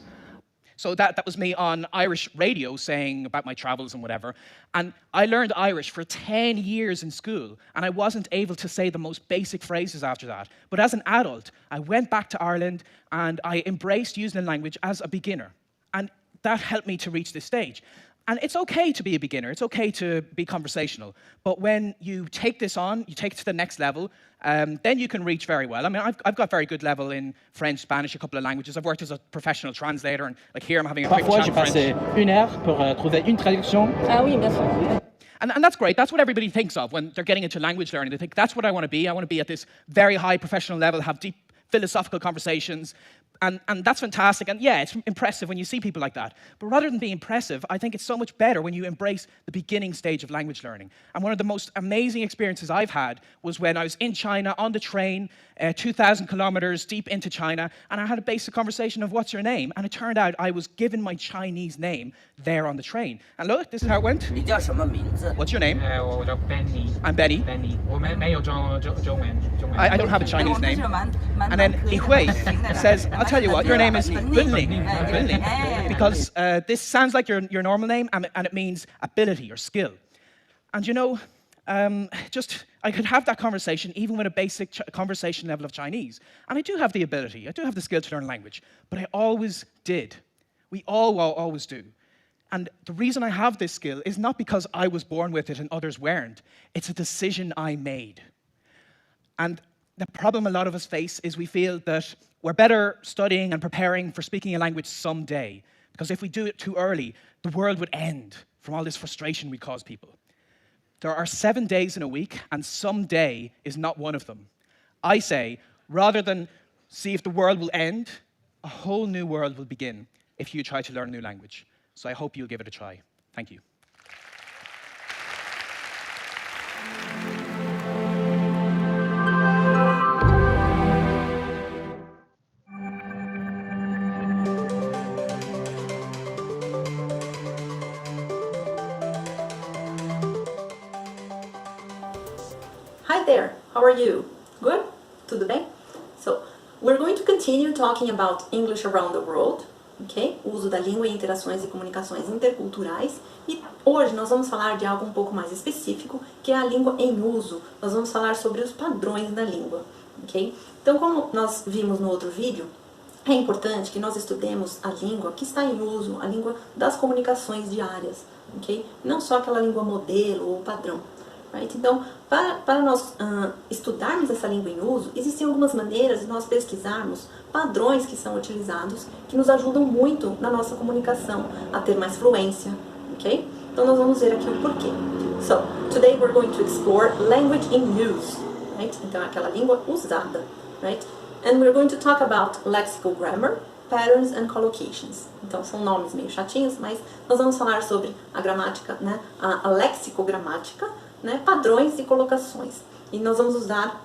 So that was me on Irish radio saying about my travels and whatever. And I learned Irish for 10 years in school, and I wasn't able to say the most basic phrases after that. But as an adult, I went back to Ireland and I embraced using the language as a beginner. And that helped me to reach this stage. And it's okay to be a beginner, it's okay to be conversational, but when you take this on, you take it to the next level, then you can reach very well. I mean, I've got very good level in French, Spanish, a couple of languages. I've worked as a professional translator, and like here I'm having a quick chat in French. Parfois, j'ai passé 1 heure pour trouver une traduction. Ah oui, bien sûr. And that's great. That's what everybody thinks of when they're getting into language learning. They think, that's what I want to be. I want to be at this very high professional level, have deep philosophical conversations. And that's fantastic. And yeah, it's impressive when you see people like that. But rather than being impressive, I think it's so much better when you embrace the beginning stage of language learning. And one of the most amazing experiences I've had was when I was in China on the train, 2,000 kilometers deep into China, and I had a basic conversation of what's your name? And it turned out I was given my Chinese name there on the train. And look, this is how it went. What's your name? 我叫 Benny. I'm Benny. Benny. 我没有中文。I don't have a Chinese name. And then Li Hui says, I'll tell you what, your name is Bunling, because this sounds like your normal name, and it means ability or skill. And you know, I could have that conversation even with a basic conversation level of Chinese. And I do have the ability, I do have the skill to learn language, but I always did. We all always do. And the reason I have this skill is not because I was born with it and others weren't. It's a decision I made. And the problem a lot of us face is we feel that we're better studying and preparing for speaking a language someday, because if we do it too early, the world would end from all this frustration we cause people. There are 7 days in a week, and someday is not one of them. I say, rather than see if the world will end, a whole new world will begin if you try to learn a new language. So I hope you'll give it a try. Thank you. Hi there, how are you? Good? Tudo bem? So, we're going to continue talking about English around the world, ok? O uso da língua em interações e comunicações interculturais. E hoje nós vamos falar de algo um pouco mais específico, que é a língua em uso. Nós vamos falar sobre os padrões da língua, ok? Então, como nós vimos no outro vídeo, é importante que nós estudemos a língua que está em uso, a língua das comunicações diárias, ok? Não só aquela língua modelo ou padrão. Right? Então, para nós estudarmos essa língua em uso, existem algumas maneiras de nós pesquisarmos padrões que são utilizados, que nos ajudam muito na nossa comunicação, a ter mais fluência, ok? Então, nós vamos ver aqui o porquê. So, today we're going to explore language in use, right? Então, é aquela língua usada, right? And we're going to talk about lexical grammar, patterns and collocations. Então, são nomes meio chatinhos, mas nós vamos falar sobre a gramática, né? A lexicogramática, né, padrões e colocações. E nós vamos usar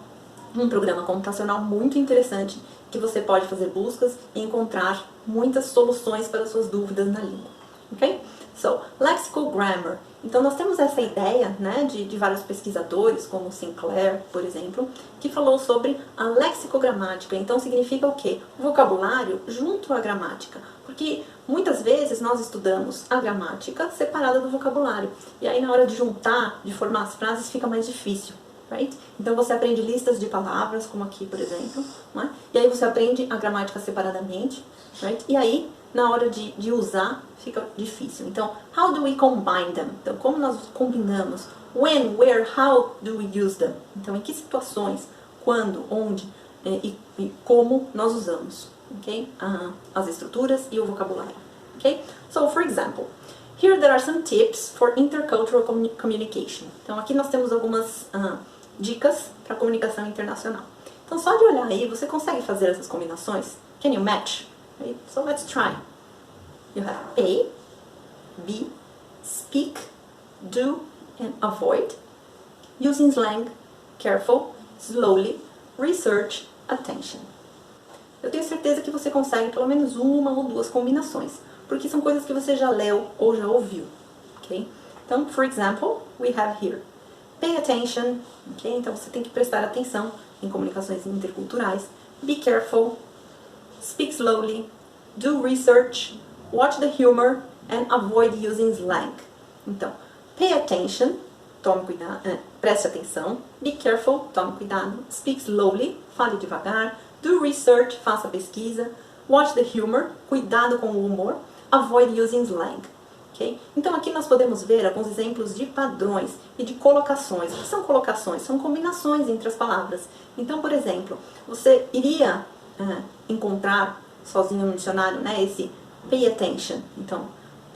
um programa computacional muito interessante que você pode fazer buscas e encontrar muitas soluções para suas dúvidas na língua. Ok? So, lexical grammar. Então, nós temos essa ideia, né, de vários pesquisadores, como Sinclair, por exemplo, que falou sobre a lexicogramática. Então, significa o quê? O vocabulário junto à gramática. Porque muitas vezes nós estudamos a gramática separada do vocabulário. E aí, na hora de juntar, de formar as frases, fica mais difícil. Right? Então, você aprende listas de palavras, como aqui, por exemplo. Né? E aí, você aprende a gramática separadamente. Right? E aí, na hora de usar, fica difícil. Então, how do we combine them? Então, como nós combinamos? When, where, how do we use them? Então, em que situações, quando, onde e como nós usamos, okay? As estruturas e o vocabulário. Okay? So, for example, here there are some tips for intercultural communication. Então, aqui nós temos algumas dicas para comunicação internacional. Então, só de olhar aí, você consegue fazer essas combinações? Can you match? Right? So let's try. You have A, B, speak, do, and avoid. Using slang, careful, slowly, research, attention. Eu tenho certeza que você consegue pelo menos uma ou duas combinações, porque são coisas que você já leu ou já ouviu, ok? Então, for example, we have here, pay attention, ok? Então você tem que prestar atenção em comunicações interculturais. Be careful, speak slowly, do research, watch the humor, and avoid using slang. Então, pay attention, tome cuidado, preste atenção. Be careful, tome cuidado. Speak slowly, fale devagar. Do research, faça pesquisa. Watch the humor, cuidado com o humor. Avoid using slang. Okay? Então aqui nós podemos ver alguns exemplos de padrões e de colocações. O que são colocações? São combinações entre as palavras. Então, por exemplo, você iria encontrar sozinho no dicionário, né, esse pay attention. Então,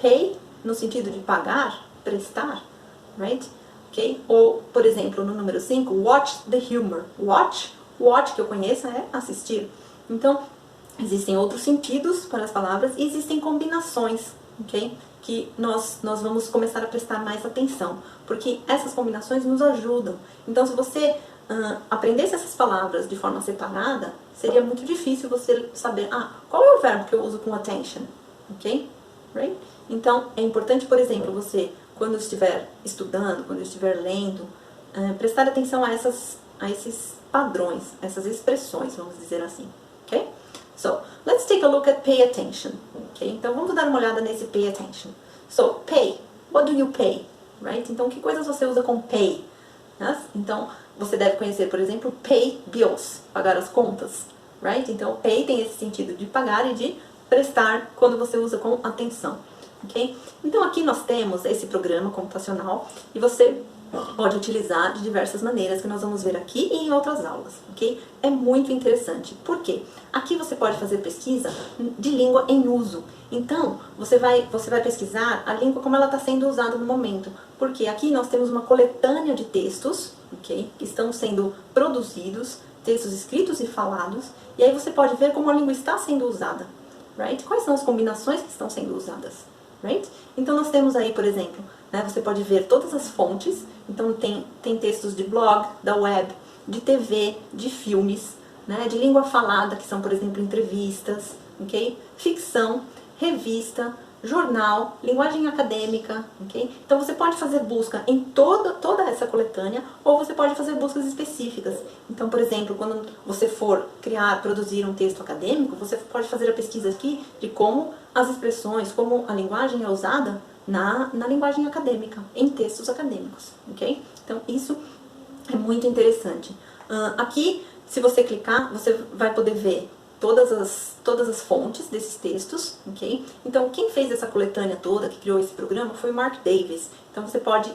pay no sentido de pagar, prestar, right? Okay? Ou, por exemplo, no número 5, watch the humor. Watch, que eu conheço, é assistir. Então, existem outros sentidos para as palavras e existem combinações, ok? Que nós vamos começar a prestar mais atenção, porque essas combinações nos ajudam. Então, se você aprendesse essas palavras de forma separada, seria muito difícil você saber, qual é o verbo que eu uso com attention, ok? Right? Então, é importante, por exemplo, você, quando estiver estudando, quando estiver lendo, prestar atenção a esses padrões, essas expressões, vamos dizer assim, ok? So, let's take a look at pay attention, ok? Então, vamos dar uma olhada nesse pay attention. So, pay, what do you pay, right? Então, que coisas você usa com pay? Yes? Então, você deve conhecer, por exemplo, pay bills, pagar as contas, right? Então, pay tem esse sentido de pagar e de prestar quando você usa com atenção, ok? Então, aqui nós temos esse programa computacional e você pode utilizar de diversas maneiras que nós vamos ver aqui e em outras aulas, ok? É muito interessante. Por quê? Aqui você pode fazer pesquisa de língua em uso. Então, você vai pesquisar a língua como ela está sendo usada no momento. Porque aqui nós temos uma coletânea de textos, ok? Que estão sendo produzidos, textos escritos e falados. E aí você pode ver como a língua está sendo usada, right? Quais são as combinações que estão sendo usadas, right? Então, nós temos aí, por exemplo, né, você pode ver todas as fontes. Então, tem textos de blog, da web, de TV, de filmes, né, de língua falada, que são, por exemplo, entrevistas, ok? Ficção, revista, jornal, linguagem acadêmica, ok? Então, você pode fazer busca em toda essa coletânea, ou você pode fazer buscas específicas. Então, por exemplo, quando você for produzir um texto acadêmico, você pode fazer a pesquisa aqui de como as expressões, como a linguagem é usada na linguagem acadêmica, em textos acadêmicos, ok? Então, isso é muito interessante. Aqui, se você clicar, você vai poder ver todas as fontes desses textos, ok? Então, quem fez essa coletânea toda, que criou esse programa, foi o Mark Davis. Então, você pode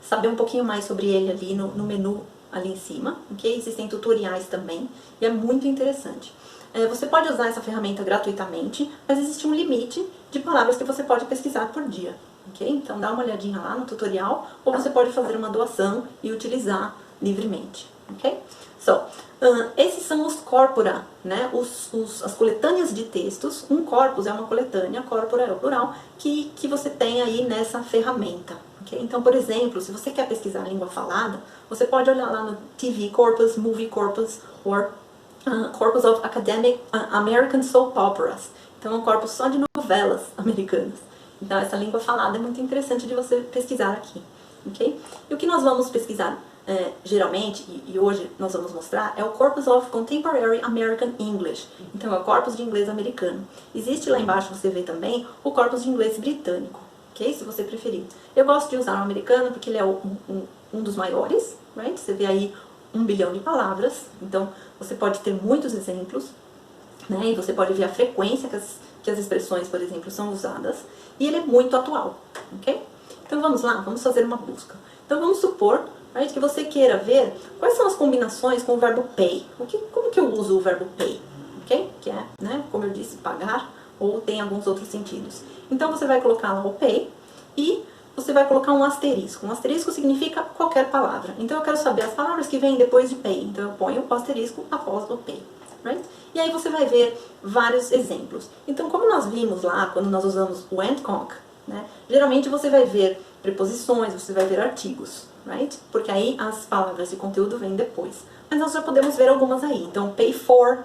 saber um pouquinho mais sobre ele ali no menu ali em cima, ok? Existem tutoriais também, e é muito interessante. Você pode usar essa ferramenta gratuitamente, mas existe um limite de palavras que você pode pesquisar por dia, ok? Então, dá uma olhadinha lá no tutorial, ou você pode fazer uma doação e utilizar livremente, ok? So, esses são os corpora, né? As coletâneas de textos. Um corpus é uma coletânea, corpora é o plural, que você tem aí nessa ferramenta, ok? Então, por exemplo, se você quer pesquisar a língua falada, você pode olhar lá no TV corpus, movie corpus, or corpus of academic American soap operas. Então, é um corpus só de novelas americanas. Então, essa língua falada é muito interessante de você pesquisar aqui, ok? E o que nós vamos pesquisar geralmente, e hoje nós vamos mostrar, é o Corpus of Contemporary American English. Então, é o corpus de inglês americano. Existe lá embaixo, você vê também, o corpus de inglês britânico, ok? Se você preferir. Eu gosto de usar o americano porque ele é um dos maiores, right? Você vê aí 1 bilhão de palavras, então você pode ter muitos exemplos, né? E você pode ver a frequência que as expressões, por exemplo, são usadas, e ele é muito atual, ok? Então vamos lá, vamos fazer uma busca. Então vamos supor, right, que você queira ver quais são as combinações com o verbo pay. Como que eu uso o verbo pay, ok? Que é, né, como eu disse, pagar, ou tem alguns outros sentidos. Então você vai colocar lá o pay e você vai colocar um asterisco. Um asterisco significa qualquer palavra. Então eu quero saber as palavras que vêm depois de pay. Então eu ponho o asterisco após o pay, right? E aí você vai ver vários exemplos. Então, como nós vimos lá, quando nós usamos o and conc, né? Geralmente você vai ver preposições, você vai ver artigos, right? Porque aí as palavras de conteúdo vêm depois. Mas nós já podemos ver algumas aí. Então, pay for,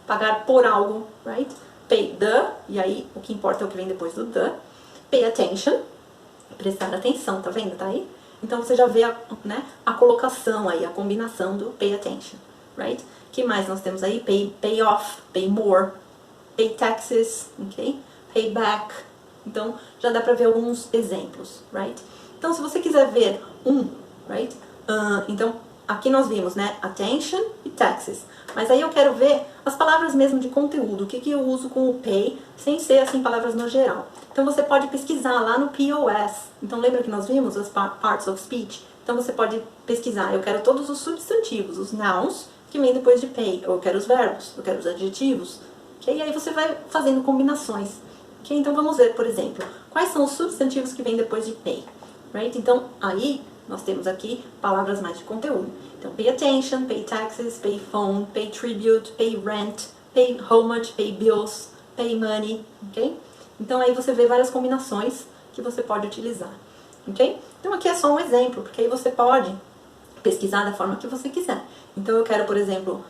pagar por algo, right? Pay the, e aí o que importa é o que vem depois do the. Pay attention, prestar atenção, tá vendo? Tá aí? Então você já vê a colocação aí, a combinação do pay attention, right? Que mais nós temos aí? Pay off, pay more, pay taxes, ok? Pay back. Então já dá pra ver alguns exemplos, right? Então se você quiser ver right? Então aqui nós vimos, né? Attention e taxes. Mas aí eu quero ver as palavras mesmo de conteúdo. O que eu uso com o pay, sem ser assim palavras no geral. Então você pode pesquisar lá no POS. Então lembra que nós vimos as parts of speech? Então você pode pesquisar. Eu quero todos os substantivos, os nouns, que vêm depois de pay. Ou eu quero os verbos, eu quero os adjetivos. Okay? E aí você vai fazendo combinações. Okay? Então vamos ver, por exemplo, quais são os substantivos que vêm depois de pay. Right? Então aí nós temos aqui palavras mais de conteúdo. Então, pay attention, pay taxes, pay phone, pay tribute, pay rent, pay how much, pay bills, pay money, ok? Então, aí você vê várias combinações que você pode utilizar, ok? Então, aqui é só um exemplo, porque aí você pode pesquisar da forma que você quiser. Então, eu quero, por exemplo,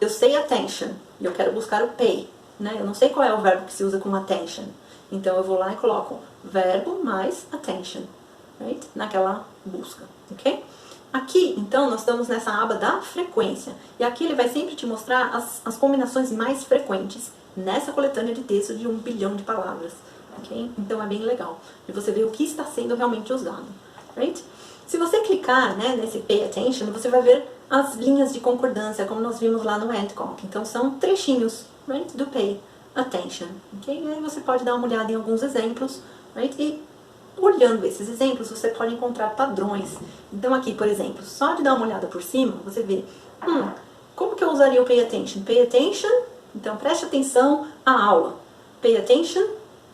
eu sei attention, e eu quero buscar o pay, né? Eu não sei qual é o verbo que se usa com attention. Então, eu vou lá e coloco verbo mais attention, right? Naquela busca, ok? Aqui, então, nós estamos nessa aba da frequência. E aqui ele vai sempre te mostrar as combinações mais frequentes nessa coletânea de texto de 1 bilhão de palavras, ok? Então, é bem legal. E você vê o que está sendo realmente usado, right? Se você clicar, né, nesse Pay Attention, você vai ver as linhas de concordância, como nós vimos lá no Handcock. Então, são trechinhos, right, do Pay Attention, ok? E aí você pode dar uma olhada em alguns exemplos, right? E olhando esses exemplos, você pode encontrar padrões. Então aqui, por exemplo, só de dar uma olhada por cima, você vê, como que eu usaria o pay attention? Pay attention, então preste atenção à aula. Pay attention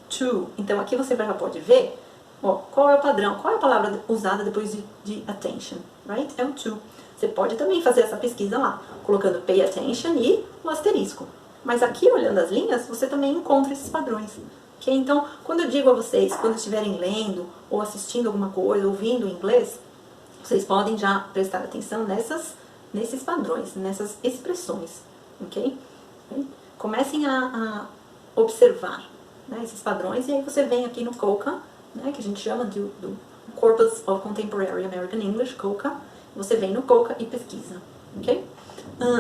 to. Então aqui você já pode ver, ó, qual é o padrão, qual é a palavra usada depois de attention, right? É o to. Você pode também fazer essa pesquisa lá, colocando pay attention e o asterisco. Mas aqui, olhando as linhas, você também encontra esses padrões. Okay? Então, quando eu digo a vocês, quando estiverem lendo, ou assistindo alguma coisa, ouvindo em inglês, vocês podem já prestar atenção nesses padrões, nessas expressões, ok? Comecem a observar, né, esses padrões, e aí você vem aqui no COCA, né, que a gente chama do Corpus of Contemporary American English, COCA, você vem no COCA e pesquisa, ok?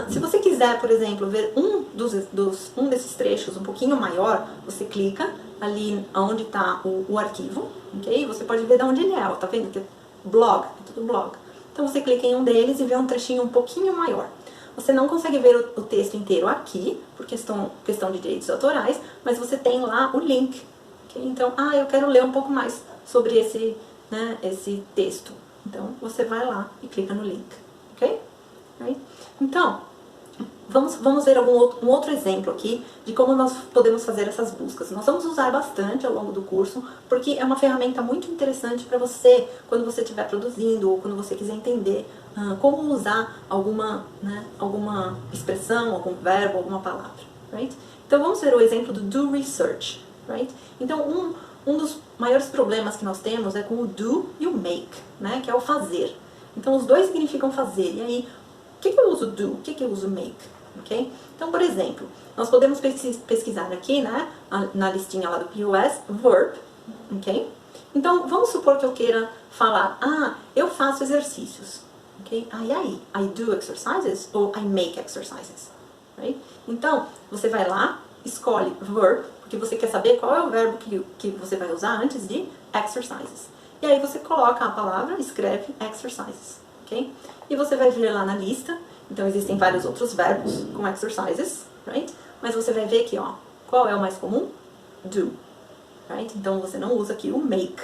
Se você quiser, por exemplo, ver um desses trechos um pouquinho maior, você clica ali onde está o arquivo, ok? Você pode ver de onde ele é, ó, tá vendo que é blog, é tudo blog. Então você clica em um deles e vê um trechinho um pouquinho maior. Você não consegue ver o texto inteiro aqui, por questão de direitos autorais, mas você tem lá o link. Okay? Então, eu quero ler um pouco mais sobre esse texto. Então, você vai lá e clica no link, ok? Right? Então, vamos ver um outro exemplo aqui de como nós podemos fazer essas buscas. Nós vamos usar bastante ao longo do curso, porque é uma ferramenta muito interessante para você, quando você estiver produzindo, ou quando você quiser entender como usar alguma expressão, algum verbo, alguma palavra. Right? Então, vamos ver o exemplo do do research. Right? Então, um dos maiores problemas que nós temos é com o do e o make, né? Que é o fazer. Então, os dois significam fazer. E aí, o que eu uso do? O que eu uso make? Okay? Então, por exemplo, nós podemos pesquisar aqui, né, na listinha lá do POS, verb, ok? Então, vamos supor que eu queira falar, eu faço exercícios, ok? E aí? I do exercises ou I make exercises, right? Então, você vai lá, escolhe verb, porque você quer saber qual é o verbo que você vai usar antes de exercises. E aí você coloca a palavra, escreve exercises, ok? E você vai ver lá na lista, então existem vários outros verbos com exercises, right? Mas você vai ver aqui, ó, qual é o mais comum? Do, right? Então você não usa aqui o make,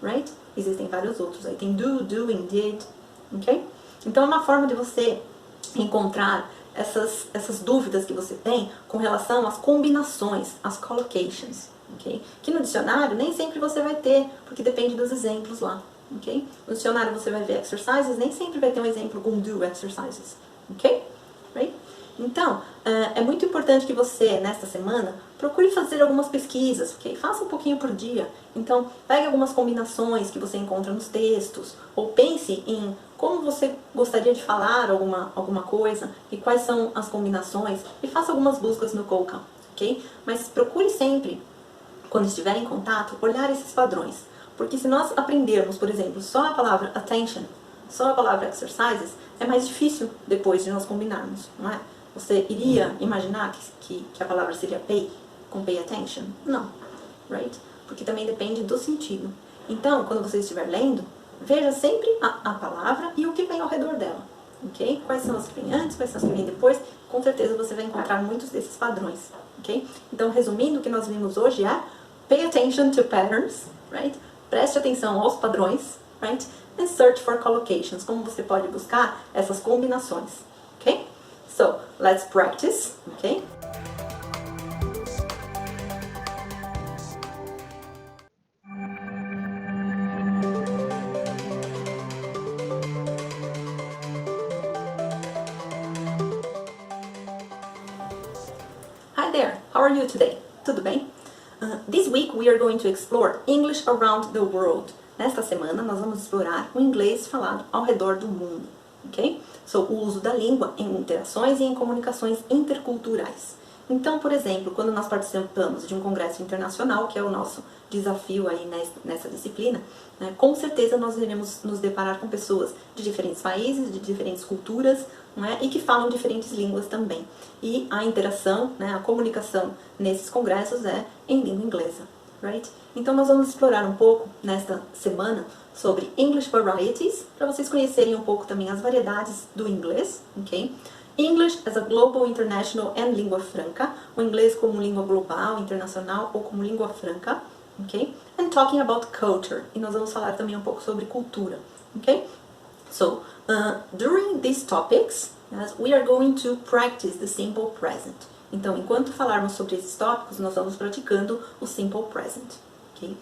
right? Existem vários outros, aí tem do, doing, did, ok? Então é uma forma de você encontrar essas dúvidas que você tem com relação às combinações, às collocations, ok? Que no dicionário nem sempre você vai ter, porque depende dos exemplos lá. Okay? No dicionário você vai ver exercises, nem sempre vai ter um exemplo com do exercises, ok? Right? Então, é muito importante que você, nesta semana, procure fazer algumas pesquisas, ok? Faça um pouquinho por dia. Então, pegue algumas combinações que você encontra nos textos, ou pense em como você gostaria de falar alguma coisa, e quais são as combinações, e faça algumas buscas no Google, ok? Mas procure sempre, quando estiver em contato, olhar esses padrões. Porque se nós aprendermos, por exemplo, só a palavra attention, só a palavra exercises, é mais difícil depois de nós combinarmos, não é? Você iria imaginar que a palavra seria pay, com pay attention? Não, right? Porque também depende do sentido. Então, quando você estiver lendo, veja sempre a palavra e o que vem ao redor dela, ok? Quais são as que vêm antes, quais são as que vêm depois, com certeza você vai encontrar muitos desses padrões, ok? Então, resumindo, o que nós vimos hoje é pay attention to patterns, right? Preste atenção aos padrões, right? And search for collocations, como você pode buscar essas combinações, ok? So, let's practice, okay? Hi there, how are you today? Tudo bem? This week we are going to explore English around the world. Nesta semana nós vamos explorar o inglês falado ao redor do mundo, ok? So, o uso da língua em interações e em comunicações interculturais. Então, por exemplo, quando nós participamos de um congresso internacional, que é o nosso desafio aí nessa disciplina, né, com certeza nós iremos nos deparar com pessoas de diferentes países, de diferentes culturas, né, e que falam diferentes línguas também. E a interação, né, a comunicação nesses congressos é em língua inglesa, right? Então nós vamos explorar um pouco nesta semana sobre English varieties, para vocês conhecerem um pouco também as variedades do inglês, ok? English as a global, international and língua franca, o inglês como língua global, internacional ou como língua franca, ok? And talking about culture, e nós vamos falar também um pouco sobre cultura, ok? So, during these topics, yes, we are going to practice the simple present. Então, enquanto falarmos sobre esses tópicos, nós vamos praticando o simple present, ok?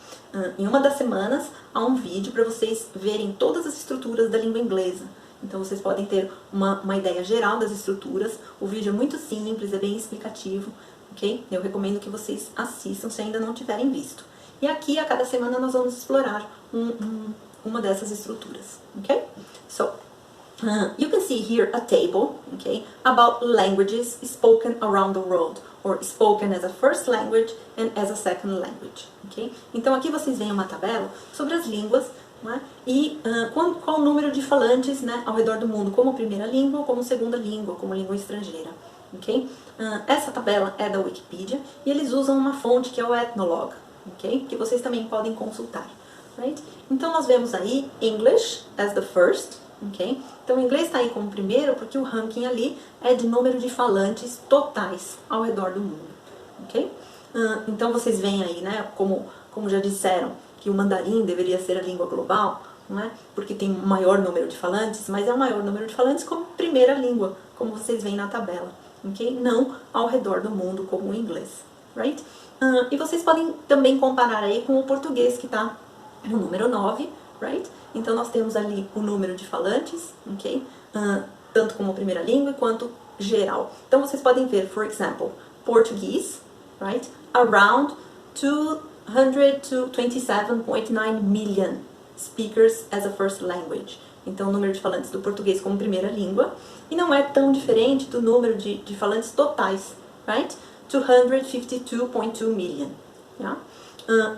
Em uma das semanas, há um vídeo para vocês verem todas as estruturas da língua inglesa. Então, vocês podem ter uma ideia geral das estruturas. O vídeo é muito simples, é bem explicativo, ok? Eu recomendo que vocês assistam se ainda não tiverem visto. E aqui, a cada semana, nós vamos explorar uma dessas estruturas, ok? So, you can see here a table, okay, about languages spoken around the world, or spoken as a first language and as a second language, ok? Então, aqui vocês veem uma tabela sobre as línguas, né, e qual o número de falantes, né, ao redor do mundo, como primeira língua, como segunda língua, como língua estrangeira, ok? Essa tabela é da Wikipedia e eles usam uma fonte que é o Ethnologue, ok? Que vocês também podem consultar, right? Então nós vemos aí English as the first, ok? Então o inglês está aí como primeiro porque o ranking ali é de número de falantes totais ao redor do mundo, ok? Então vocês veem aí, né, como já disseram, que o mandarim deveria ser a língua global, não é? Porque tem um maior número de falantes, mas é o maior número de falantes como primeira língua, como vocês veem na tabela, ok? Não ao redor do mundo como o inglês, right? E vocês podem também comparar aí com o português, que está no número 9, right? Então nós temos ali o número de falantes, ok? Tanto como primeira língua quanto geral. Então vocês podem ver, for example, Portuguese, right? Around 227.9 million speakers as a first language. Então o número de falantes do português como primeira língua. E não é tão diferente do número de falantes totais, right? 252.2 million. Yeah?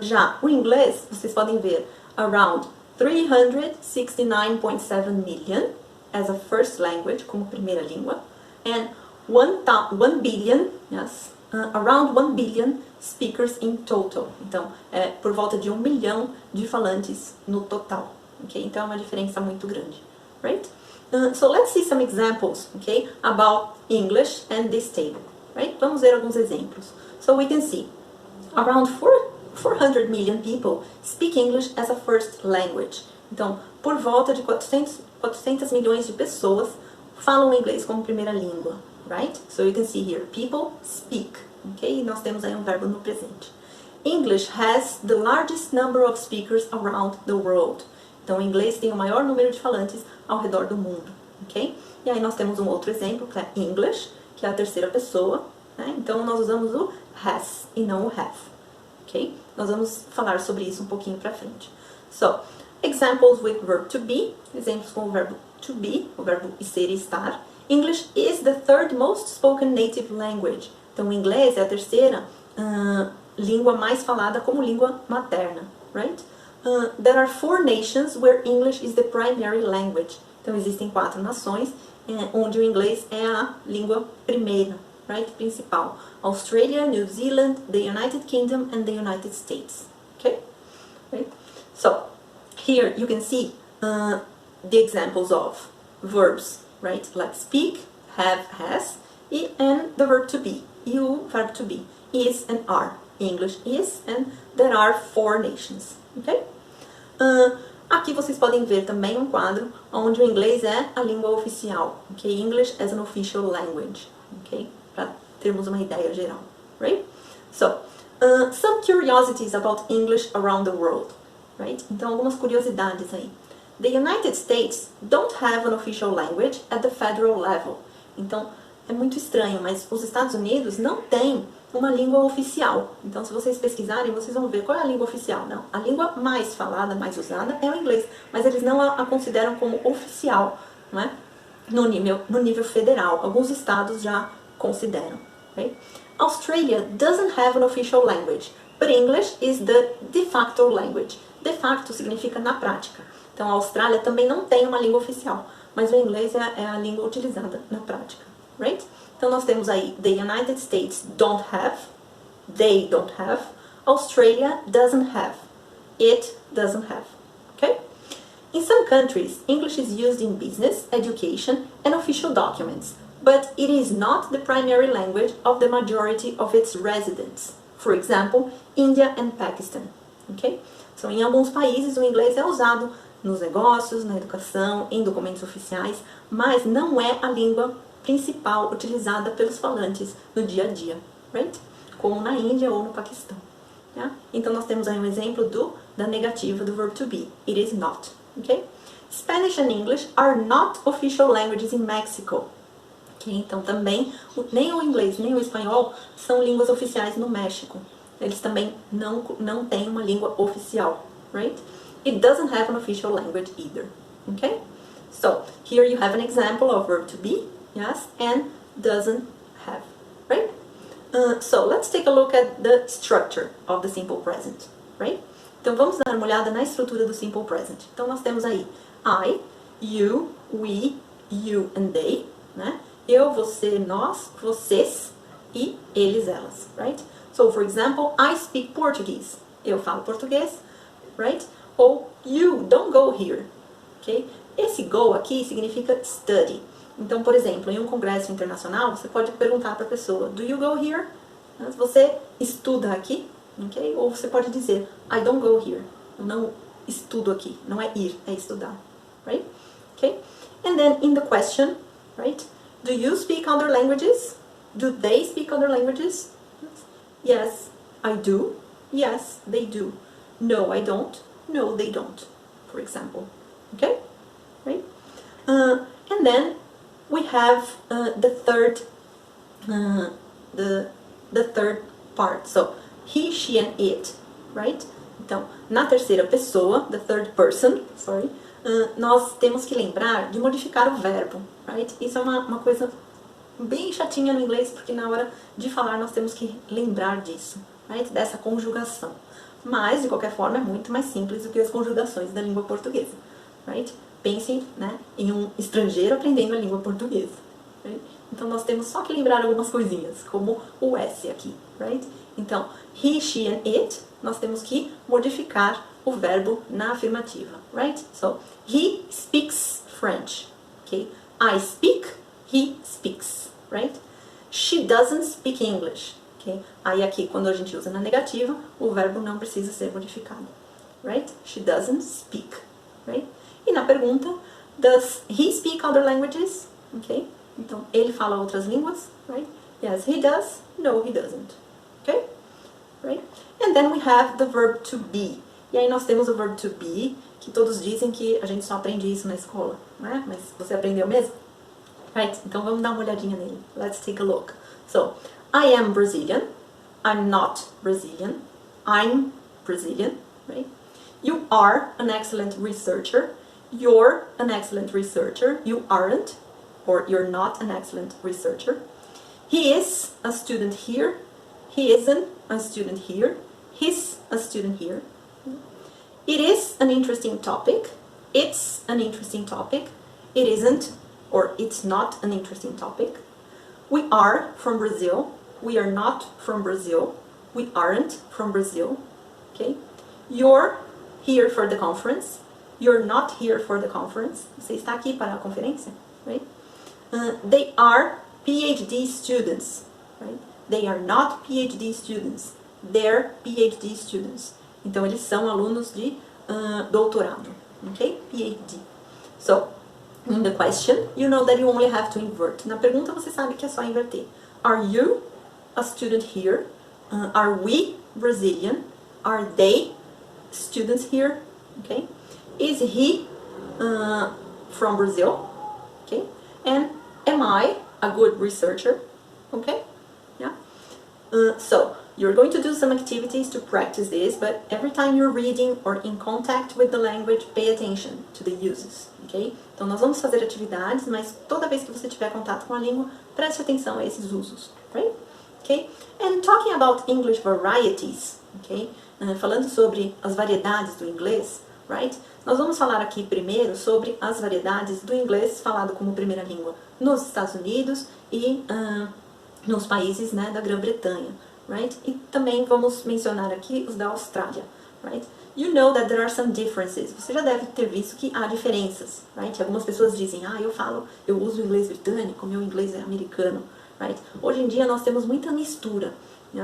Já o inglês, vocês podem ver, around 369.7 million as a first language, como primeira língua, and 1 billion, yes, around 1 billion speakers in total. Então, é por volta de 1 milhão de falantes no total, ok? Então, é uma diferença muito grande, right? So, let's see some examples, okay, about English and this table, right? Vamos ver alguns exemplos. So, we can see, around 400 million people speak English as a first language. Então, por volta de 400 milhões de pessoas falam inglês como primeira língua, right? So you can see here, people speak, ok? E nós temos aí um verbo no presente. English has the largest number of speakers around the world. Então, o inglês tem o maior número de falantes ao redor do mundo, ok? E aí nós temos um outro exemplo, que é English que é a terceira pessoa, né? Então nós usamos o has e não o have, ok? Nós vamos falar sobre isso um pouquinho pra frente. So, examples with verb to be, exemplos com o verbo to be, o verbo ser e estar. English is the third most spoken native language. Então, o inglês é a terceira língua mais falada como língua materna, right? There are 4 nations where English is the primary language. Então, existem 4 nações onde o inglês é a língua primeira, right? Principal. Australia, New Zealand, the United Kingdom, and the United States. Okay? Right? So, here you can see the examples of verbs, right? Like speak, have, has, and the verb to be. You, verb to be. Is and are. English is, and there are 4 nations. Okay? Aqui vocês podem ver também um quadro onde o inglês é a língua oficial. Okay? English as an official language. Okay? Para termos uma ideia geral. Right? So, some curiosities about English around the world. Right? Então, algumas curiosidades aí. The United States don't have an official language at the federal level. Então, é muito estranho, mas os Estados Unidos não têm uma língua oficial. Então, se vocês pesquisarem, vocês vão ver qual é a língua oficial. Não, a língua mais falada, mais usada é o inglês, mas eles não a consideram como oficial, não é? No nível federal. Alguns estados já consideram. Okay? Australia doesn't have an official language, but English is the de facto language. De facto significa na prática. Então, a Austrália também não tem uma língua oficial, mas o inglês é a língua utilizada na prática, right? Então, nós temos aí, the United States don't have, they don't have, Australia doesn't have, it doesn't have, okay? In some countries, English is used in business, education, and official documents, but it is not the primary language of the majority of its residents. For example, India and Pakistan, okay? Então, em alguns países, o inglês é usado nos negócios, na educação, em documentos oficiais, mas não é a língua principal utilizada pelos falantes no dia a dia, right? Como na Índia ou no Paquistão. Yeah? Então, nós temos aí um exemplo da negativa do verb to be. It is not, okay? Spanish and English are not official languages in Mexico. Okay? Então, também, nem o inglês nem o espanhol são línguas oficiais no México. Eles também não têm uma língua oficial, right? It doesn't have an official language either, okay? So, here you have an example of verb to be, yes, and doesn't have, right? So, let's take a look at the structure of the simple present, right? Então, vamos dar uma olhada na estrutura do simple present. Então, nós temos aí I, you, we, you and they, né? Eu, você, nós, vocês e eles, elas, right? So, for example, I speak Portuguese. Eu falo português, right? Ou you don't go here, ok? Esse go aqui significa study. Então, por exemplo, em um congresso internacional, você pode perguntar para a pessoa, do you go here? Você estuda aqui, ok? Ou você pode dizer, I don't go here. Eu não estudo aqui. Não é ir, é estudar, right? Okay? And then in the question, right? Do you speak other languages? Do they speak other languages? Yes, I do. Yes, they do. No, I don't. No, they don't, for example. Okay? Right? And then we have the third part. So, he, she, and it, right? Então, na terceira pessoa, the third person, sorry, nós temos que lembrar de modificar o verbo, right? Isso é uma coisa bem chatinha no inglês, porque na hora de falar nós temos que lembrar disso, right? Dessa conjugação. Mas, de qualquer forma, é muito mais simples do que as conjugações da língua portuguesa, right? Pensem, né, em um estrangeiro aprendendo a língua portuguesa, right? Então, nós temos só que lembrar algumas coisinhas, como o S aqui, right? Então, he, she and it, nós temos que modificar o verbo na afirmativa, right? So, he speaks French, okay? I speak, he speaks, right? She doesn't speak English, okay? Aí aqui, quando a gente usa na negativa, o verbo não precisa ser modificado, right? She doesn't speak, right? E na pergunta, does he speak other languages? Okay? Então, ele fala outras línguas, right? Yes, he does. No, he doesn't. Okay? Right? And then we have the verb to be. E aí nós temos o verb to be, que todos dizem que a gente só aprende isso na escola, né? Mas você aprendeu mesmo? Right? Então vamos dar uma olhadinha nele. Let's take a look. So, I am Brazilian. I'm not Brazilian. I'm Brazilian, right? You are an excellent researcher. You're an excellent researcher. You aren't, or you're not an excellent researcher. He is a student here. He isn't a student here. He's a student here. It is an interesting topic. It's an interesting topic. It isn't, or it's not an interesting topic. We are from Brazil. We are not from Brazil. We aren't from Brazil. Okay? You're here for the conference. You're not here for the conference. Você está aqui para a conferência, right? They are PhD students, right? They are not PhD students. They're PhD students. Então, eles são alunos de doutorado, okay? PhD. So, in the question, you know that you only have to invert. Na pergunta, você sabe que é só inverter. Are you a student here? Are we Brazilian? Are they students here? Okay. Is he from Brazil? Okay. And am I a good researcher? Okay. Yeah. So you're going to do some activities to practice this, but every time you're reading or in contact with the language, pay attention to the uses. Okay. Então nós vamos fazer atividades, mas toda vez que você tiver contato com a língua, preste atenção a esses usos. Right? Okay. And talking about English varieties, okay? Falando sobre as variedades do inglês, right? Nós vamos falar aqui primeiro sobre as variedades do inglês falado como primeira língua nos Estados Unidos e nos países, né, da Grã-Bretanha, right? E também vamos mencionar aqui os da Austrália, right? You know that there are some differences. Você já deve ter visto que há diferenças, right? Algumas pessoas dizem, eu uso o inglês britânico, meu inglês é americano, right? Hoje em dia nós temos muita mistura.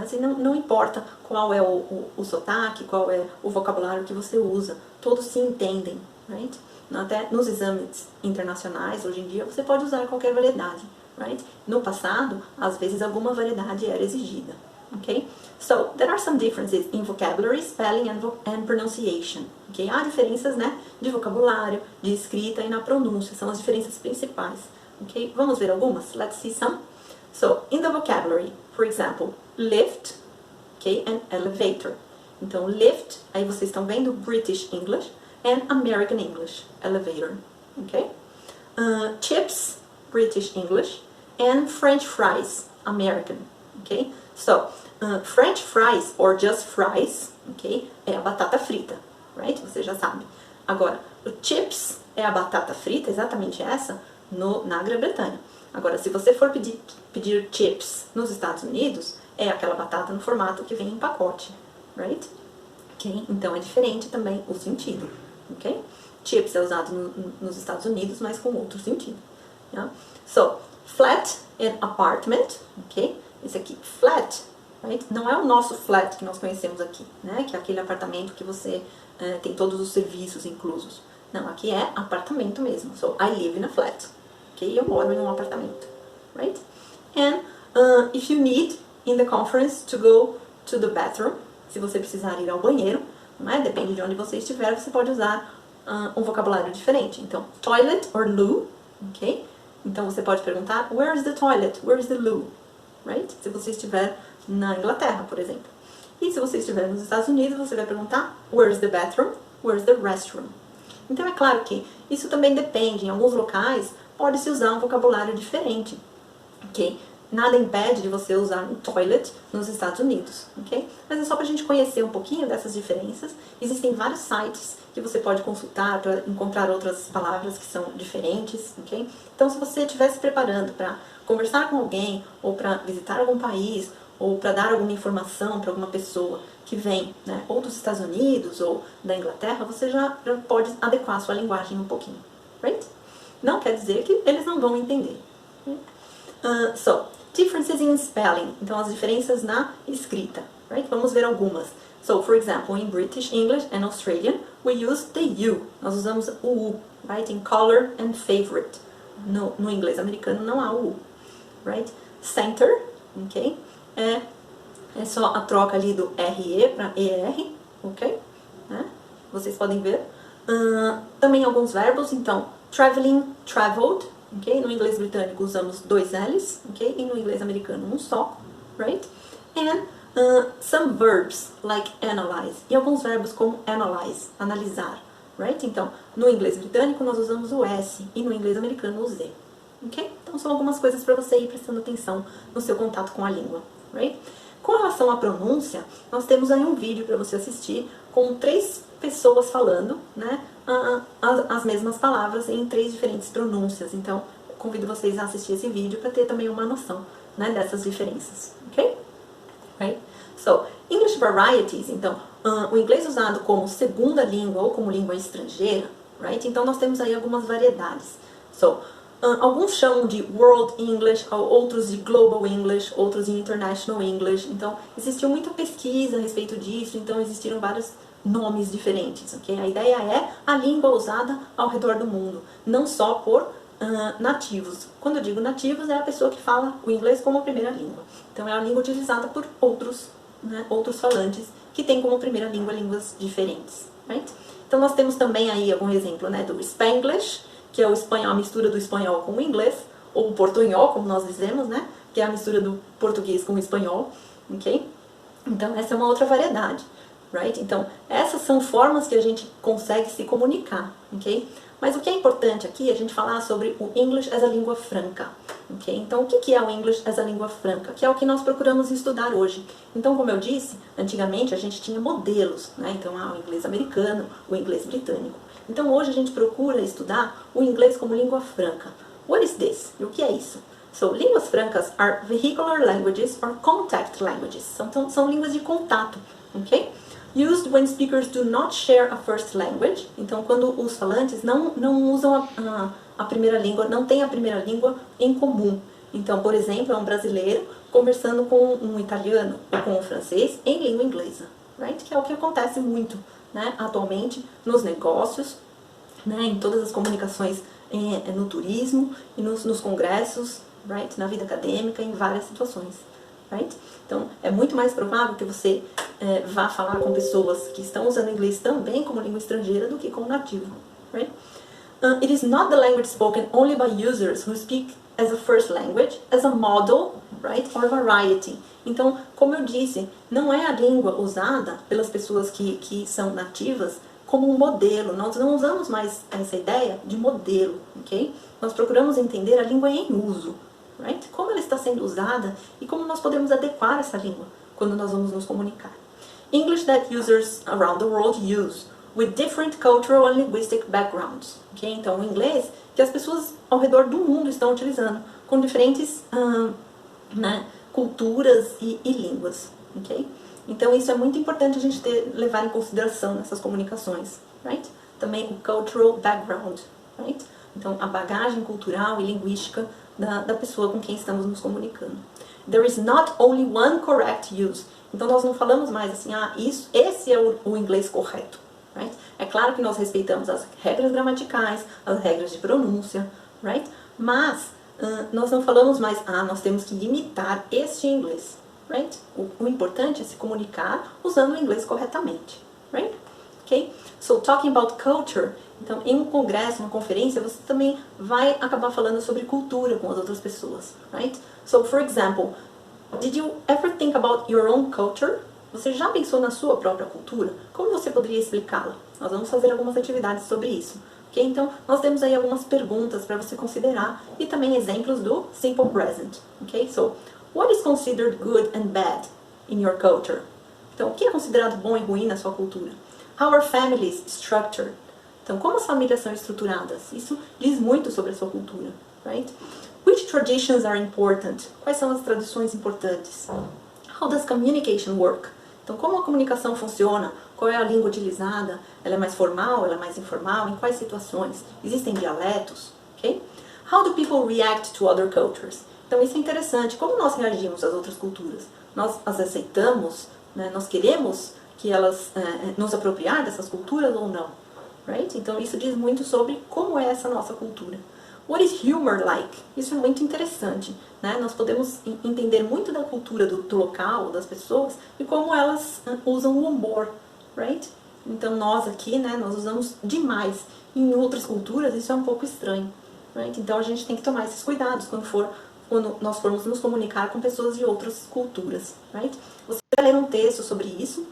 Assim, não importa qual é o sotaque, qual é o vocabulário que você usa, todos se entendem, right? Até nos exames internacionais, hoje em dia, você pode usar qualquer variedade, right? No passado, às vezes, alguma variedade era exigida, ok? So, there are some differences in vocabulary, spelling and pronunciation, ok? Há diferenças, né, de vocabulário, de escrita e na pronúncia, são as diferenças principais, ok? Vamos ver algumas? Let's see some. So, in the vocabulary, for example, lift, okay, and elevator. Então, lift, aí vocês estão vendo British English and American English, elevator, okay? Chips, British English, and French fries, American, okay? So, French fries, or just fries, okay, é a batata frita, right? Você já sabe. Agora, o chips é a batata frita, exatamente essa, na Grã-Bretanha. Agora, se você for pedir chips nos Estados Unidos, é aquela batata no formato que vem em pacote, right? Okay? Então, é diferente também o sentido, ok? Chips é usado nos Estados Unidos, mas com outro sentido. Yeah? So, flat and apartment, ok? Esse aqui, flat, right? Não é o nosso flat que nós conhecemos aqui, né? Que é aquele apartamento que você tem todos os serviços inclusos. Não, aqui é apartamento mesmo. So, I live in a flat. Ok? Eu moro em um apartamento, right? And if you need in the conference to go to the bathroom, se você precisar ir ao banheiro, não é? Depende de onde você estiver, você pode usar um vocabulário diferente. Então, toilet or loo, ok? Então você pode perguntar, where is the toilet? Where is the loo? Right? Se você estiver na Inglaterra, por exemplo. E se você estiver nos Estados Unidos, você vai perguntar, where is the bathroom? Where is the restroom? Então é claro que isso também depende. Em alguns locais pode-se usar um vocabulário diferente, ok? Nada impede de você usar um toilet nos Estados Unidos, ok? Mas é só para a gente conhecer um pouquinho dessas diferenças. Existem vários sites que você pode consultar para encontrar outras palavras que são diferentes, ok? Então, se você estiver se preparando para conversar com alguém, ou para visitar algum país, ou para dar alguma informação para alguma pessoa que vem, né, ou dos Estados Unidos, ou da Inglaterra, você já pode adequar a sua linguagem um pouquinho, right? Não quer dizer que eles não vão entender. So, differences in spelling. Então, as diferenças na escrita, right? Vamos ver algumas. So, for example, in British English and Australian, we use the U. Nós usamos o U, right? In color and favorite. No inglês americano não há o U, right? Center, ok? É só a troca ali do RE para ER, ok? Vocês podem ver. Também alguns verbos, então, traveling, traveled, ok? No inglês britânico usamos 2 L's, ok? E no inglês americano um só, right? And some verbs like analyze, e alguns verbos como analyze, analisar, right? Então, no inglês britânico nós usamos o S e no inglês americano o Z, ok? Então são algumas coisas para você ir prestando atenção no seu contato com a língua, right? Com relação à pronúncia, nós temos aí um vídeo para você assistir com 3 pessoas falando, né, as mesmas palavras em 3 diferentes pronúncias. Então, convido vocês a assistir esse vídeo para ter também uma noção, né, dessas diferenças, ok? Right? So, English varieties, então, o inglês usado como segunda língua ou como língua estrangeira, right? Então, nós temos aí algumas variedades. So, alguns chamam de World English, outros de Global English, outros de International English. Então, existiu muita pesquisa a respeito disso, então existiram vários nomes diferentes, ok? A ideia é a língua usada ao redor do mundo, não só por nativos. Quando eu digo nativos, é a pessoa que fala o inglês como a primeira língua. Então, é a língua utilizada por outros, né, outros falantes que têm como primeira língua línguas diferentes, right? Então, nós temos também aí algum exemplo, né, do Spanglish, que é o espanhol, a mistura do espanhol com o inglês, ou o portunhol, como nós dizemos, né, que é a mistura do português com o espanhol, ok? Então, essa é uma outra variedade, right? Então, essas são formas que a gente consegue se comunicar, ok? Mas o que é importante aqui é a gente falar sobre o English as a língua franca, ok? Então, o que é o English as a língua franca? Que é o que nós procuramos estudar hoje. Então, como eu disse, antigamente a gente tinha modelos, né? Então, o inglês americano, o inglês britânico. Então, hoje a gente procura estudar o inglês como língua franca. What is this? E o que é isso? So, línguas francas are vehicular languages or contact languages. São línguas de contato, ok? Used when speakers do not share a first language. Então, quando os falantes não usam a primeira língua, não têm a primeira língua em comum. Então, por exemplo, é um brasileiro conversando com um italiano ou com um francês em língua inglesa, right? Que é o que acontece muito, né, atualmente nos negócios, né, em todas as comunicações, no turismo e nos congressos, right? Na vida acadêmica, em várias situações. Right? Então, é muito mais provável que você vá falar com pessoas que estão usando inglês também como língua estrangeira do que como nativo. Right? It is not the language spoken only by users who speak as a first language, as a model, right, or variety. Então, como eu disse, não é a língua usada pelas pessoas que são nativas como um modelo. Nós não usamos mais essa ideia de modelo, ok? Nós procuramos entender a língua em uso. Right? Como ela está sendo usada e como nós podemos adequar essa língua quando nós vamos nos comunicar. English that users around the world use, with different cultural and linguistic backgrounds. Okay? Então, o inglês que as pessoas ao redor do mundo estão utilizando, com diferentes né, culturas e línguas. Okay? Então, isso é muito importante a gente levar em consideração nessas comunicações. Right? Também o cultural background. Right? Então, a bagagem cultural e linguística da pessoa com quem estamos nos comunicando. There is not only one correct use. Então, nós não falamos mais assim, esse é o inglês correto. Right? É claro que nós respeitamos as regras gramaticais, as regras de pronúncia, right? Mas nós não falamos mais, nós temos que imitar este inglês. Right? O importante é se comunicar usando o inglês corretamente. Right? Okay? So, talking about culture, então, em um congresso, uma conferência, você também vai acabar falando sobre cultura com as outras pessoas, right? So, for example, did you ever think about your own culture? Você já pensou na sua própria cultura? Como você poderia explicá-la? Nós vamos fazer algumas atividades sobre isso, ok? Então, nós temos aí algumas perguntas para você considerar e também exemplos do simple present, ok? So, what is considered good and bad in your culture? Então, o que é considerado bom e ruim na sua cultura? How are families structured? Então, como as famílias são estruturadas? Isso diz muito sobre a sua cultura, right? Which traditions are important? Quais são as tradições importantes? How does communication work? Então, como a comunicação funciona? Qual é a língua utilizada? Ela é mais formal? Ela é mais informal? Em quais situações? Existem dialetos? Okay? How do people react to other cultures? Então, isso é interessante. Como nós reagimos às outras culturas? Nós as aceitamos? Né? Nós queremos que elas nos apropriar dessas culturas ou não? Right? Então, isso diz muito sobre como é essa nossa cultura. What is humor like? Isso é muito interessante, né? Nós podemos entender muito da cultura do local, das pessoas, e como elas usam o humor, right? Então, nós aqui, né, nós usamos demais. Em outras culturas, isso é um pouco estranho, right? Então a gente tem que tomar esses cuidados quando nós formos nos comunicar com pessoas de outras culturas, right? Você vai ler um texto sobre isso,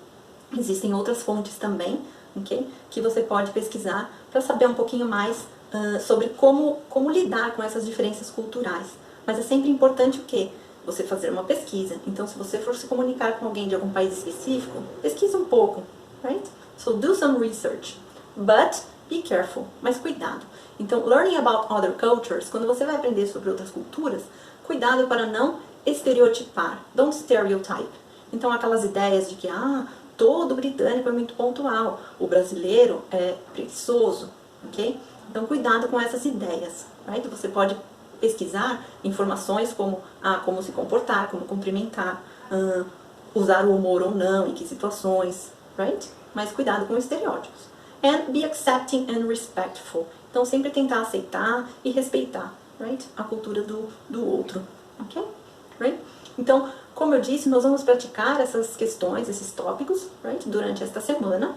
existem outras fontes também, ok? Que você pode pesquisar para saber um pouquinho mais sobre como lidar com essas diferenças culturais. Mas é sempre importante o quê? Você fazer uma pesquisa. Então, se você for se comunicar com alguém de algum país específico, pesquisa um pouco, right? So do some research, but be careful. Mas cuidado. Então, learning about other cultures, quando você vai aprender sobre outras culturas, cuidado para não estereotipar. Don't stereotype. Então, aquelas ideias de que, todo britânico é muito pontual, o brasileiro é preguiçoso, ok? Então, cuidado com essas ideias, right? Você pode pesquisar informações como como se comportar, como cumprimentar, usar o humor ou não, em que situações, right? Mas cuidado com estereótipos. And be accepting and respectful. Então, sempre tentar aceitar e respeitar, right? A cultura do outro, ok? Right? Então, como eu disse, nós vamos praticar essas questões, esses tópicos, right? Durante esta semana,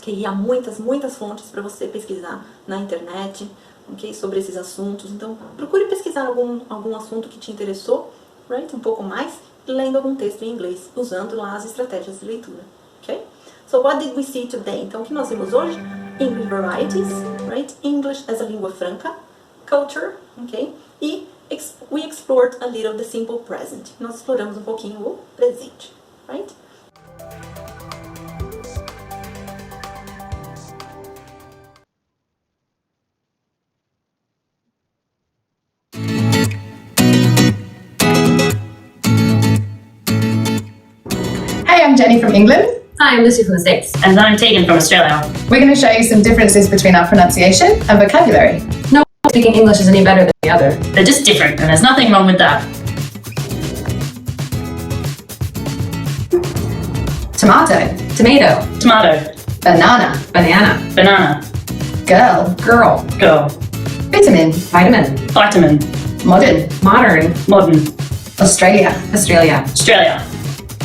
que há muitas fontes para você pesquisar na internet, ok? Sobre esses assuntos. Então, procure pesquisar algum assunto que te interessou, right? Um pouco mais, lendo algum texto em inglês, usando lá as estratégias de leitura, ok? So, what did we see today? Então, o que nós vimos hoje? English varieties, right? English as a língua franca, culture, ok? E we explored a little the simple present. Nós exploramos um pouquinho o presente, right? Hey, I'm Jenny from England. Hi, I'm Lucy from the States. And I'm Tegan from Australia. We're going to show you some differences between our pronunciation and vocabulary. No one speaking English is any better than the other. They're just different, and there's nothing wrong with that. Tomato. Tomato. Tomato. Banana. Banana. Banana. Girl. Girl. Girl. Vitamin. Vitamin. Vitamin. Modern. Modern. Modern. Australia. Australia. Australia.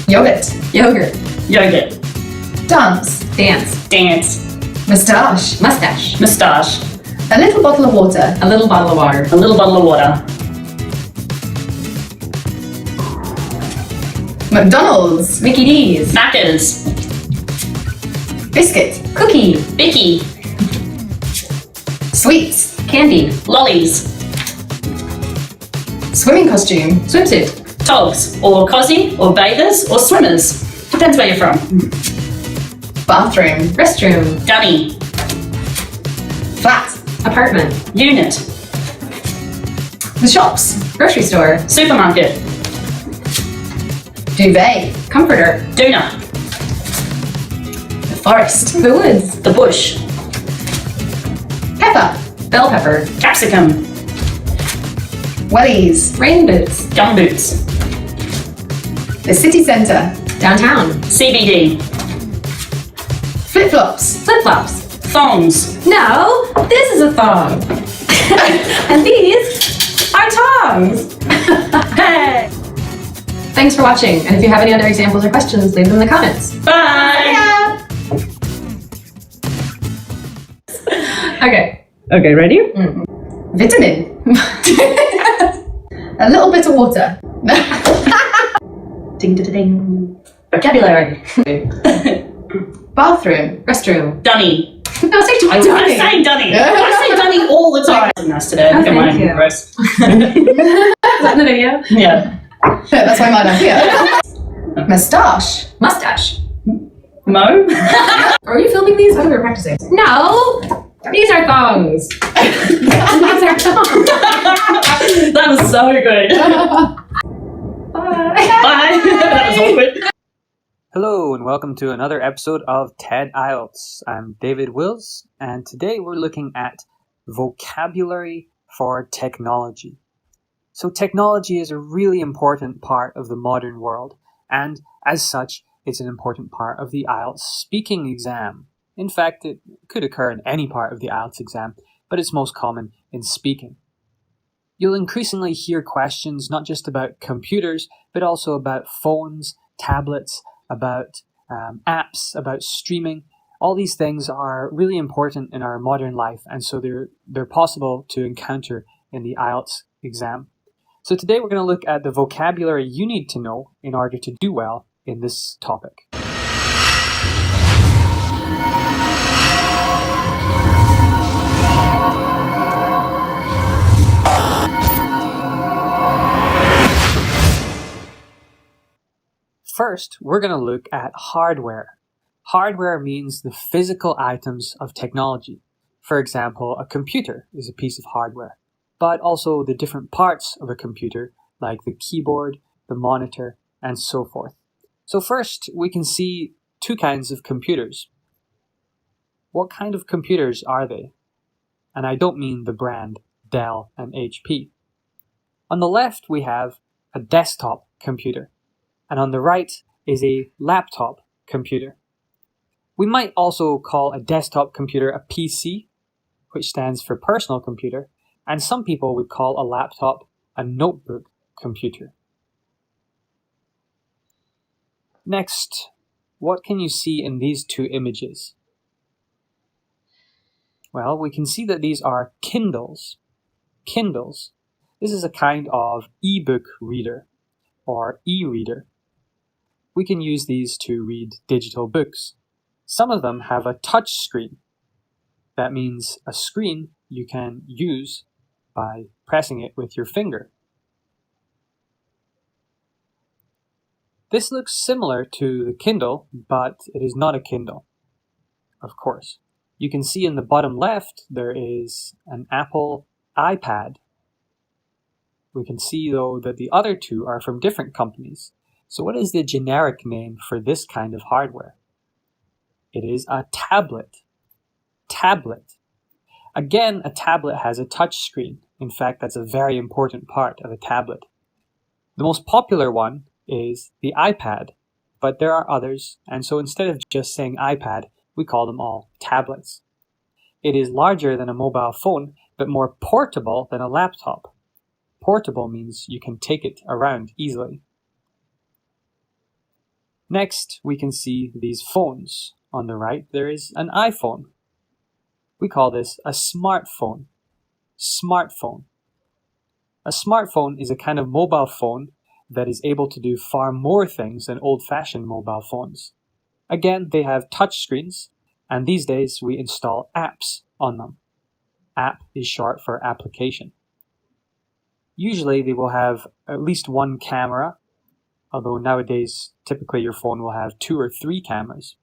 Yogurt. Yogurt. Yogurt. Dance. Dance. Dance. Moustache. Mustache. Mustache. A little bottle of water. A little bottle of water. A little bottle of water. McDonald's. Mickey D's. Macca's. Biscuit. Cookie. Bicky. Sweets. Candy. Lollies. Swimming costume. Swimsuit. Togs. Or cozy. Or bathers. Or swimmers. Depends where you're from. Bathroom. Restroom. Dunny. Flat. Apartment. Unit. The shops. Grocery store. Supermarket. Duvet. Comforter. Doona. The forest. The woods. The bush. Pepper. Bell pepper. Capsicum. Wellies. Rain boots. Gum boots. The city centre. Downtown. CBD. Flip-flops. Flip-flops. Thongs. No, this is a thong. And these are tongs. Hey! Thanks for watching, and if you have any other examples or questions, leave them in the comments. Bye! Okay. Okay, ready? Vitamin. A little bit of water. Ding, ding, ding. Vocabulary. Bathroom. Restroom. Dunny. No, say I'm Dunny. saying Dunny. I say Dunny all the time. Nice today. Oh, Look at my thank you. breast. Is that in the video? Yeah. That's why mine are here. Moustache. Mustache. Mo? Are you filming these? I thought we were practicing. No. These are thongs. These are tongues. That was so good. Bye. Bye. That was awkward. Hello and welcome to another episode of TED IELTS. I'm David Wills and today we're looking at vocabulary for technology. So technology is a really important part of the modern world and as such it's an important part of the IELTS speaking exam. In fact, it could occur in any part of the IELTS exam, but it's most common in speaking. You'll increasingly hear questions not just about computers, but also about phones, tablets, about apps, about streaming, All these things are really important in our modern life, and so they're possible to encounter in the IELTS exam. So today we're going to look at the vocabulary you need to know in order to do well in this topic. First, we're going to look at hardware. Hardware means the physical items of technology. For example, a computer is a piece of hardware, but also the different parts of a computer, like the keyboard, the monitor, and so forth. So first, we can see two kinds of computers. What kind of computers are they? And I don't mean the brand Dell and HP. On the left, we have a desktop computer, and on the right is a laptop computer. We might also call a desktop computer a PC, which stands for personal computer, and some people would call a laptop a notebook computer. Next, what can you see in these two images? Well, we can see that these are Kindles. Kindles. This is a kind of e-book reader or e-reader. We can use these to read digital books. Some of them have a touch screen. That means a screen you can use by pressing it with your finger. This looks similar to the Kindle, but it is not a Kindle, of course. You can see in the bottom left there is an Apple iPad. We can see, though, that the other two are from different companies. So what is the generic name for this kind of hardware? It is a tablet. Tablet. Again, a tablet has a touch screen. In fact, that's a very important part of a tablet. The most popular one is the iPad, but there are others, and so instead of just saying iPad, we call them all tablets. It is larger than a mobile phone, but more portable than a laptop. Portable means you can take it around easily. Next, we can see these phones. On the right, there is an iPhone. We call this a smartphone. Smartphone. A smartphone is a kind of mobile phone that is able to do far more things than old-fashioned mobile phones. Again, they have touch screens, and these days we install apps on them. App is short for application. Usually they will have at least one camera, although nowadays typically your phone will have 2 or 3 cameras.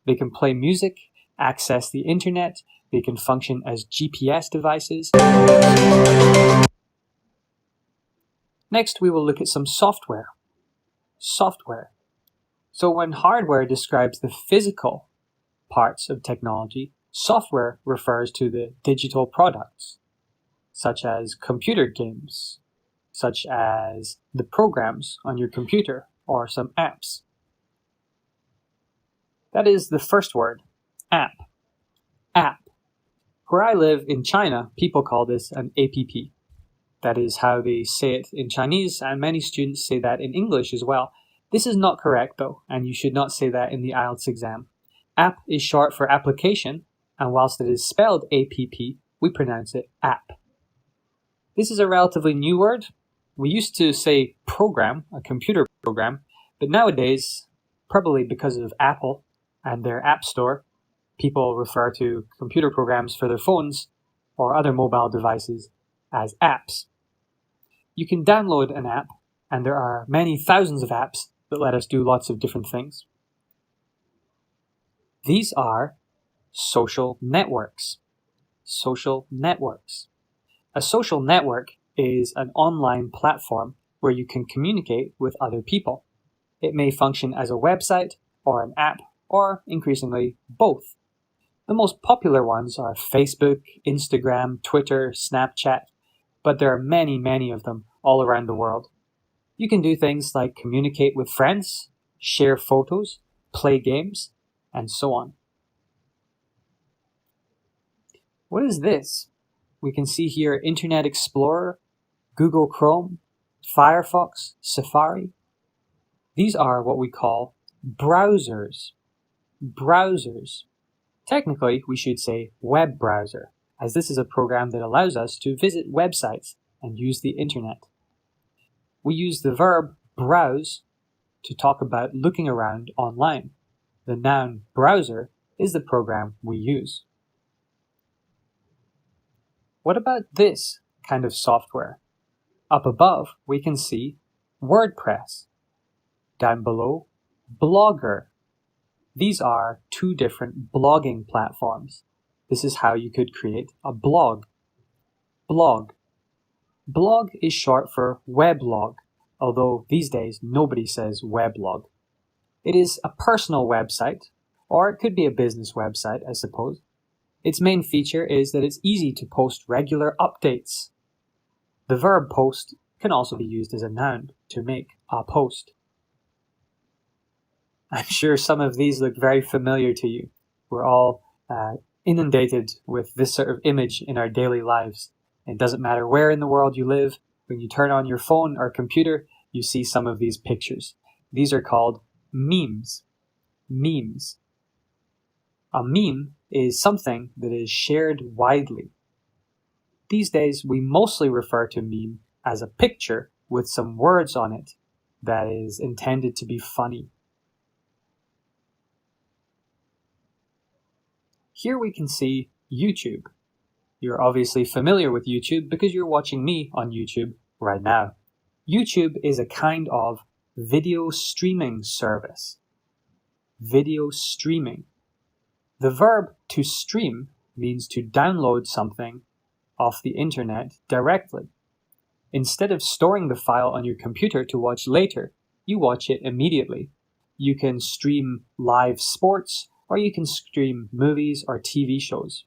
They can play music, access the internet, they can function as GPS devices. Next, we will look at some software. Software. So when hardware describes the physical parts of technology, software refers to the digital products, such as computer games, such as the programs on your computer or some apps. That is the first word, app. App. Where I live in China, people call this an app. That is how they say it in Chinese, and many students say that in English as well. This is not correct though, and you should not say that in the IELTS exam. App is short for application, and whilst it is spelled app, we pronounce it app. This is a relatively new word. We used to say program, a computer program, but nowadays, probably because of Apple and their app store, people refer to computer programs for their phones or other mobile devices as apps. You can download an app, and there are many thousands of apps that let us do lots of different things. These are social networks. Social networks. A social network is an online platform where you can communicate with other people. It may function as a website or an app, or increasingly both. The most popular ones are Facebook, Instagram, Twitter, Snapchat, but there are many, many of them all around the world. You can do things like communicate with friends, share photos, play games, and so on. What is this? We can see here Internet Explorer, Google Chrome, Firefox, Safari. These are what we call browsers. Browsers. Technically, we should say web browser, as this is a program that allows us to visit websites and use the internet. We use the verb browse to talk about looking around online. The noun browser is the program we use. What about this kind of software? Up above, we can see WordPress. Down below, Blogger. These are two different blogging platforms. This is how you could create a blog. Blog. Blog is short for weblog, although these days nobody says weblog. It is a personal website, or it could be a business website, I suppose. Its main feature is that it's easy to post regular updates. The verb post can also be used as a noun to make a post. I'm sure some of these look very familiar to you. We're all inundated with this sort of image in our daily lives. It doesn't matter where in the world you live, when you turn on your phone or computer, you see some of these pictures. These are called memes. Memes. A meme is something that is shared widely. These days, we mostly refer to meme as a picture with some words on it that is intended to be funny. Here we can see YouTube. You're obviously familiar with YouTube because you're watching me on YouTube right now. YouTube is a kind of video streaming service. Video streaming. The verb to stream means to download something off the internet directly. Instead of storing the file on your computer to watch later, you watch it immediately. You can stream live sports, or you can stream movies or TV shows.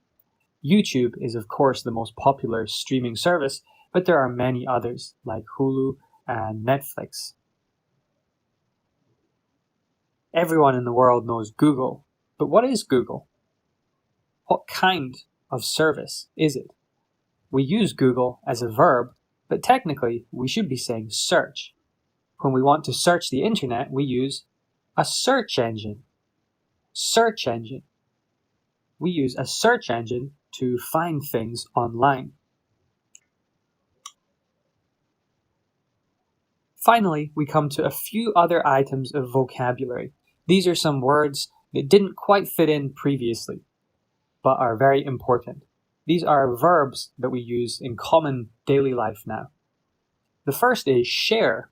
YouTube is of course the most popular streaming service, but there are many others like Hulu and Netflix. Everyone in the world knows Google, but what is Google? What kind of service is it? We use Google as a verb, but technically we should be saying search. When we want to search the internet, we use a search engine. Search engine. We use a search engine to find things online. Finally, we come to a few other items of vocabulary. These are some words that didn't quite fit in previously, but are very important. These are verbs that we use in common daily life now. The first is share.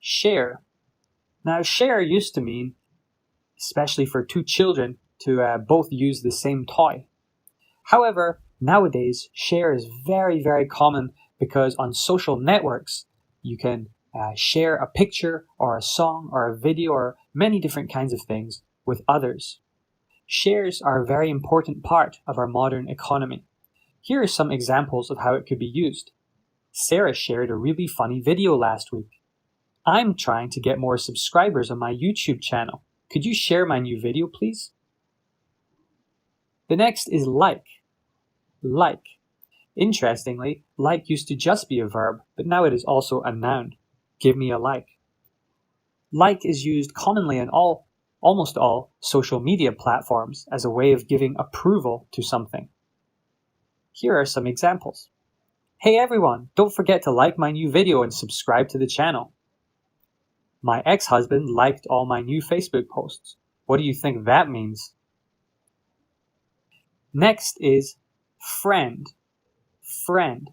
Share. Now, share used to mean, especially for two children, to both use the same toy. However, nowadays, share is very, very common because on social networks, you can share a picture or a song or a video or many different kinds of things with others. Shares are a very important part of our modern economy. Here are some examples of how it could be used. Sarah shared a really funny video last week. I'm trying to get more subscribers on my YouTube channel. Could you share my new video, please? The next is like. Like. Interestingly, like used to just be a verb, but now it is also a noun. Give me a like. Like is used commonly in almost all social media platforms as a way of giving approval to something. Here are some examples. Hey everyone, don't forget to like my new video and subscribe to the channel. My ex-husband liked all my new Facebook posts. What do you think that means? Next is friend. Friend.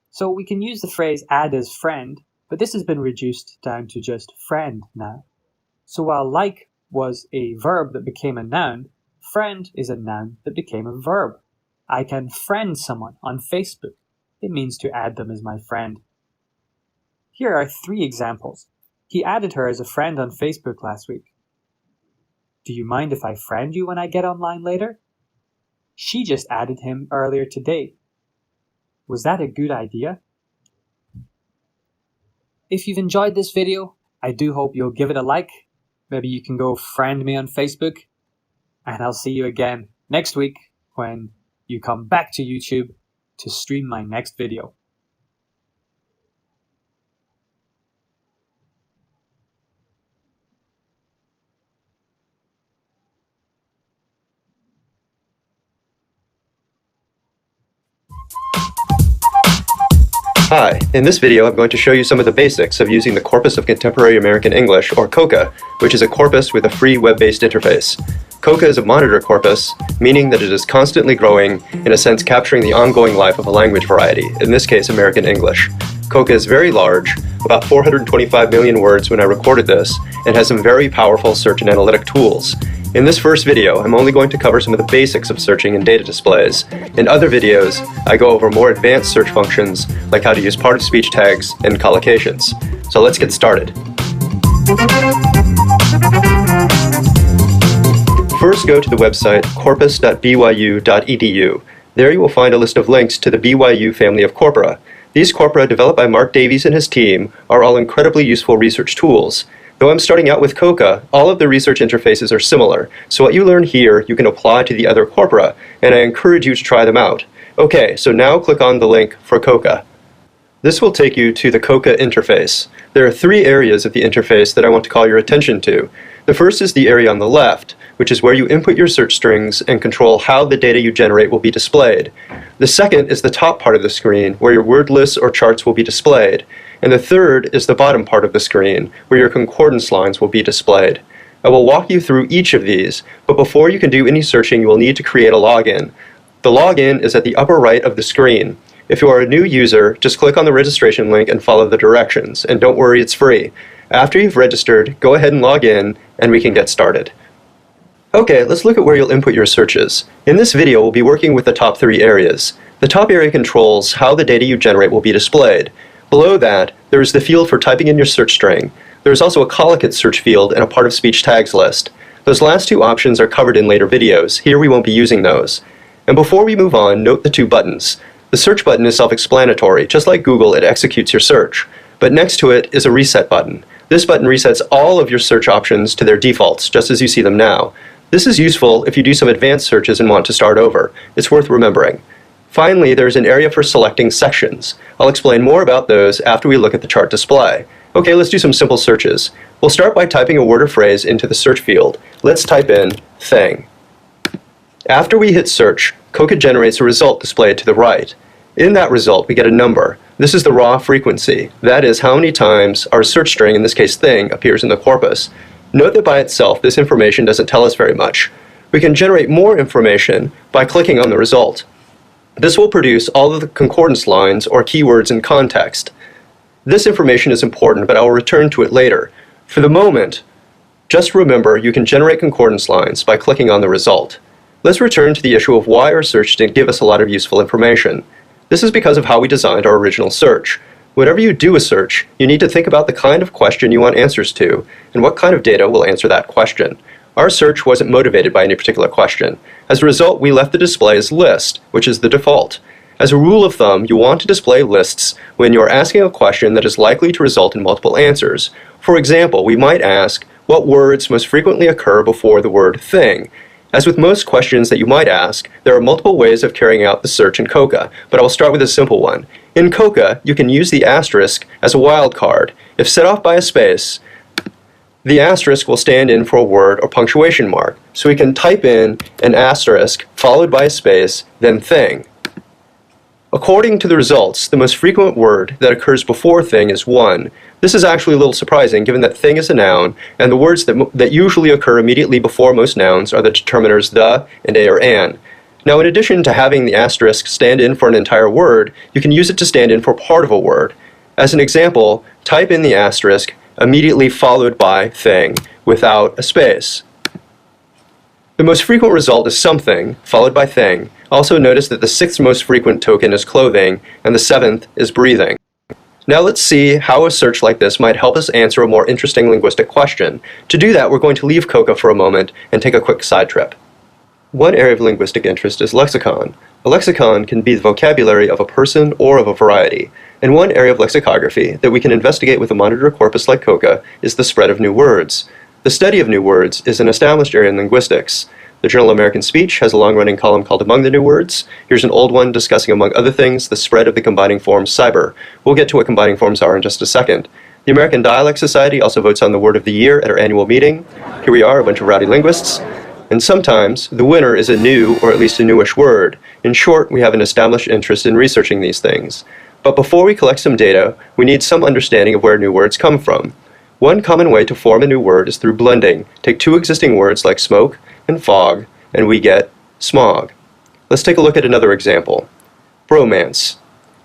So we can use the phrase add as friend, but this has been reduced down to just friend now. So while like was a verb that became a noun, friend is a noun that became a verb. I can friend someone on Facebook. It means to add them as my friend. Here are 3 examples. He added her as a friend on Facebook last week. Do you mind if I friend you when I get online later? She just added him earlier today. Was that a good idea? If you've enjoyed this video, I do hope you'll give it a like. Maybe you can go friend me on Facebook. And I'll see you again next week when you come back to YouTube to stream my next video. Hi, in this video I'm going to show you some of the basics of using the Corpus of Contemporary American English, or COCA, which is a corpus with a free web-based interface. COCA is a monitor corpus, meaning that it is constantly growing, in a sense capturing the ongoing life of a language variety, in this case American English. COCA is very large, about 425 million words when I recorded this, and has some very powerful search and analytic tools. In this first video, I'm only going to cover some of the basics of searching and data displays. In other videos, I go over more advanced search functions, like how to use part-of-speech tags and collocations. So let's get started. First, go to the website corpus.byu.edu. There you will find a list of links to the BYU family of corpora. These corpora, developed by Mark Davies and his team, are all incredibly useful research tools. Though I'm starting out with COCA, all of the research interfaces are similar, so what you learn here you can apply to the other corpora, and I encourage you to try them out. Okay, so now click on the link for COCA. This will take you to the COCA interface. There are three areas of the interface that I want to call your attention to. The first is the area on the left, which is where you input your search strings and control how the data you generate will be displayed. The second is the top part of the screen, where your word lists or charts will be displayed. And the third is the bottom part of the screen, where your concordance lines will be displayed. I will walk you through each of these, but before you can do any searching, you will need to create a login. The login is at the upper right of the screen. If you are a new user, just click on the registration link and follow the directions, and don't worry, it's free. After you've registered, go ahead and log in, and we can get started. Okay, let's look at where you'll input your searches. In this video, we'll be working with the top three areas. The top area controls how the data you generate will be displayed. Below that, there is the field for typing in your search string. There is also a collocate search field and a part-of-speech tags list. Those last two options are covered in later videos. Here we won't be using those. And before we move on, note the two buttons. The search button is self-explanatory. Just like Google, it executes your search. But next to it is a reset button. This button resets all of your search options to their defaults, just as you see them now. This is useful if you do some advanced searches and want to start over. It's worth remembering. Finally, there's an area for selecting sections. I'll explain more about those after we look at the chart display. Okay, let's do some simple searches. We'll start by typing a word or phrase into the search field. Let's type in thing. After we hit search, COCA generates a result displayed to the right. In that result, we get a number. This is the raw frequency. That is how many times our search string, in this case thing, appears in the corpus. Note that by itself, this information doesn't tell us very much. We can generate more information by clicking on the result. This will produce all of the concordance lines or keywords in context. This information is important, but I will return to it later. For the moment, just remember you can generate concordance lines by clicking on the result. Let's return to the issue of why our search didn't give us a lot of useful information. This is because of how we designed our original search. Whenever you do a search, you need to think about the kind of question you want answers to, and what kind of data will answer that question. Our search wasn't motivated by any particular question. As a result, we left the display as list, which is the default. As a rule of thumb, you want to display lists when you are asking a question that is likely to result in multiple answers. For example, we might ask, what words most frequently occur before the word thing? As with most questions that you might ask, there are multiple ways of carrying out the search in COCA, but I will start with a simple one. In COCA, you can use the asterisk as a wildcard. If set off by a space, the asterisk will stand in for a word or punctuation mark. So we can type in an asterisk followed by a space, then thing. According to the results, the most frequent word that occurs before thing is one. This is actually a little surprising given that thing is a noun, and the words that usually occur immediately before most nouns are the determiners the and a or an. Now, in addition to having the asterisk stand in for an entire word, you can use it to stand in for part of a word. As an example, type in the asterisk immediately followed by thing without a space. The most frequent result is something, followed by thing. Also notice that the sixth most frequent token is clothing, and the seventh is breathing. Now let's see how a search like this might help us answer a more interesting linguistic question. To do that, we're going to leave COCA for a moment and take a quick side trip. One area of linguistic interest is lexicon. A lexicon can be the vocabulary of a person or of a variety. And one area of lexicography that we can investigate with a monitor corpus like COCA is the spread of new words. The study of new words is an established area in linguistics. The journal American Speech has a long-running column called Among the New Words. Here's an old one discussing, among other things, the spread of the combining form cyber. We'll get to what combining forms are in just a second. The American Dialect Society also votes on the word of the year at our annual meeting. Here we are, a bunch of rowdy linguists. And sometimes, the winner is a new, or at least a newish word. In short, we have an established interest in researching these things. But before we collect some data, we need some understanding of where new words come from. One common way to form a new word is through blending. Take two existing words like smoke and fog, and we get smog. Let's take a look at another example. Bromance,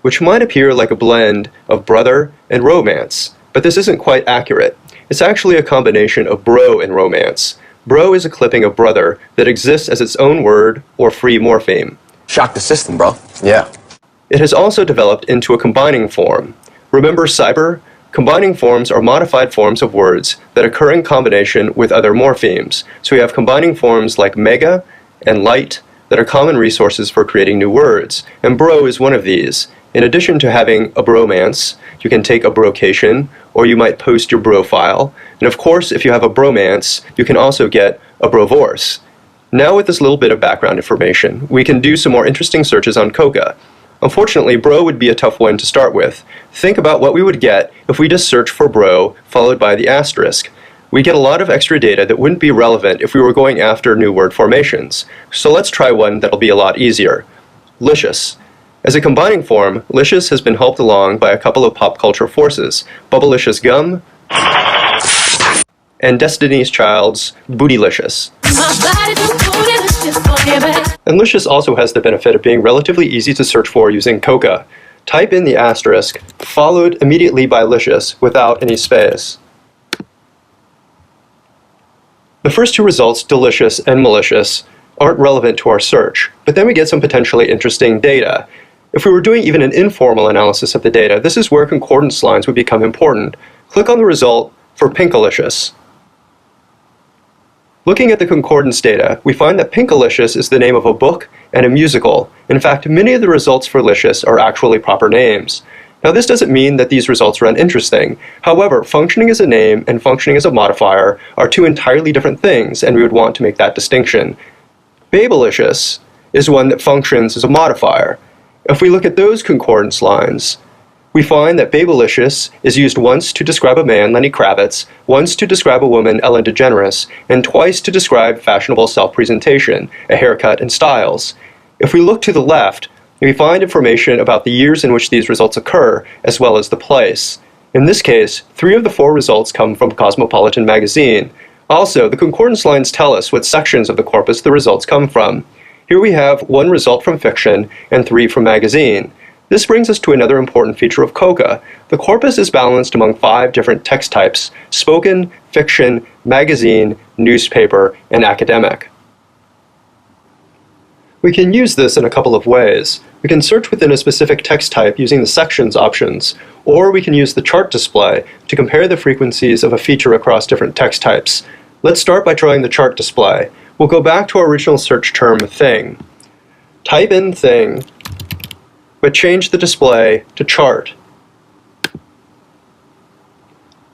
which might appear like a blend of brother and romance, but this isn't quite accurate. It's actually a combination of bro and romance. Bro is a clipping of brother that exists as its own word or free morpheme. Shock the system, bro. Yeah. It has also developed into a combining form. Remember cyber? Combining forms are modified forms of words that occur in combination with other morphemes. So we have combining forms like mega and light that are common resources for creating new words, and bro is one of these. In addition to having a bromance, you can take a brocation, or you might post your bro file, and of course if you have a bromance, you can also get a brovorce. Now with this little bit of background information, we can do some more interesting searches on Coca. Unfortunately, bro would be a tough one to start with. Think about what we would get if we just searched for bro followed by the asterisk. We get a lot of extra data that wouldn't be relevant if we were going after new word formations. So let's try one that'll be a lot easier. Licious. As a combining form, licious has been helped along by a couple of pop culture forces, Bubblicious Gum and Destiny's Child's Bootylicious. And licious also has the benefit of being relatively easy to search for using Coca. Type in the asterisk, followed immediately by licious without any space. The first two results, delicious and malicious, aren't relevant to our search, but then we get some potentially interesting data. If we were doing even an informal analysis of the data, this is where concordance lines would become important. Click on the result for pinkalicious. Looking at the concordance data, we find that Pinkalicious is the name of a book and a musical. In fact, many of the results for licious are actually proper names. Now this doesn't mean that these results are uninteresting. However, functioning as a name and functioning as a modifier are two entirely different things, and we would want to make that distinction. Babelicious is one that functions as a modifier. If we look at those concordance lines, we find that Babelicious is used once to describe a man, Lenny Kravitz, once to describe a woman, Ellen DeGeneres, and twice to describe fashionable self-presentation, a haircut, and styles. If we look to the left, we find information about the years in which these results occur, as well as the place. In this case, 3 of the 4 results come from Cosmopolitan magazine. Also, the concordance lines tell us what sections of the corpus the results come from. Here we have 1 result from fiction and 3 from magazine. This brings us to another important feature of Coca. The corpus is balanced among 5 different text types: spoken, fiction, magazine, newspaper, and academic. We can use this in a couple of ways. We can search within a specific text type using the sections options, or we can use the chart display to compare the frequencies of a feature across different text types. Let's start by trying the chart display. We'll go back to our original search term, thing. Type in thing, but change the display to chart.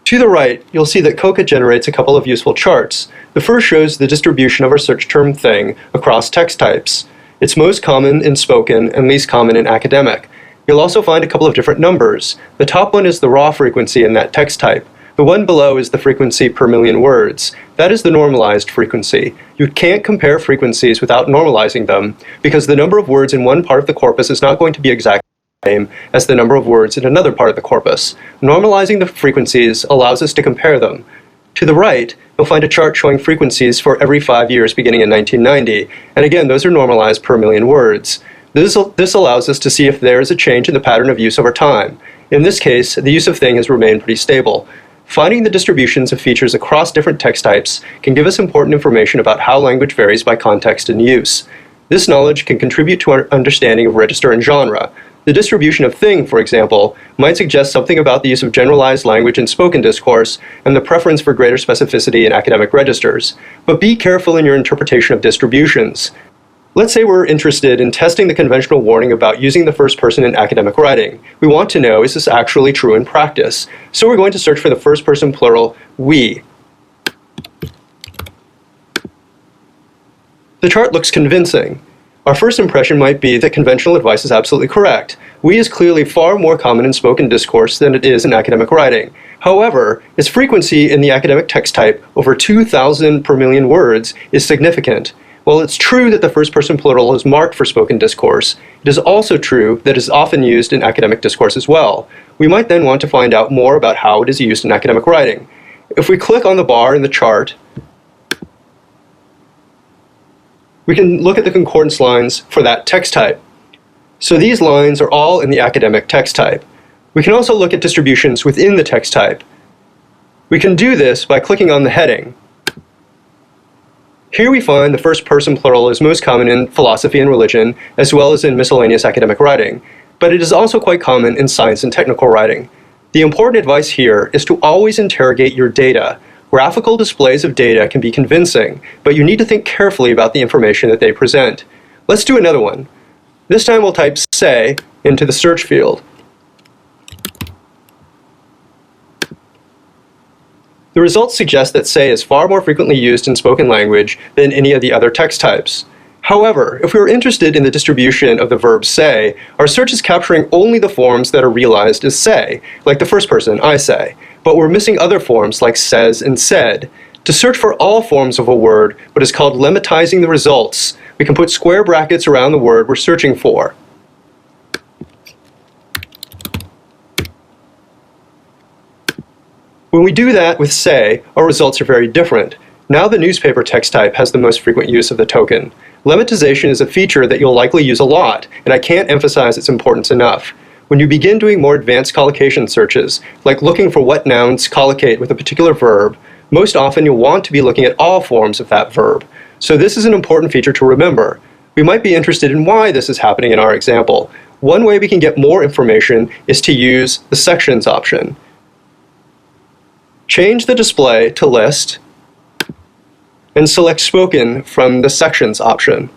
To the right, you'll see that Coca generates a couple of useful charts. The first shows the distribution of our search term thing across text types. It's most common in spoken and least common in academic. You'll also find a couple of different numbers. The top one is the raw frequency in that text type. The one below is the frequency per million words. That is the normalized frequency. You can't compare frequencies without normalizing them, because the number of words in one part of the corpus is not going to be exactly the same as the number of words in another part of the corpus. Normalizing the frequencies allows us to compare them. To the right, you'll find a chart showing frequencies for every 5 years beginning in 1990, and again, those are normalized per million words. This allows us to see if there is a change in the pattern of use over time. In this case, the use of thing has remained pretty stable. Finding the distributions of features across different text types can give us important information about how language varies by context and use. This knowledge can contribute to our understanding of register and genre. The distribution of thing, for example, might suggest something about the use of generalized language in spoken discourse and the preference for greater specificity in academic registers. But be careful in your interpretation of distributions. Let's say we're interested in testing the conventional warning about using the first person in academic writing. We want to know, is this actually true in practice? So we're going to search for the first person plural, we. The chart looks convincing. Our first impression might be that conventional advice is absolutely correct. We is clearly far more common in spoken discourse than it is in academic writing. However, its frequency in the academic text type, over 2,000 per million words, is significant. While it's true that the first-person plural is marked for spoken discourse, it is also true that it is often used in academic discourse as well. We might then want to find out more about how it is used in academic writing. If we click on the bar in the chart, we can look at the concordance lines for that text type. So these lines are all in the academic text type. We can also look at distributions within the text type. We can do this by clicking on the heading. Here we find the first-person plural is most common in philosophy and religion, as well as in miscellaneous academic writing, but it is also quite common in science and technical writing. The important advice here is to always interrogate your data. Graphical displays of data can be convincing, but you need to think carefully about the information that they present. Let's do another one. This time we'll type "say" into the search field. The results suggest that "say" is far more frequently used in spoken language than any of the other text types. However, if we are interested in the distribution of the verb "say," our search is capturing only the forms that are realized as "say," like the first person, "I say," but we're missing other forms like "says" and "said." To search for all forms of a word, what is called lemmatizing the results, we can put square brackets around the word we're searching for. When we do that with "say," our results are very different. Now the newspaper text type has the most frequent use of the token. Lemmatization is a feature that you'll likely use a lot, and I can't emphasize its importance enough. When you begin doing more advanced collocation searches, like looking for what nouns collocate with a particular verb, most often you'll want to be looking at all forms of that verb. So this is an important feature to remember. We might be interested in why this is happening in our example. One way we can get more information is to use the sections option. Change the display to list and select spoken from the sections option.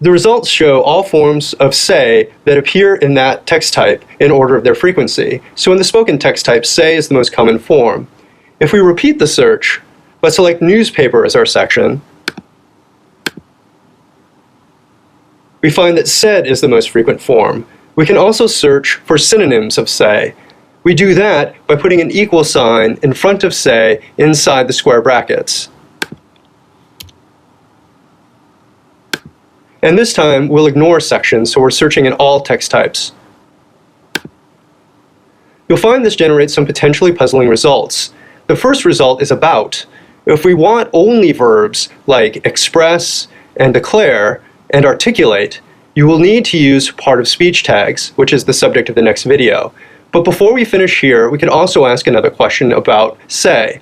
The results show all forms of "say" that appear in that text type in order of their frequency. So in the spoken text type, "say" is the most common form. If we repeat the search, but select newspaper as our section, we find that "said" is the most frequent form. We can also search for synonyms of "say." We do that by putting an equal sign in front of "say" inside the square brackets. And this time, we'll ignore sections, so we're searching in all text types. You'll find this generates some potentially puzzling results. The first result is "about." If we want only verbs like express and declare and articulate, you will need to use part of speech tags, which is the subject of the next video. But before we finish here, we can also ask another question about "say."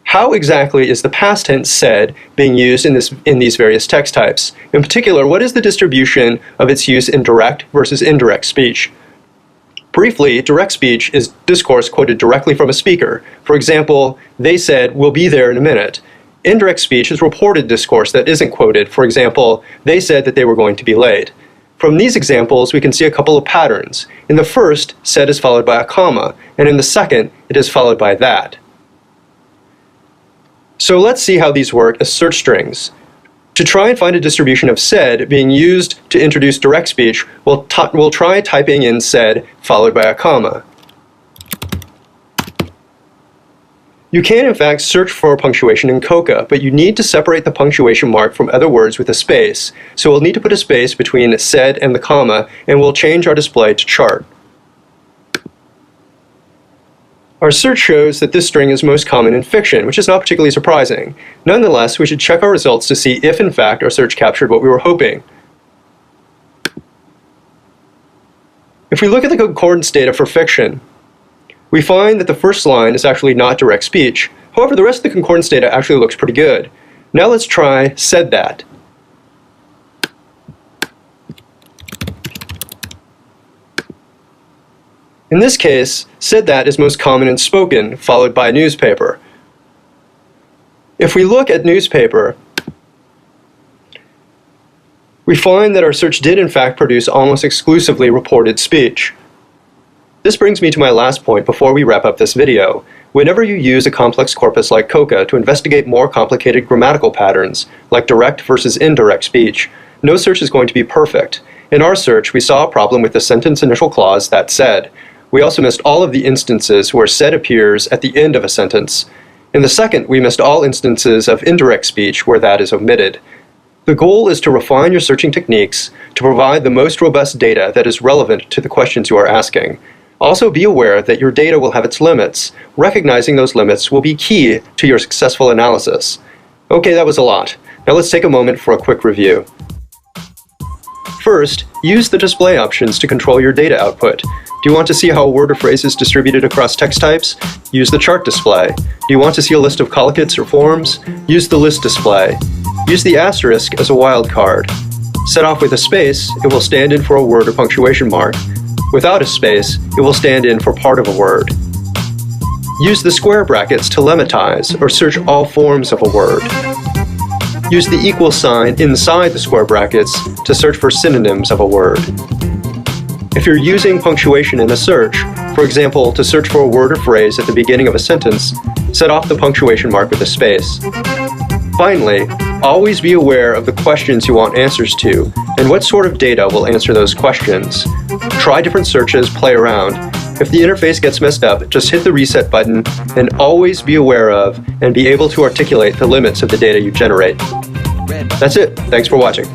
How exactly is the past tense "said" being used in these various text types? In particular, what is the distribution of its use in direct versus indirect speech? Briefly, direct speech is discourse quoted directly from a speaker. For example, "they said, we'll be there in a minute." Indirect speech is reported discourse that isn't quoted. For example, "they said that they were going to be late." From these examples, we can see a couple of patterns. In the first, "said" is followed by a comma, and in the second, it is followed by "that." So let's see how these work as search strings. To try and find a distribution of "said" being used to introduce direct speech, we'll try typing in "said" followed by a comma. You can, in fact, search for punctuation in Coca, but you need to separate the punctuation mark from other words with a space. So we'll need to put a space between "said" and the comma, and we'll change our display to chart. Our search shows that this string is most common in fiction, which is not particularly surprising. Nonetheless, we should check our results to see if, in fact, our search captured what we were hoping. If we look at the concordance data for fiction, we find that the first line is actually not direct speech. However, the rest of the concordance data actually looks pretty good. Now let's try "said that." In this case, "said that" is most common in spoken, followed by newspaper. If we look at newspaper, we find that our search did in fact produce almost exclusively reported speech. This brings me to my last point before we wrap up this video. Whenever you use a complex corpus like Coca to investigate more complicated grammatical patterns, like direct versus indirect speech, no search is going to be perfect. In our search, we saw a problem with the sentence initial clause, "that said." We also missed all of the instances where "said" appears at the end of a sentence. In the second, we missed all instances of indirect speech where that is omitted. The goal is to refine your searching techniques to provide the most robust data that is relevant to the questions you are asking. Also be aware that your data will have its limits. Recognizing those limits will be key to your successful analysis. Okay, that was a lot. Now let's take a moment for a quick review. First, use the display options to control your data output. Do you want to see how a word or phrase is distributed across text types? Use the chart display. Do you want to see a list of collocates or forms? Use the list display. Use the asterisk as a wildcard. Set off with a space, it will stand in for a word or punctuation mark. Without a space, it will stand in for part of a word. Use the square brackets to lemmatize or search all forms of a word. Use the equal sign inside the square brackets to search for synonyms of a word. If you're using punctuation in a search, for example, to search for a word or phrase at the beginning of a sentence, set off the punctuation mark with a space. Finally, always be aware of the questions you want answers to and what sort of data will answer those questions. Try different searches, play around. If the interface gets messed up, just hit the reset button and always be aware of and be able to articulate the limits of the data you generate. That's it. Thanks for watching.